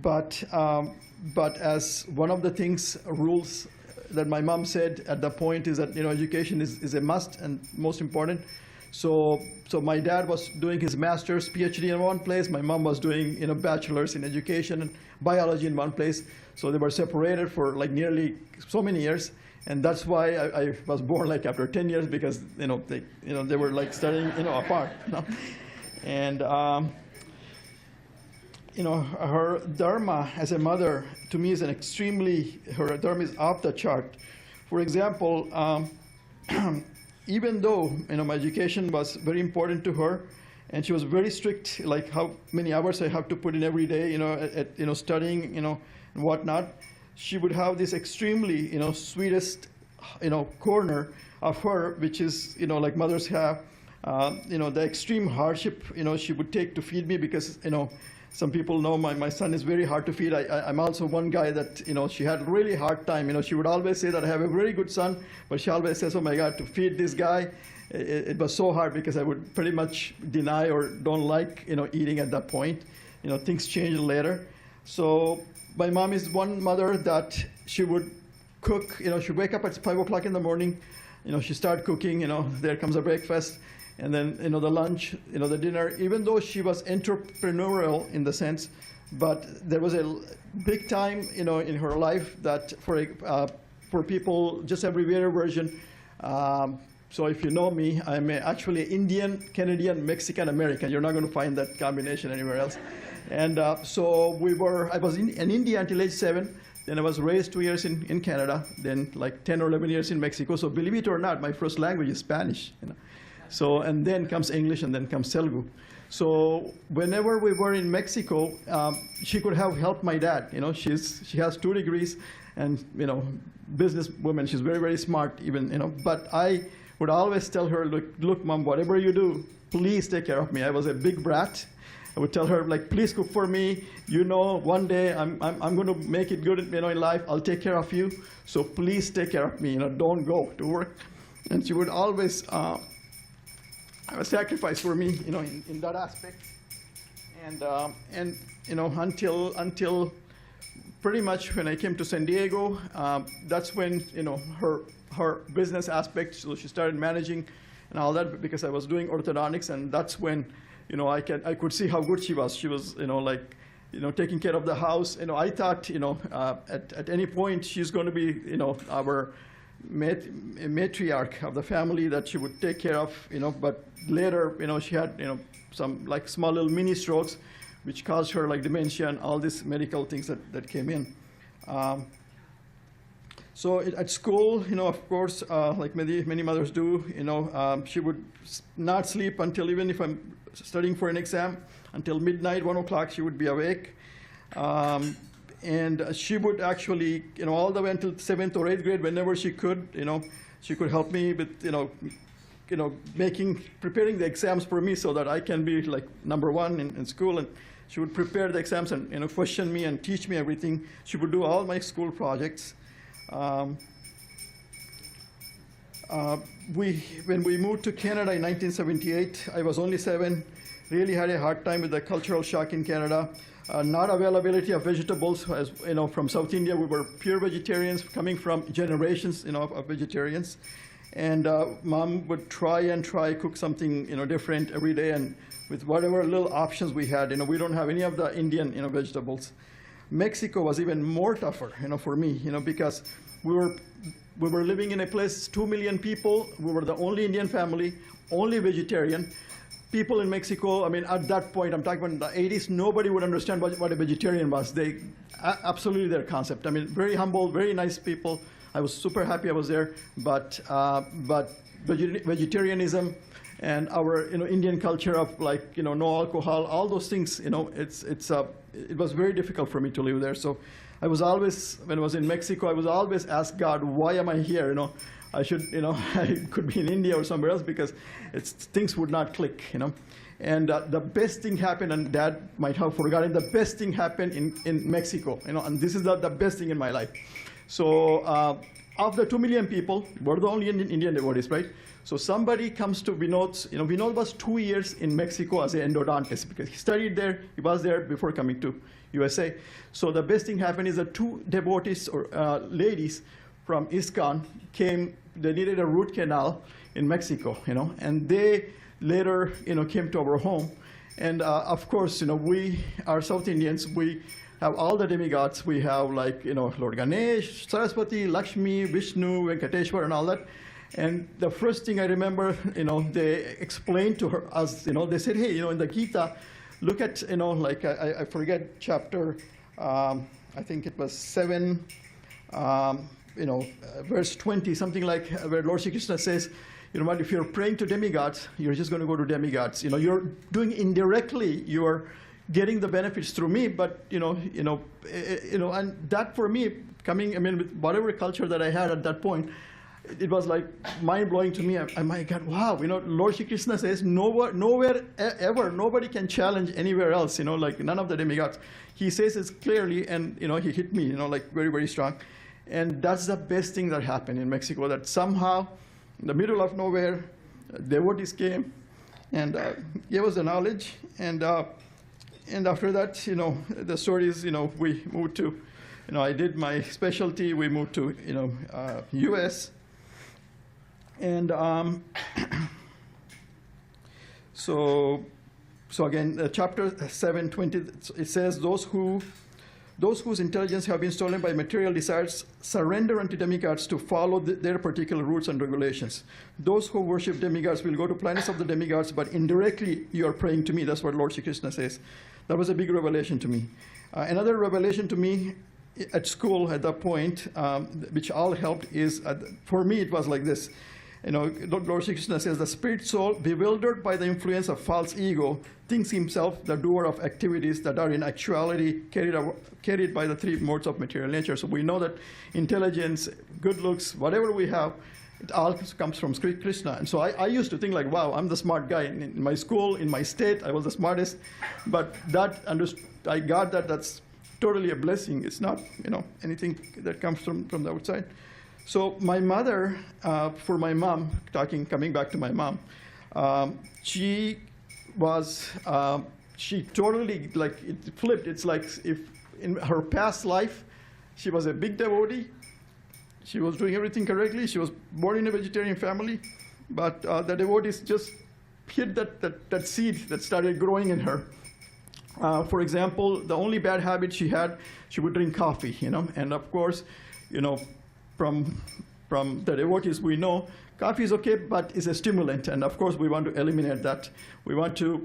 But as one of the rules that my mom said at that point is that education is a must and most important. So my dad was doing his master's, PhD in one place. My mom was doing bachelor's in education and biology in one place. So they were separated for like nearly so many years, and that's why I was born like after 10 years because they were like studying apart. And her dharma as a mother to me is her dharma is off the chart. For example, even though my education was very important to her, and she was very strict, like how many hours I have to put in every day, at studying, and whatnot. She would have this extremely, sweetest, corner of her, which is, like mothers have, the extreme hardship, she would take to feed me because, some people know my son is very hard to feed. I'm also one guy that, she had a really hard time. She would always say that I have a very good son, but she always says, oh my God, to feed this guy, it was so hard because I would pretty much deny or don't like, eating at that point. Things changed later. So my mom is one mother that she would cook, she'd wake up at 5 o'clock in the morning, she start cooking, there comes a breakfast, and then, the lunch, the dinner, even though she was entrepreneurial in the sense, but there was a big time, in her life that for people, just abbreviated version, so if you know me, I'm actually Indian, Canadian, Mexican, American. You're not going to find that combination anywhere else. And so I was in India until age 7. Then I was raised 2 years in Canada, then like 10 or 11 years in Mexico. So believe it or not, my first language is Spanish. So, and then comes English, and then comes Telugu. So whenever we were in Mexico, she could have helped my dad. She has 2 degrees, and business woman. She's very, very smart, even. But I would always tell her, look, Mom, whatever you do, please take care of me. I was a big brat. I would tell her, like, please cook for me. One day I'm going to make it good, in life. I'll take care of you. So please take care of me. Don't go to work. And she would always have a sacrifice for me, in that aspect. And until pretty much when I came to San Diego, that's when her business aspect. So she started managing and all that because I was doing orthodontics, and that's when I could see how good she was. She was taking care of the house. I thought at any point she's going to be our matriarch of the family that she would take care of. But later she had some like small little mini strokes, which caused her like dementia and all these medical things that came in. So at school, of course, like many mothers do, she would not sleep until, even if I'm studying for an exam, until midnight, 1 o'clock, she would be awake. And she would actually, all the way until 7th or 8th grade, whenever she could, she could help me with, preparing the exams for me so that I can be like number 1 in school. And she would prepare the exams and question me and teach me everything. She would do all my school projects. When we moved to Canada in 1978, I was only 7. Really had a hard time with the cultural shock in Canada. Not availability of vegetables, as from South India, we were pure vegetarians, coming from generations, of vegetarians. And Mom would try cook something, different every day, and with whatever little options we had. We don't have any of the Indian, vegetables. Mexico was even more tougher, for me, because we were living in a place, 2 million people. We were the only Indian family, only vegetarian. People in Mexico, at that point, I'm talking about the 80s, nobody would understand what a vegetarian was. Absolutely their concept. Very humble, very nice people. I was super happy I was there, but vegetarianism and our Indian culture of no alcohol, all those things, it was very difficult for me to live there. So I was always, when I was in Mexico, I was always asked God, why am I here? I should, I could be in India or somewhere else, because things would not click, And the best thing happened, and Dad might have forgotten, the best thing happened in Mexico, and this is the best thing in my life. So of the 2 million people, we're the only Indian devotees, right? So somebody comes to Vinod's, Vinod was 2 years in Mexico as an endodontist, because he studied there, he was there before coming to USA. So the best thing happened is that 2 devotees or ladies from ISKCON came. They needed a root canal in Mexico, and they later, came to our home. And of course, we are South Indians. We have all the demigods. We have Lord Ganesh, Saraswati, Lakshmi, Vishnu, Venkateshwar, and all that. And the first thing I remember, they explained to us, they said, hey, in the Gita, look at, like I forget chapter, I think it was 7, verse 20, something like where Lord Shri Krishna says, you know what, if you're praying to demigods, you're just going to go to demigods. You're doing indirectly, you're getting the benefits through me, but and that for me, with whatever culture that I had at that point, it was like mind-blowing to me. My God, wow, Lord Shri Krishna says nowhere ever, nobody can challenge anywhere else, like none of the demigods. He says it clearly, and he hit me, like very, very strong. And that's the best thing that happened in Mexico, that somehow, in the middle of nowhere, devotees came and gave us the knowledge. And after that, the story is, we moved to, I did my specialty, we moved to, US. And so again, chapter 7:20, it says, those whose intelligence have been stolen by material desires surrender unto demigods to follow their particular rules and regulations. Those who worship demigods will go to planets of the demigods, but indirectly you are praying to me. That's what Lord Shri Krishna says. That was a big revelation to me. Another revelation to me at school at that point, which all helped, is, for me it was like this. Lord Shri Krishna says, the spirit soul, bewildered by the influence of false ego, thinks himself the doer of activities that are in actuality carried by the three modes of material nature. So we know that intelligence, good looks, whatever we have, it all comes from Sri Krishna. And so I used to think like, wow, I'm the smart guy. In my school, in my state, I was the smartest. But I got that's totally a blessing. It's not, anything that comes from the outside. So my mother, for my mom, coming back to my mom, she totally, like, it flipped. It's like if in her past life, she was a big devotee. She was doing everything correctly. She was born in a vegetarian family, but the devotees just hit that seed that started growing in her. For example, the only bad habit she had, she would drink coffee, and of course, from the devotees we know, coffee is okay, but it's a stimulant, and of course we want to eliminate that. We want to,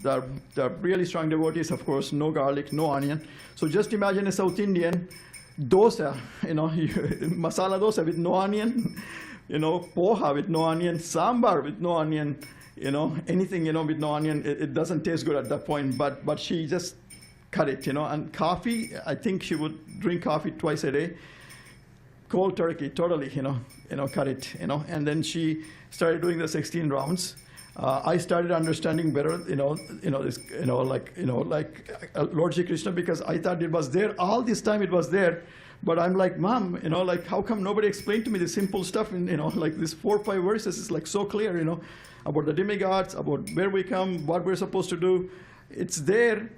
the really strong devotees, of course, no garlic, no onion. So just imagine a South Indian dosa, masala dosa with no onion, poha with no onion, sambar with no onion, anything, with no onion, it doesn't taste good at that point, but she just cut it, and coffee, I think she would drink coffee twice a day. Cold turkey, totally, cut it, and then she started doing the 16 rounds. I started understanding better, Lord Shri Krishna, because I thought it was there all this time. It was there, but I'm like, Mom, how come nobody explained to me the simple stuff? And like this 4 or 5 verses is like so clear, about the demigods, about where we come, what we're supposed to do. It's there.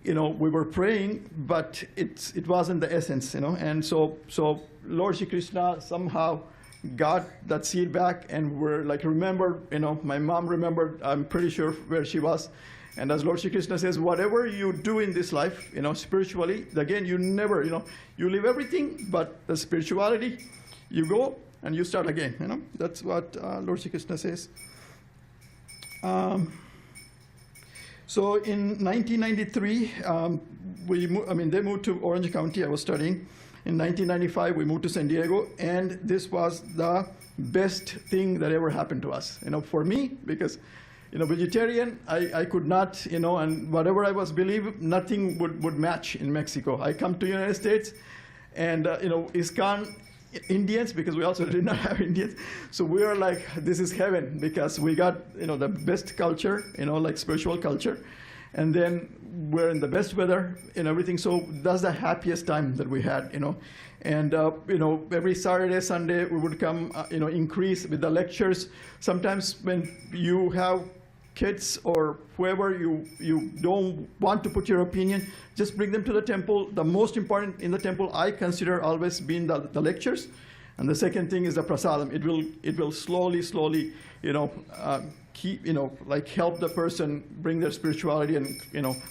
We were praying, but it wasn't the essence, And so Lord Shri Krishna somehow got that seed back, and we're like, remember, my mom remembered, I'm pretty sure, where she was. And as Lord Shri Krishna says, whatever you do in this life, spiritually, again, you never, you leave everything, but the spirituality, you go and you start again, That's what Lord Shri Krishna says. So in 1993, they moved to Orange County. I was studying. In 1995, we moved to San Diego, and this was the best thing that ever happened to us. For me, because, vegetarian, I could not, and whatever I was believing, nothing would match in Mexico. I come to the United States, and ISKCON Indians, because we also did not have Indians. So we are like, this is heaven, because we got, the best culture, like spiritual culture. And then we're in the best weather and everything. So that's the happiest time that we had, And, every Saturday, Sunday, we would come, increase with the lectures. Sometimes when you have kids or whoever you don't want to put your opinion, just bring them to the temple. The most important in the temple, I consider always being the lectures. And the second thing is the prasadam. It will slowly, keep, like help the person bring their spirituality and,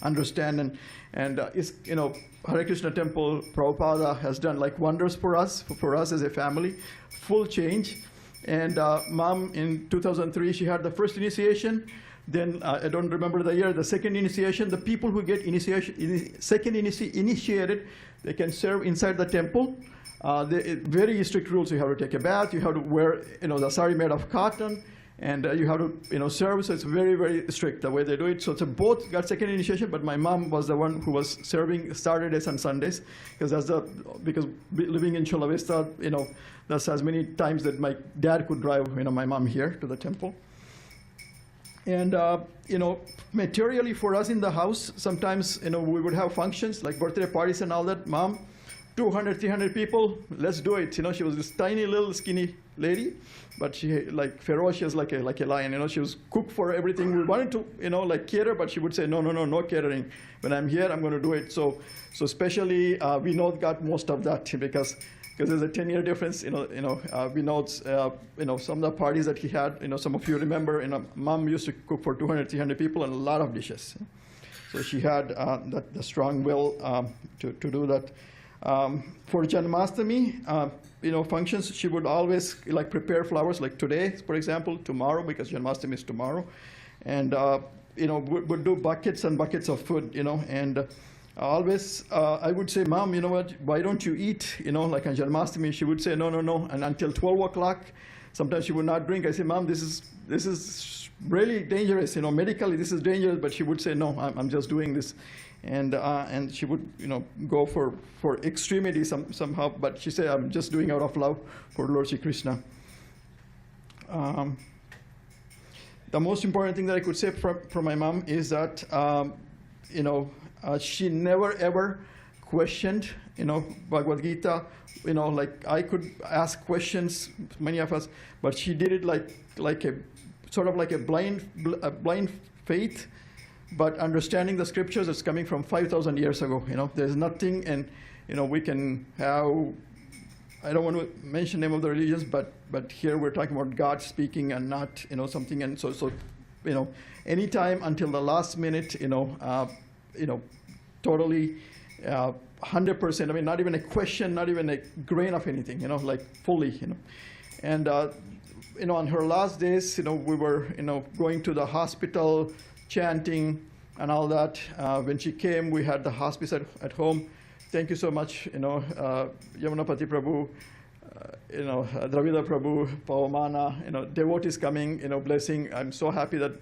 understand. And Hare Krishna Temple, Prabhupada has done like wonders for us as a family, full change. And Mom, in 2003, she had the first initiation. Then I don't remember the year, the second initiation, the people who get initiated, they can serve inside the temple. Very strict rules. You have to take a bath, you have to wear, the sari made of cotton, and you have to, serve. So it's very, very strict the way they do it. So both got second initiation, but my mom was the one who was serving Saturdays and Sundays, because living in Chula Vista, that's as many times that my dad could drive, my mom here to the temple. And, materially for us in the house, sometimes, we would have functions like birthday parties and all that. Mom, 200, 300 people, let's do it. She was this tiny little skinny lady, but she like ferocious like a lion. She was cook for everything. We wanted to, cater, but she would say, no catering. When I'm here, I'm going to do it. So especially Vinod got most of that because there's a 10-year difference. Vinod's, some of the parties that he had, some of you remember, Mom used to cook for 200, 300 people and a lot of dishes. So she had the strong will to do that. For Janmashtami, functions, she would always prepare flowers, like today, for example, tomorrow, because Janmashtami is tomorrow, and would do buckets and buckets of food, and always I would say, Mom, you know what? Why don't you eat? Like on Janmashtami, she would say no, and until 12 o'clock, sometimes she would not drink. I say, Mom, this is really dangerous. Medically this is dangerous, but she would say, no, I'm just doing this. And she would, go for extremity somehow, but she said, I'm just doing out of love for Lord Krishna. The most important thing that I could say from my mom is that, she never ever questioned, Bhagavad Gita. I could ask questions, many of us, but she did it like a sort of like a blind faith. But understanding the scriptures is coming from 5,000 years ago. There's nothing, and we can have. I don't want to mention the name of the religions, but here we're talking about God speaking and not something. And so anytime until the last minute, totally 100%. I mean, not even a question, not even a grain of anything. Fully. And on her last days, we were going to the hospital, chanting and all that. When she came, we had the hospice at home. Thank you so much, Yamunapati Prabhu, Dravida Prabhu, Pavamana, devotees coming, blessing. I'm so happy that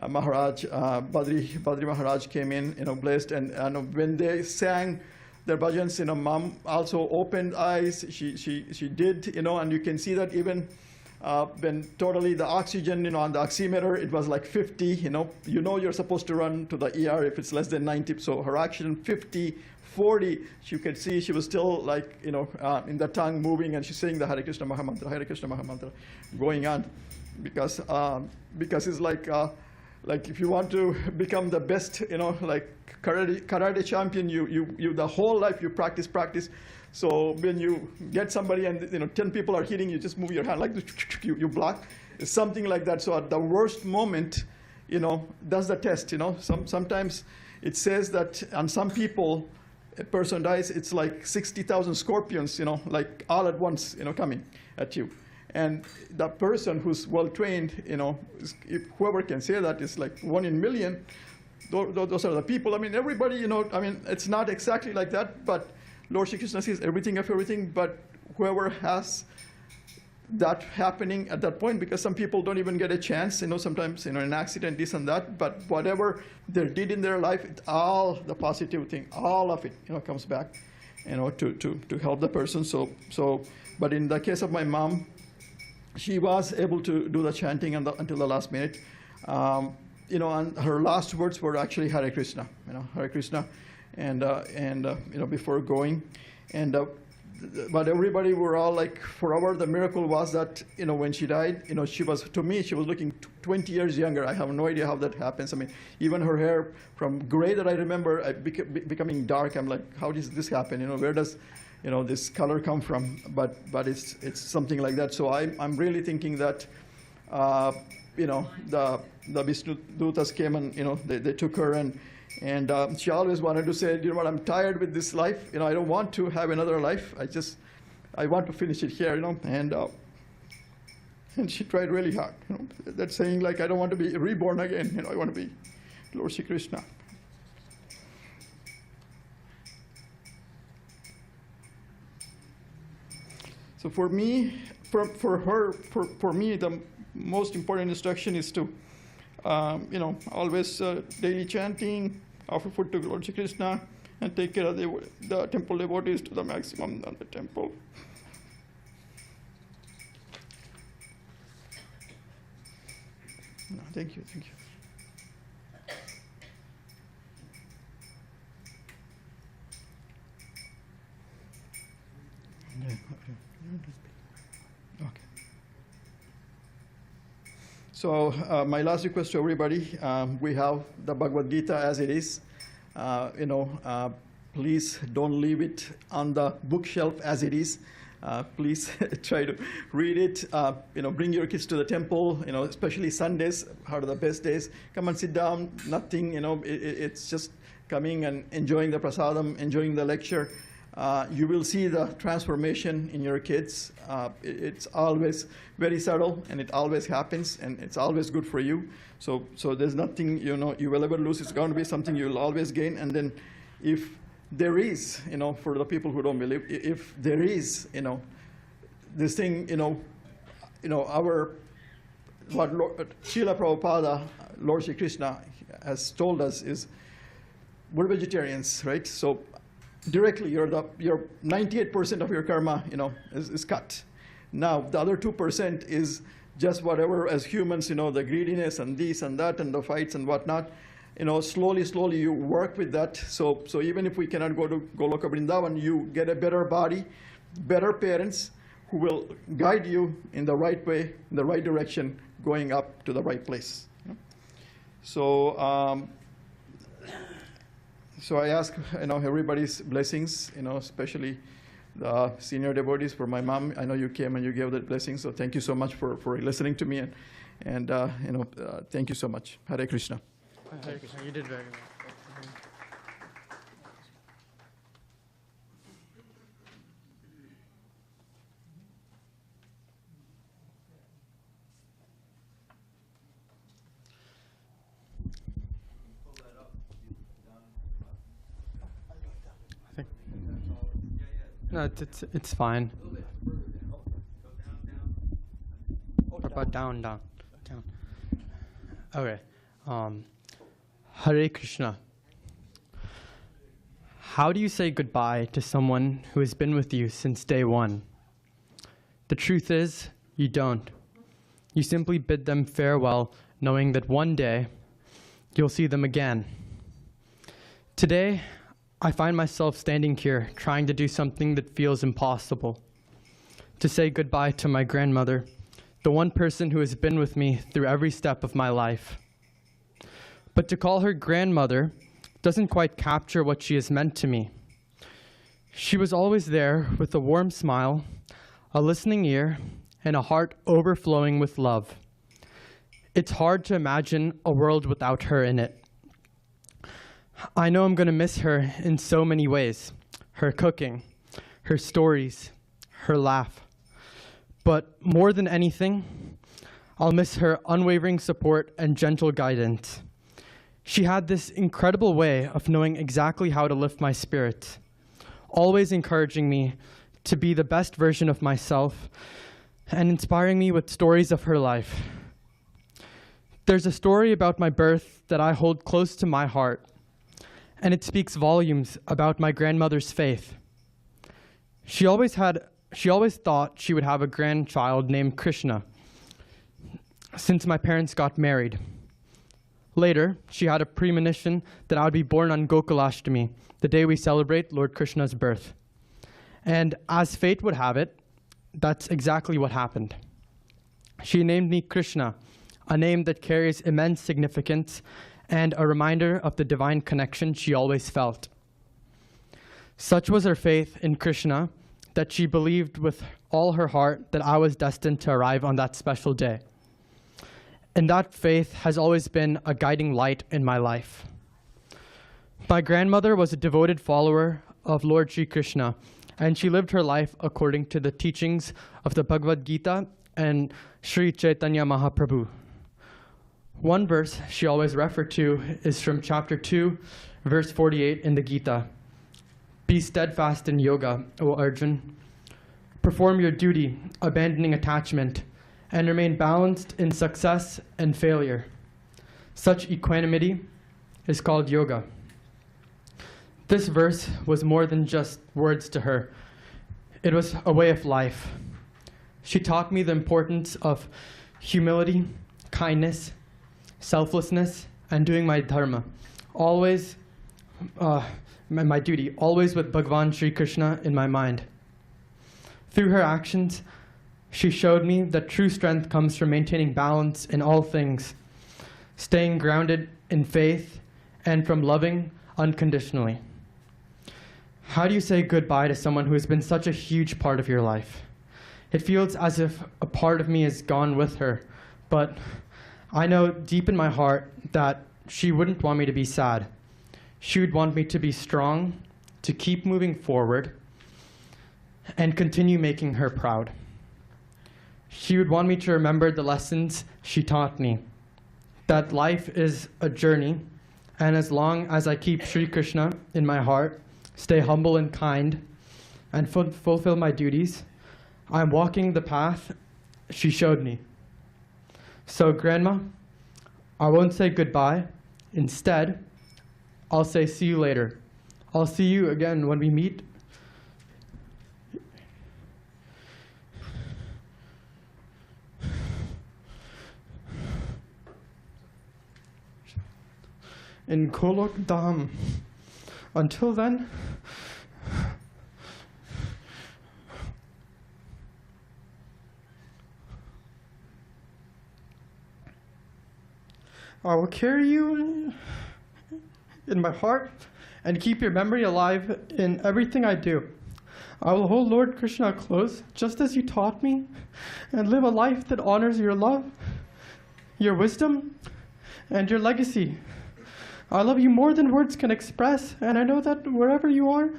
Maharaj, Badri Maharaj came in, blessed. And when they sang their bhajans, Mom also opened eyes. She did, and you can see that even when totally the oxygen, on the oximeter, it was like 50, you're supposed to run to the ER if it's less than 90. So her oxygen 50, 40, you could see she was still in the tongue moving, and she's saying the Hare Krishna Mahamantra, Hare Krishna Mahamantra going on. Because it's like if you want to become the best, karate champion, you the whole life you practice. So when you get somebody and 10 people are hitting you, just move your hand like this, you block. It's something like that. So at the worst moment, that's the test. Sometimes it says that on some people, a person dies, it's like 60,000 scorpions, like all at once, coming at you. And the person who's well trained, if whoever can say that is like 1 in a million. Those are the people. I mean, everybody, it's not exactly like that, but Lord Shri Krishna sees everything of everything, but whoever has that happening at that point, because some people don't even get a chance, sometimes, an accident, this and that, but whatever they did in their life, all the positive thing, all of it, comes back, to help the person. But in the case of my mom, she was able to do the chanting until the last minute. And her last words were actually Hare Krishna, Hare Krishna. And before going, but everybody were all like, forever. The miracle was that when she died, she was looking 20 years younger. I have no idea how that happens. I mean, even her hair from gray that I remember becoming dark. I'm like, how does this happen? Where does this color come from? But it's something like that. So I'm really thinking that the Vishnu Dutas came and they took her, and she always wanted to say, what, I'm tired with this life. I don't want to have another life. I want to finish it here. And And she tried really hard. That's saying like, I don't want to be reborn again. I want to be Lord Shri Krishna. So for me, for me, the most important instruction is to, always daily chanting, offer food to Lord Shri Krishna, and take care of the temple devotees to the maximum on the temple. No, thank you. Yeah, okay. So my last request to everybody, we have the Bhagavad Gita as it is. Please don't leave it on the bookshelf as it is. Please try to read it. Bring your kids to the temple. Especially Sundays are the best days. Come and sit down. Nothing. It's just coming and enjoying the prasadam, enjoying the lecture. You will see the transformation in your kids. It's always very subtle, and it always happens, and it's always good for you. So there's nothing you will ever lose. It's going to be something you will always gain. And then, if there is, for the people who don't believe, if there is, this thing, what Srila Prabhupada, Lord Shri Krishna, has told us is, we're vegetarians, right? So directly, your 98% of your karma, is cut. Now, the other 2% is just whatever, as humans, the greediness and this and that and the fights and whatnot. Slowly you work with that. So even if we cannot go to Goloka Vrindavan, you get a better body, better parents who will guide you in the right way, in the right direction, going up to the right place. So I ask everybody's blessings, especially the senior devotees. For my mom, I know you came and you gave that blessing, so thank you so much for listening to me, and thank you so much. Hare Krishna. Hare Krishna. You did very well. I think. No, it's fine. What about down? Okay. Hare Krishna. How do you say goodbye to someone who has been with you since day one? The truth is, you don't. You simply bid them farewell, knowing that one day you'll see them again. Today, I find myself standing here trying to do something that feels impossible. To say goodbye to my grandmother, the one person who has been with me through every step of my life. But to call her grandmother doesn't quite capture what she has meant to me. She was always there with a warm smile, a listening ear, and a heart overflowing with love. It's hard to imagine a world without her in it. I know I'm going to miss her in so many ways. Her cooking, her stories, her laugh. But more than anything, I'll miss her unwavering support and gentle guidance. She had this incredible way of knowing exactly how to lift my spirits, always encouraging me to be the best version of myself and inspiring me with stories of her life. There's a story about my birth that I hold close to my heart, and it speaks volumes about my grandmother's faith. She always thought she would have a grandchild named Krishna since my parents got married. Later, she had a premonition that I would be born on Gokulashtami, the day we celebrate Lord Krishna's birth. And as fate would have it, that's exactly what happened. She named me Krishna, a name that carries immense significance and a reminder of the divine connection she always felt. Such was her faith in Krishna that she believed with all her heart that I was destined to arrive on that special day. And that faith has always been a guiding light in my life. My grandmother was a devoted follower of Lord Shri Krishna, and she lived her life according to the teachings of the Bhagavad Gita and Sri Chaitanya Mahaprabhu. One verse she always referred to is from chapter 2, verse 48 in the Gita. Be steadfast in yoga, O Arjun. Perform your duty, abandoning attachment, and remain balanced in success and failure. Such equanimity is called yoga. This verse was more than just words to her. It was a way of life. She taught me the importance of humility, kindness, selflessness, and doing my dharma. Always, my duty, always with Bhagavan Sri Krishna in my mind. Through her actions, she showed me that true strength comes from maintaining balance in all things, staying grounded in faith, and from loving unconditionally. How do you say goodbye to someone who has been such a huge part of your life? It feels as if a part of me is gone with her, but I know deep in my heart that she wouldn't want me to be sad. She would want me to be strong, to keep moving forward, and continue making her proud. She would want me to remember the lessons she taught me, that life is a journey, and as long as I keep Sri Krishna in my heart, stay humble and kind, and fulfill my duties, I'm walking the path she showed me. So, Grandma, I won't say goodbye. Instead, I'll say see you later. I'll see you again when we meet. In Golok Dham. Until then, I will carry you in my heart and keep your memory alive in everything I do. I will hold Lord Krishna close, just as you taught me, and live a life that honors your love, your wisdom, and your legacy. I love you more than words can express, and I know that wherever you are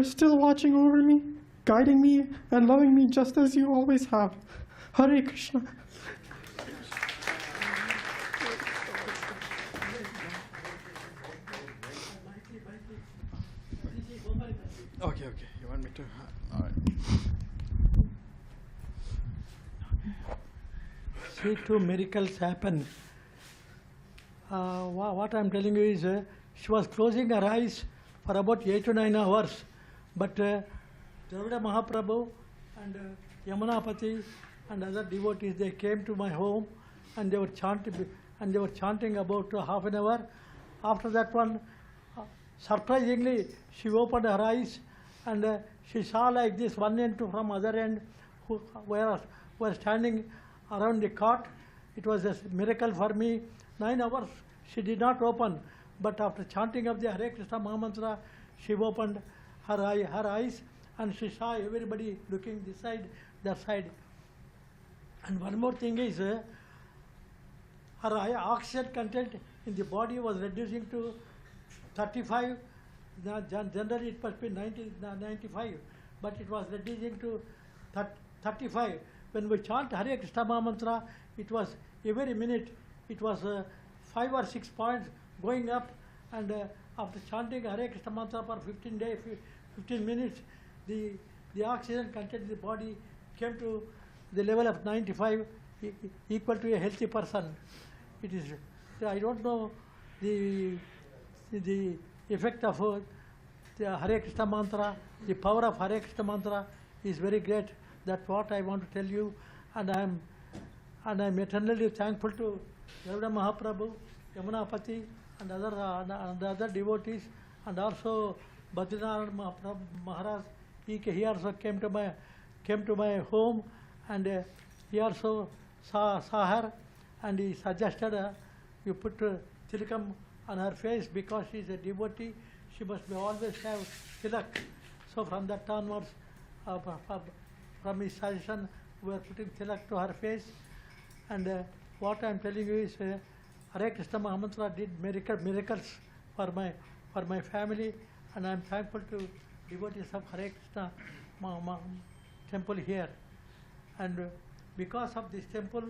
still watching over me, guiding me, and loving me just as you always have. Hare Krishna. Okay. You want me to? All right. See, two miracles happen. What I'm telling you is, she was closing her eyes for about 8 to 9 hours, but Dravida Mahaprabhu and Yamunapati and other devotees, they came to my home and they were chanting about half an hour. After that one, surprisingly, she opened her eyes and she saw like this one end to from other end who were standing around the cot. It was a miracle for me. 9 hours she did not open, but after chanting of the Hare Krishna Mahamantra, she opened her eyes and she saw everybody looking this side, that side. And one more thing is, her oxygen content in the body was reducing to 35. Generally it must be 95, but it was reducing to 35. When we chant Hare Krishna Mahamantra, it was every minute, it was 5 or 6 points going up, and after chanting Hare Krishna Mantra for 15 minutes, the oxygen content in the body came to the level of 95, equal to a healthy person. It is, I don't know the effect of the Hare Krishna Mantra, the power of Hare Krishna Mantra is very great. That's what I want to tell you, and I'm eternally thankful to Dravida Mahaprabhu, Yamunapati, and other devotees, and also Badrinath Maharaj. He also came to my home, and he also saw her, and he suggested you put tilakam on her face because she is a devotee. She must always have tilak. So from that onwards, from his suggestion, we are putting tilak to her face. And what I am telling you is, Hare Krishna Mahamantra did miracles for my family, and I am thankful to devotees of Hare Krishna temple here. And Because of this temple,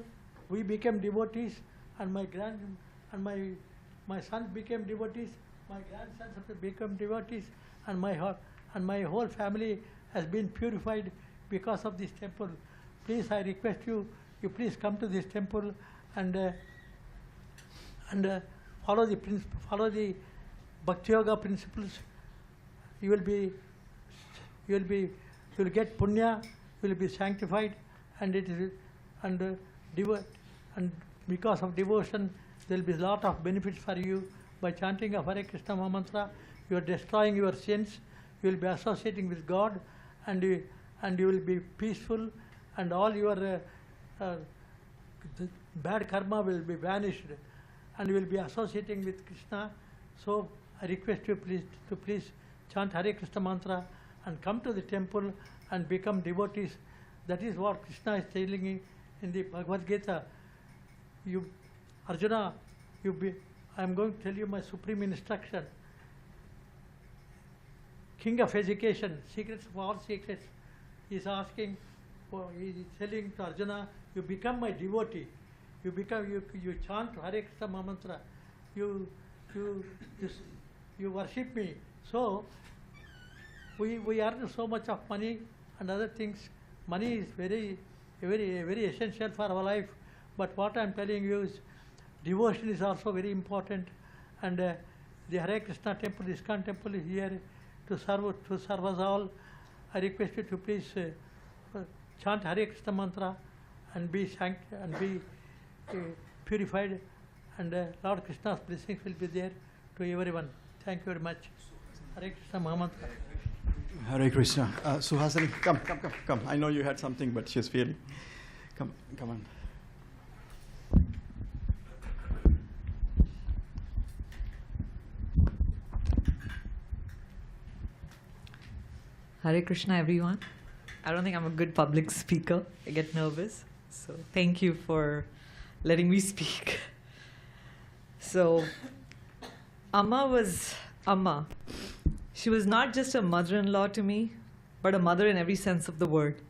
we became devotees, and my sons became devotees, my grandsons have become devotees, and my whole family has been purified because of this temple. Please, I request you, you please come to this temple and follow the Bhakti Yoga principles. You will get punya, you will be sanctified, and because of devotion, there will be a lot of benefits for you. By chanting of Hare Krishna Mahamantra, you are destroying your sins, you will be associating with God, and you will be peaceful, and all your the bad karma will be vanished, and you will be associating with Krishna. So I request you to please chant Hare Krishna mantra and come to the temple and become devotees. That is what Krishna is telling in the Bhagavad Gita. Arjuna, I am going to tell you my supreme instruction. King of education, secrets of all secrets, he is asking, he is telling to Arjuna, you become my devotee. You chant Hare Krishna Mahamantra. You worship me. So we earn so much of money and other things. Money is very essential for our life. But what I am telling you is, devotion is also very important. And the Hare Krishna temple, ISKCON temple is here to serve us all. I request you to please chant Hare Krishna mantra and be purified, and Lord Krishna's blessings will be there to everyone. Thank you very much. Hare Krishna Mahamantra. Hare Krishna. Suhasini, come. I know you had something, but she's feeling. Come on. Hare Krishna, everyone. I don't think I'm a good public speaker. I get nervous. So thank you for letting me speak. So Amma was Amma. She was not just a mother-in-law to me, but a mother in every sense of the word.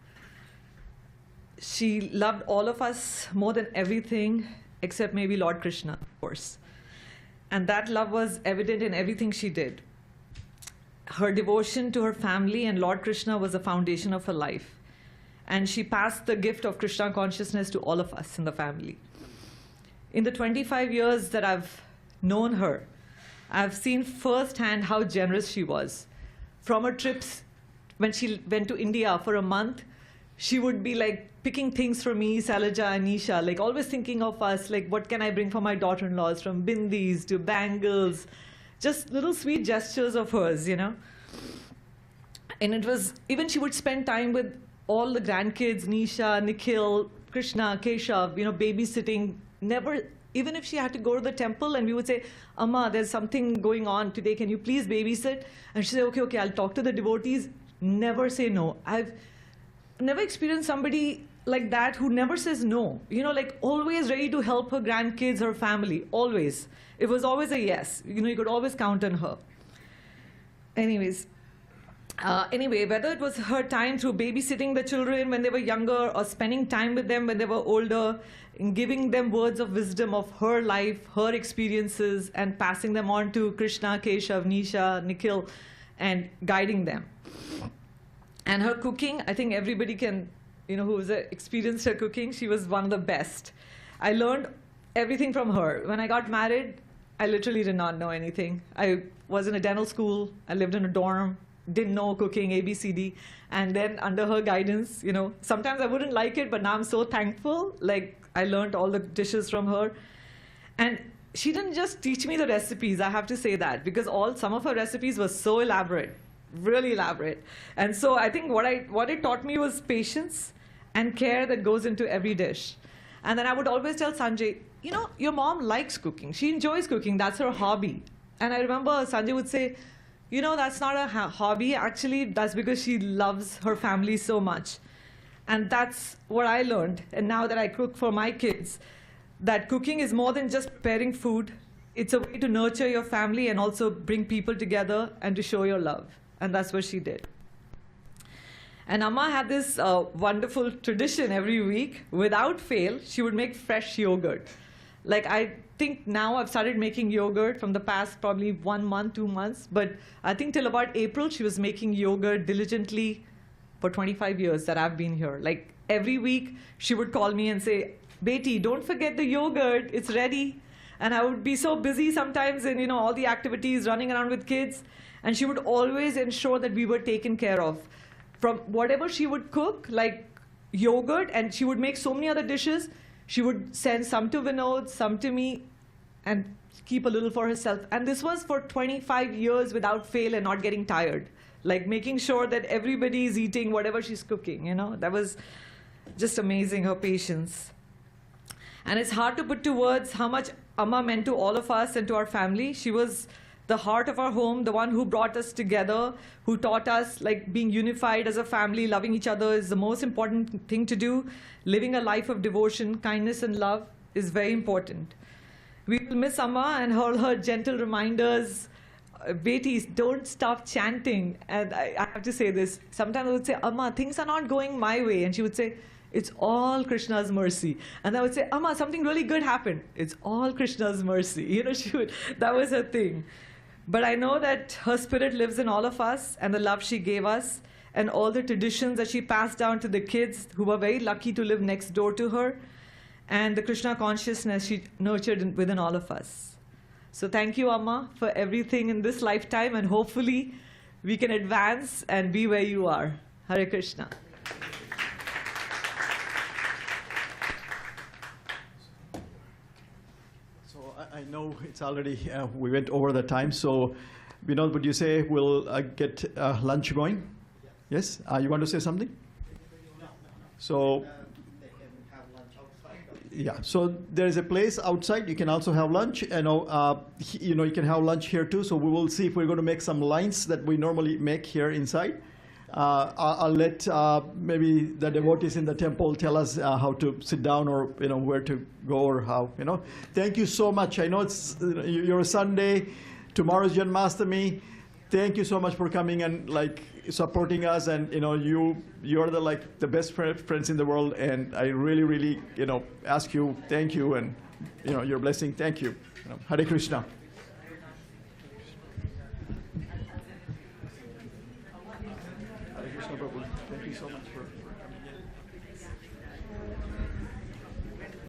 She loved all of us more than everything, except maybe Lord Krishna, of course. And that love was evident in everything she did. Her devotion to her family and Lord Krishna was the foundation of her life. And she passed the gift of Krishna consciousness to all of us in the family. In the 25 years that I've known her, I've seen firsthand how generous she was. From her trips, when she went to India for a month, she would be like picking things for me, Salaja and Nisha, like always thinking of us, like what can I bring for my daughter-in-laws, from bindis to bangles, just little sweet gestures of hers, you know. And it was, even she would spend time with all the grandkids, Nisha, Nikhil, Krishna, Keshav, you know, babysitting. Never, even if she had to go to the temple and we would say, Amma, there's something going on today, can you please babysit? And she'd say, okay, I'll talk to the devotees. Never say no. I've never experienced somebody like that who never says no. You know, like always ready to help her grandkids, her family, always. It was always a yes. You know, you could always count on her. Anyways, whether it was her time through babysitting the children when they were younger or spending time with them when they were older, in giving them words of wisdom of her life, her experiences, and passing them on to Krishna, Keshav, Nisha, Nikhil, and guiding them. And her cooking, I think everybody can, you know, who's experienced her cooking, she was one of the best. I learned everything from her. When I got married, I literally did not know anything. I was in a dental school, I lived in a dorm, didn't know cooking, ABCD, and then under her guidance, you know, sometimes I wouldn't like it, but now I'm so thankful, like I learned all the dishes from her. And she didn't just teach me the recipes, I have to say that, because some of her recipes were so elaborate, really elaborate. And so I think what it taught me was patience and care that goes into every dish. And then I would always tell Sanjay, you know, your mom likes cooking, she enjoys cooking, that's her hobby. And I remember Sanjay would say, you know, that's not a hobby, actually, that's because she loves her family so much. And that's what I learned. And now that I cook for my kids, that cooking is more than just preparing food. It's a way to nurture your family and also bring people together and to show your love. And that's what she did. And Amma had this wonderful tradition every week. Without fail, she would make fresh yogurt. Like, I think now I've started making yogurt from the past probably 1 month, 2 months. But I think till about April, she was making yogurt diligently for 25 years that I've been here. Like, every week, she would call me and say, Beti, don't forget the yogurt. It's ready. And I would be so busy sometimes in, all the activities, running around with kids. And she would always ensure that we were taken care of. From whatever she would cook, like yogurt, and she would make so many other dishes, she would send some to Vinod, some to me, and keep a little for herself. And this was for 25 years without fail and not getting tired. Like making sure that everybody is eating whatever she's cooking, That was just amazing, her patience. And it's hard to put to words how much Amma meant to all of us and to our family. She was the heart of our home, the one who brought us together, who taught us like being unified as a family, loving each other is the most important thing to do. Living a life of devotion, kindness, and love is very important. We will miss Amma and her gentle reminders. Betis, don't stop chanting. And I have to say this. Sometimes I would say, Amma, things are not going my way. And she would say, it's all Krishna's mercy. And I would say, Amma, something really good happened. It's all Krishna's mercy. That was her thing. But I know that her spirit lives in all of us, and the love she gave us, and all the traditions that she passed down to the kids who were very lucky to live next door to her, and the Krishna consciousness she nurtured within all of us. So thank you, Amma, for everything in this lifetime, and hopefully we can advance and be where you are. Hare Krishna. I know it's already, we went over the time, so Vinod, would you say we'll get lunch going? Yes? You want to say something? So, yeah, so there is a place outside. You can also have lunch. You can have lunch here too. So we will see if we're going to make some lines that we normally make here inside. I'll let maybe the devotees in the temple tell us how to sit down or where to go or how. Thank you so much. I know it's your Sunday. Tomorrow's Janmashtami. Thank you so much for coming and supporting us. And you're the best friends in the world. And I really ask you, thank you, and your blessing. Thank you. Hare Krishna. Thank you so much for